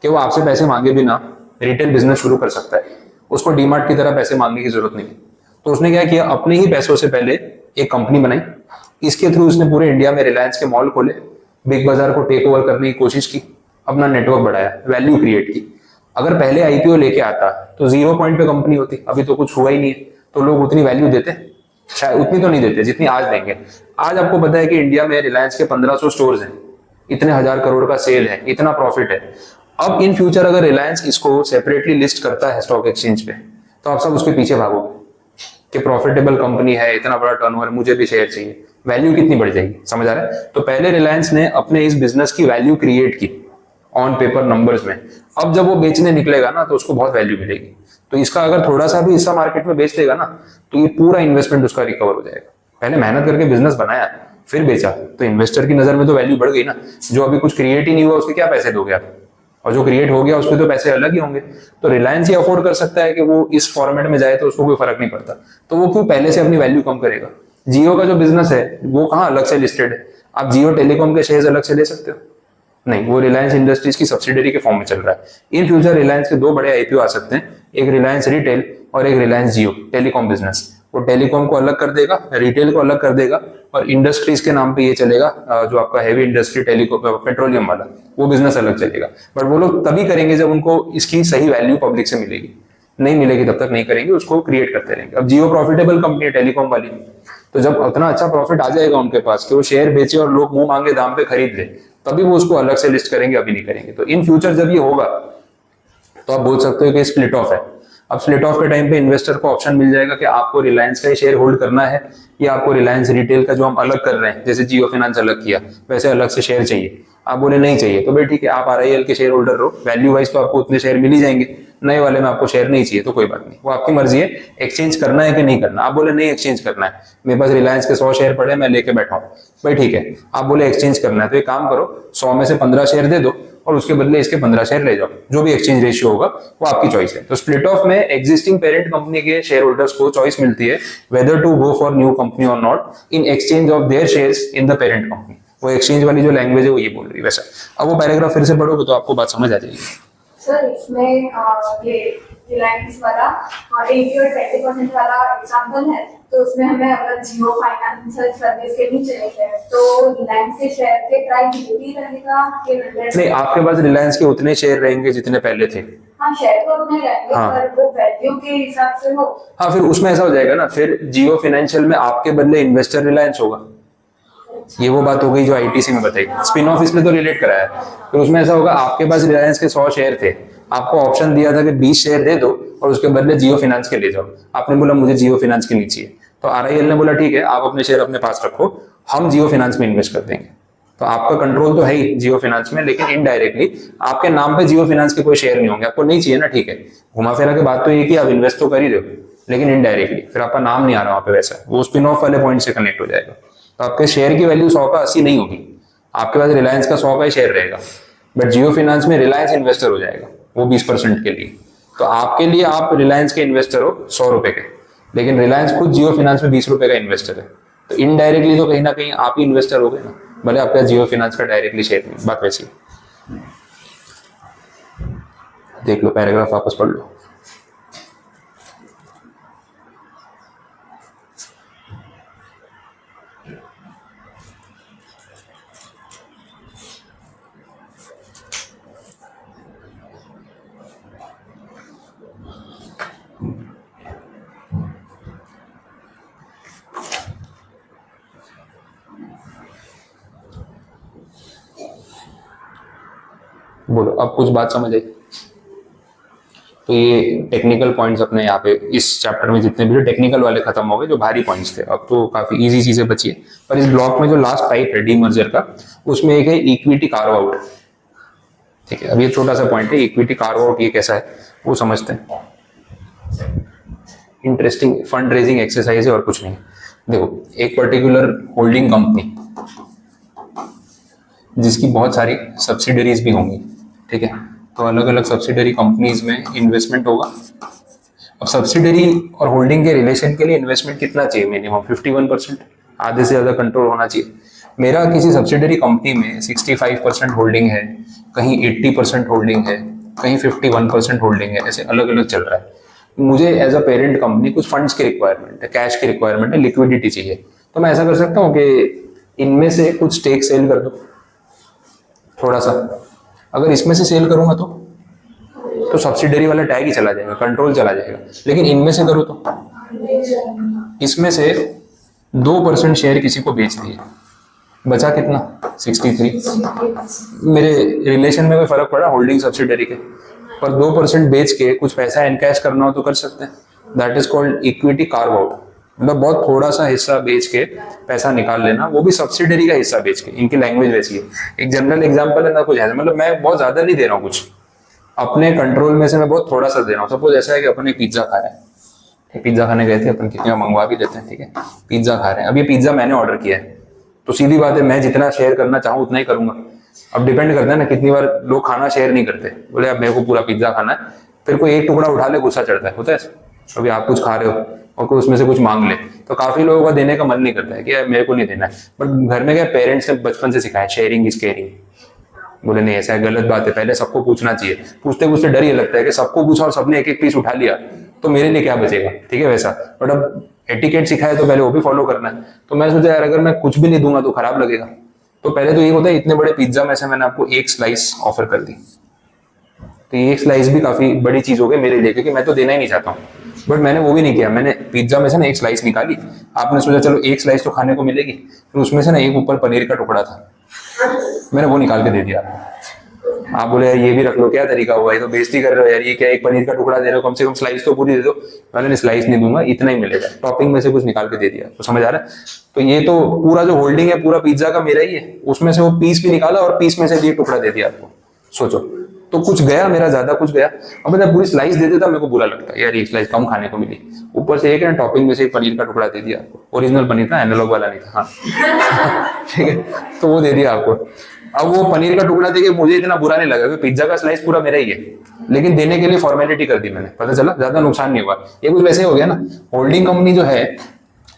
कि वो आपसे पैसे मांगे बिना रिटेल बिजनेस शुरू कर सकता है, उसको डीमार्ट की तरह पैसे मांगने की जरूरत नहीं है। तो उसने क्या किया, अपने ही पैसों से पहले एक कंपनी बनाई, इसके थ्रू उसने पूरे इंडिया में रिलायंस के मॉल खोले, बिग बाजार को टेक ओवर करने की कोशिश की, अपना नेटवर्क बढ़ाया, वैल्यू क्रिएट की। अगर पहले IPO लेके आता तो 0 पॉइंट पे कंपनी होती, अभी तो कुछ हुआ ही नहीं है, तो लोग उतनी वैल्यू देते, शायद उतनी तो नहीं देते जितनी आज देंगे। आज आपको पता है कि इंडिया में रिलायंस के 1500 स्टोर्स हैं, इतने 1000 करोड़ का सेल है, इतना प्रॉफिट है। अब इन फ्यूचर अगर रिलायंस इसको सेपरेटली लिस्ट करता है स्टॉक एक्सचेंज पे, तो आप सब उसके पीछे भागोगे कि प्रॉफिटेबल कंपनी है, इतना बड़ा टर्नओवर, मुझे भी शेयर चाहिए, वैल्यू कितनी बढ़ जाएगी, समझ आ रहा है? तो पहले रिलायंस ने अपने इस बिजनेस की वैल्यू क्रिएट की ऑन पेपर नंबर्स में, अब जब वो बेचने निकलेगा ना तो उसको बहुत वैल्यू मिलेगी। तो इसका अगर थोड़ा सा भी हिस्सा मार्केट में बेच देगा ना तो ये पूरा इन्वेस्टमेंट उसका रिकवर हो जाएगा। पहले मेहनत करके बिजनेस बनाया फिर बेचा, तो इन्वेस्टर की नजर में तो वैल्यू बढ़ गई ना। जो अभी कुछ क्रिएट ही नहीं हुआ उसके क्या पैसे दोगे आप, और जो क्रिएट हो गया उसके तो पैसे अलग ही होंगे। तो रिलायंस ही अफोर्ड कर सकता है कि वो इस फॉर्मेट में जाए तो उसको कोई फर्क नहीं पड़ता, तो वो क्यों पहले से अपनी वैल्यू कम करेगा। जियो का जो बिजनेस है वो कहाँ अलग से लिस्टेड है, आप जियो टेलीकॉम के शेयर्स अलग से ले सकते हो, नहीं, वो रिलायंस इंडस्ट्रीज की सब्सिडरी के फॉर्म में चल रहा है। इन फ्यूचर रिलायंस के दो बड़े आईपीओ आ सकते हैं, एक रिलायंस रिटेल और एक रिलायंस जियो, टेलीकॉम बिजनेस। वो टेलीकॉम को अलग कर देगा, रिटेल को अलग कर देगा, और इंडस्ट्रीज के नाम पे ये चलेगा, जो आपका हैवी इंडस्ट्री टेलीकॉम पेट्रोलियम वाला, वो बिजनेस अलग चलेगा। बट वो लोग तभी करेंगे जब उनको इसकी सही वैल्यू पब्लिक से मिलेगी, नहीं मिलेगी तब तक नहीं करेंगे, उसको क्रिएट करते रहेंगे। अब जियो प्रॉफिटेबल कंपनी है टेलीकॉम वाली, तो जब उतना अच्छा प्रॉफिट आ जाएगा उनके पास कि वो शेयर बेचे और लोग मुंह मांगे दाम पे खरीद ले, तभी वो उसको अलग से लिस्ट करेंगे, अभी नहीं करेंगे। तो इन फ्यूचर जब ये होगा तो आप बोल सकते हो कि स्प्लिट ऑफ है। अब स्प्लिट ऑफ के टाइम पे इन्वेस्टर को ऑप्शन मिल जाएगा कि आपको रिलायंस का ही शेयर होल्ड करना है या आपको रिलायंस रिटेल का जो हम अलग कर रहे हैं, जैसे जियो फाइनेंस अलग किया वैसे अलग से शेयर चाहिए। आप बोले नहीं चाहिए तो भाई ठीक है, आप आरआईएल के शेयर होल्डर रहो, वैल्यू वाइज तो आपको उतने शेयर मिल ही जाएंगे। नए वाले में आपको शेयर नहीं चाहिए तो कोई बात नहीं, वो आपकी मर्जी है एक्सचेंज करना है कि नहीं करना। आप बोले नहीं एक्सचेंज करना है, मेरे पास रिलायंस के 100 शेयर पड़े, मैं लेके बैठा हूँ, भाई ठीक है। आप बोले एक्सचेंज करना है तो एक काम करो, 100 में से 15 शेयर दे दो और उसके बदले इसके 15 शेयर ले जाओ, जो भी एक्सचेंज रेशियो होगा वो आपकी चॉइस है। तो स्प्लिट ऑफ में एग्जिस्टिंग पेरेंट कंपनी के शेयर होल्डर्स को चॉइस मिलती है whether to go for new company और not in exchange of their shares in the parent company. वो एक्सचेंज वाली जो लैंग्वेज है वो ये बोल रही है वैसा। अब वो पैराग्राफ फिर से पढ़ोगे तो आपको बात समझ आ जाएगी। सर इसमें ये रिलायंस वाला 80 और 20% वाला एग्जांपल है, तो उसमें हमें अगर जियो फाइनेंशियल सर्विस के भी चाहिए तो रिलायंस के शेयर पे प्राइस यही रहेगा कि नहीं, आपके पास रिलायंस के उतने शेयर रहेंगे जितने पहले थे। हाँ, शेयर तो उतने रहेंगे, हाँ। पर वो वैल्यू के हिसाब से हो। हाँ, फिर उसमें ऐसा हो जाएगा ना, फिर जियो फाइनेंशियल में आपके बदले इन्वेस्टर रिलायंस होगा। ये वो बात हो गई जो आईटीसी में बताई, स्पिन ऑफ इसमें तो रिलेट कराया। तो उसमें ऐसा होगा, आपके पास रिलायंस के 100 शेयर थे, आपको ऑप्शन दिया था कि 20 शेयर दे दो और उसके बदले जियो फाइनेंस के ले जाओ। आपने बोला मुझे जियो फाइनेंस के नहीं चाहिए, तो आरआईएल ने बोला ठीक है आप अपने शेयर अपने पास रखो, हम जियो फाइनेंस में इन्वेस्ट कर देंगे। तो आपका कंट्रोल तो है ही जियो फाइनेंस में, लेकिन इनडायरेक्टली आपके नाम पे जियो फाइनेंस के कोई शेयर नहीं होंगे। आपको नहीं चाहिए ना, ठीक है, घुमा फिरा के बात तो ये कि आप इन्वेस्ट तो कर ही रहे हो, लेकिन इनडायरेक्टली फिर आपका नाम नहीं आ रहा वहां पे, वैसा वो स्पिन ऑफ वाले पॉइंट से कनेक्ट हो जाएगा। तो आपके शेयर की वैल्यू 100 का 80 नहीं होगी, आपके पास रिलायंस का 100 का ही शेयर रहेगा, बट जियो फाइनेंस में रिलायंस इन्वेस्टर हो जाएगा वो 20% के लिए। तो आपके लिए आप रिलायंस के इन्वेस्टर हो 100 रुपए के, लेकिन रिलायंस खुद जियो फाइनेंस में 20 रुपए का इन्वेस्टर है। तो इनडायरेक्टली तो कहीं ना कहीं आप ही इन्वेस्टर हो गए ना, भले आपका जियो फाइनेंस का डायरेक्टली शेयर नहीं, बात वैसी। देख लो पैराग्राफ वापस पढ़ लो। बोलो अब कुछ बात समझ आई? तो ये टेक्निकल पॉइंट्स अपने यहाँ पे इस चैप्टर में जितने भी टेक्निकल वाले खत्म हो गए, जो भारी पॉइंट्स थे अब तो काफी इजी चीजें बची है। पर इस ब्लॉक में जो लास्ट टाइप है डीमर्जर का, उसमें एक है इक्विटी कार्व आउट। ठीक है, अब ये छोटा सा पॉइंट है, इक्विटी कार्व आउट ये कैसा है वो समझते हैं। इंटरेस्टिंग फंड रेजिंग एक्सरसाइज है और कुछ नहीं। देखो, एक पर्टिकुलर होल्डिंग कंपनी जिसकी बहुत सारी सब्सिडरीज भी होंगी, ठीक है, तो अलग अलग सब्सिडरी कंपनीज में इन्वेस्टमेंट होगा। अब सब्सिडरी और होल्डिंग के रिलेशन के लिए इन्वेस्टमेंट कितना चाहिए? मिनिमम 51%, आधे से ज्यादा कंट्रोल होना चाहिए। मेरा किसी सब्सिडरी कंपनी में 65% होल्डिंग है, कहीं 80% होल्डिंग है, कहीं 51% होल्डिंग है, ऐसे अलग अलग चल रहा है। मुझे एज अ पेरेंट कंपनी कुछ फंड्स की रिक्वायरमेंट है, कैश की रिक्वायरमेंट है, लिक्विडिटी चाहिए, तो मैं ऐसा कर सकता हूँ कि इनमें से कुछ स्टेक सेल कर दो थोड़ा सा। अगर इसमें से सेल करूंगा तो सब्सिडरी वाला टैग ही चला जाएगा, कंट्रोल चला जाएगा। लेकिन इनमें से करूँ तो इसमें से 2% शेयर किसी को बेच दिए, बचा कितना? 63। मेरे रिलेशन में कोई फर्क पड़ा होल्डिंग सब्सिडरी के? पर 2% बेच के कुछ पैसा एनकैश करना हो तो कर सकते हैं। That is called equity carve out. मतलब बहुत थोड़ा सा हिस्सा बेच के पैसा निकाल लेना, वो भी सब्सिडरी का हिस्सा बेच के। इनकी लैंग्वेज वैसी है, एक जनरल एग्जांपल है ना, कुछ ऐसा। मतलब मैं बहुत ज्यादा नहीं दे रहा हूँ, कुछ अपने कंट्रोल में से मैं बहुत थोड़ा सा दे रहा हूँ। सपोज ऐसा है कि अपन एक पिज्जा खा रहे हैं, पिज्जा खाने गए थे अपन, कितने मंगवा भी लेते हैं, ठीक है, पिज्जा खा रहे हैं। अब ये पिज्जा मैंने ऑर्डर किया है, तो सीधी बात है मैं जितना शेयर करना चाहूँ उतना ही करूंगा। अब डिपेंड करता है ना, कितनी बार लोग खाना शेयर नहीं करते, बोले अब मेरे को पूरा पिज्जा खाना है, फिर कोई एक टुकड़ा उठा ले गुस्सा चढ़ता है, होता है। अभी आप कुछ खा रहे हो और कोई उसमें से कुछ मांग ले, तो काफी लोगों का देने का मन नहीं करता है कि यार मेरे को नहीं देना है। बट घर में क्या पेरेंट्स ने बचपन से सिखाया शेयरिंग इज केयरिंग, बोले नहीं ऐसा है, गलत बात है, पहले सबको पूछना चाहिए। पूछते पूछते डर ये लगता है कि सबको पूछा और सबने एक एक पीस उठा लिया तो मेरे लिए क्या बचेगा, ठीक है वैसा। बट अब एटिकेट सिखाया तो पहले वो भी फॉलो करना है। तो मैंने सोचा यार अगर मैं कुछ भी नहीं दूंगा तो खराब लगेगा। तो पहले तो ये होता है, इतने बड़े पिज्जा में से मैंने आपको एक स्लाइस ऑफर कर दी, तो ये एक स्लाइस भी काफी बड़ी चीज हो गई मेरे लिए, क्योंकि मैं तो देना ही नहीं चाहता हूँ। बट मैंने वो भी नहीं किया, मैंने पिज्जा में से ना एक स्लाइस निकाली। आपने सोचा चलो एक स्लाइस तो खाने को मिलेगी, फिर उसमें से ना एक ऊपर पनीर का टुकड़ा था, मैंने वो निकाल के दे दिया। आप बोले यार ये भी रख लो, क्या तरीका हुआ, ये तो बेइज्जती कर रहे हो यार, ये क्या एक पनीर का टुकड़ा दे रहे हो, कम से कम स्लाइस तो पूरी दे दो। मैंने स्लाइस नहीं दूंगा, इतना ही मिलेगा, टॉपिंग में से कुछ निकाल के दे दिया। तो समझ आ रहा है? तो ये तो पूरा जो होल्डिंग है पूरा पिज्जा का मेरा ही है, उसमें से वो पीस भी निकाला और पीस में से भी एक टुकड़ा दे दिया आपको। सोचो, तो कुछ गया मेरा, ज्यादा कुछ गया। अब मैं पूरी स्लाइस दे देता मेरे को बुरा लगता यार, एक स्लाइस कम खाने को मिली, ऊपर से एक है टॉपिंग में से एक पनीर का टुकड़ा दे दिया आपको। ओरिजिनल पनीर था, एनालॉग वाला नहीं था। हाँ ठीक है, तो वो दे दिया आपको। अब वो पनीर का टुकड़ा देके मुझे इतना बुरा नहीं लगा, क्योंकि पिज्जा का स्लाइस पूरा मेरा ही है, लेकिन देने के लिए फॉर्मेलिटी कर दी मैंने, पता चला ज्यादा नुकसान नहीं हुआ। ये कुछ वैसे हो गया ना, होल्डिंग कंपनी जो है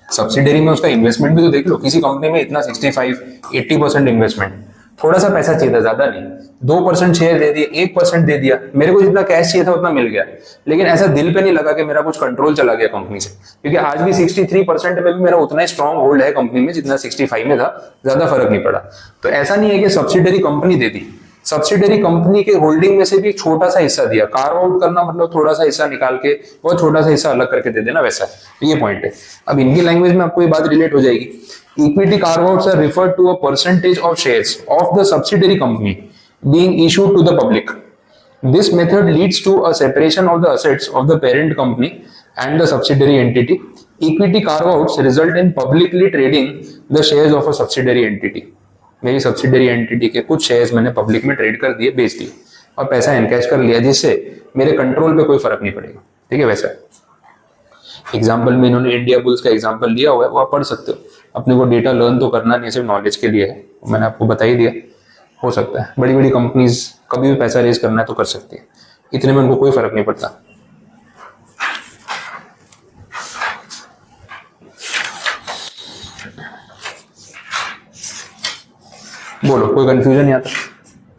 सब्सिडरी में, उसका इन्वेस्टमेंट भी तो देख लो। किसी कंपनी में इतना 65-80% इन्वेस्टमेंट, थोड़ा सा पैसा चाहिए था, ज्यादा नहीं। 2% शेयर दे दिए, 1% दे दिया, मेरे को जितना कैश चाहिए था उतना मिल गया। लेकिन ऐसा दिल पे नहीं लगा कि मेरा कुछ कंट्रोल चला गया कंपनी से, क्योंकि आज भी 63% में भी मेरा उतना ही स्ट्रॉन्ग होल्ड है कंपनी में जितना 65 में था, ज्यादा फर्क नहीं पड़ा। तो ऐसा नहीं है कि सब्सिडरी कंपनी दे दी, सब्सिडरी कंपनी के होल्डिंग में से भी एक छोटा सा हिस्सा दिया। कार्व आउट करना मतलब थोड़ा सा हिस्सा निकाल के वो छोटा सा हिस्सा अलग करके दे देना, वैसा है। ये पॉइंट है। अब इनकी लैंग्वेज में आपको ये बात रिलेट हो जाएगी। Equity carve outs are referred to a percentage of shares of the subsidiary company being issued to the public. This method leads to a separation of the assets of the parent company and the subsidiary entity. Equity carve-outs result in publicly trading the shares of a subsidiary entity. मेरी subsidiary entity के कुछ shares मैंने public में trade कर दिए, बेच दिए और पैसा एनकैश कर लिया, जिससे मेरे कंट्रोल पे कोई फर्क नहीं पड़ेगा। ठीक है, वैसा एग्जाम्पल में इन्होंने इंडिया बुल्स का एग्जाम्पल लिया हुआ है, वो आप पढ़ सकते हो। अपने को डेटा लर्न तो करना नहीं, सिर्फ नॉलेज के लिए है, मैंने आपको बता ही दिया। हो सकता है बड़ी बड़ी कंपनीज कभी भी पैसा रेज करना है तो कर सकती है, इतने में उनको कोई फर्क नहीं पड़ता। बोलो, कोई कंफ्यूजन नहीं आता?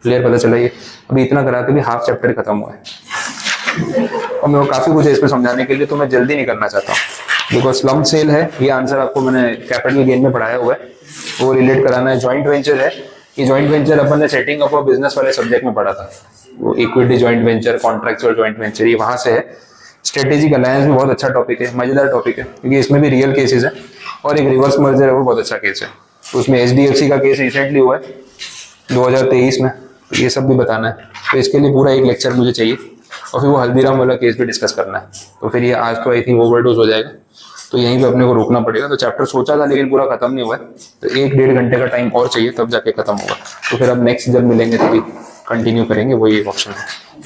क्लियर, पता चला? ये अभी इतना करा के भी हाफ चैप्टर खत्म हुआ है और मैं काफी कुछ है इसमें समझाने के लिए, तो मैं जल्दी नहीं करना चाहता हूँ। बिकॉज स्लम्प सेल है, ये आंसर आपको मैंने कैपिटल गेन में पढ़ाया हुआ है, वो रिलेट कराना है। जॉइंट वेंचर है, ये जॉइंट वेंचर अपन ने सेटिंग अप ऑफ बिजनेस वाले सब्जेक्ट में पढ़ा था, वो equity joint venture, contractual joint venture, ये वहां से है। स्ट्रेटेजिक अलायंस में बहुत अच्छा टॉपिक है, मजेदार टॉपिक है, क्योंकि इसमें भी रियल केसेस है और एक रिवर्स मर्जर है, वो बहुत अच्छा केस है। उसमें HDFC का केस रिसेंटली हुआ है 2023 में, तो ये सब भी बताना है। तो इसके लिए पूरा एक लेक्चर मुझे चाहिए और फिर वो हल्दीराम वाला केस भी डिस्कस करना है। तो फिर ये आज तो आई थिंक ओवरडोज हो जाएगा, तो यहीं पे अपने को रोकना पड़ेगा। तो चैप्टर सोचा था लेकिन पूरा खत्म नहीं हुआ है, तो 1-1.5 घंटे का टाइम और चाहिए, तब जाके खत्म होगा। तो फिर अब नेक्स्ट जब मिलेंगे तभी कंटिन्यू करेंगे, वही एक ऑप्शन है।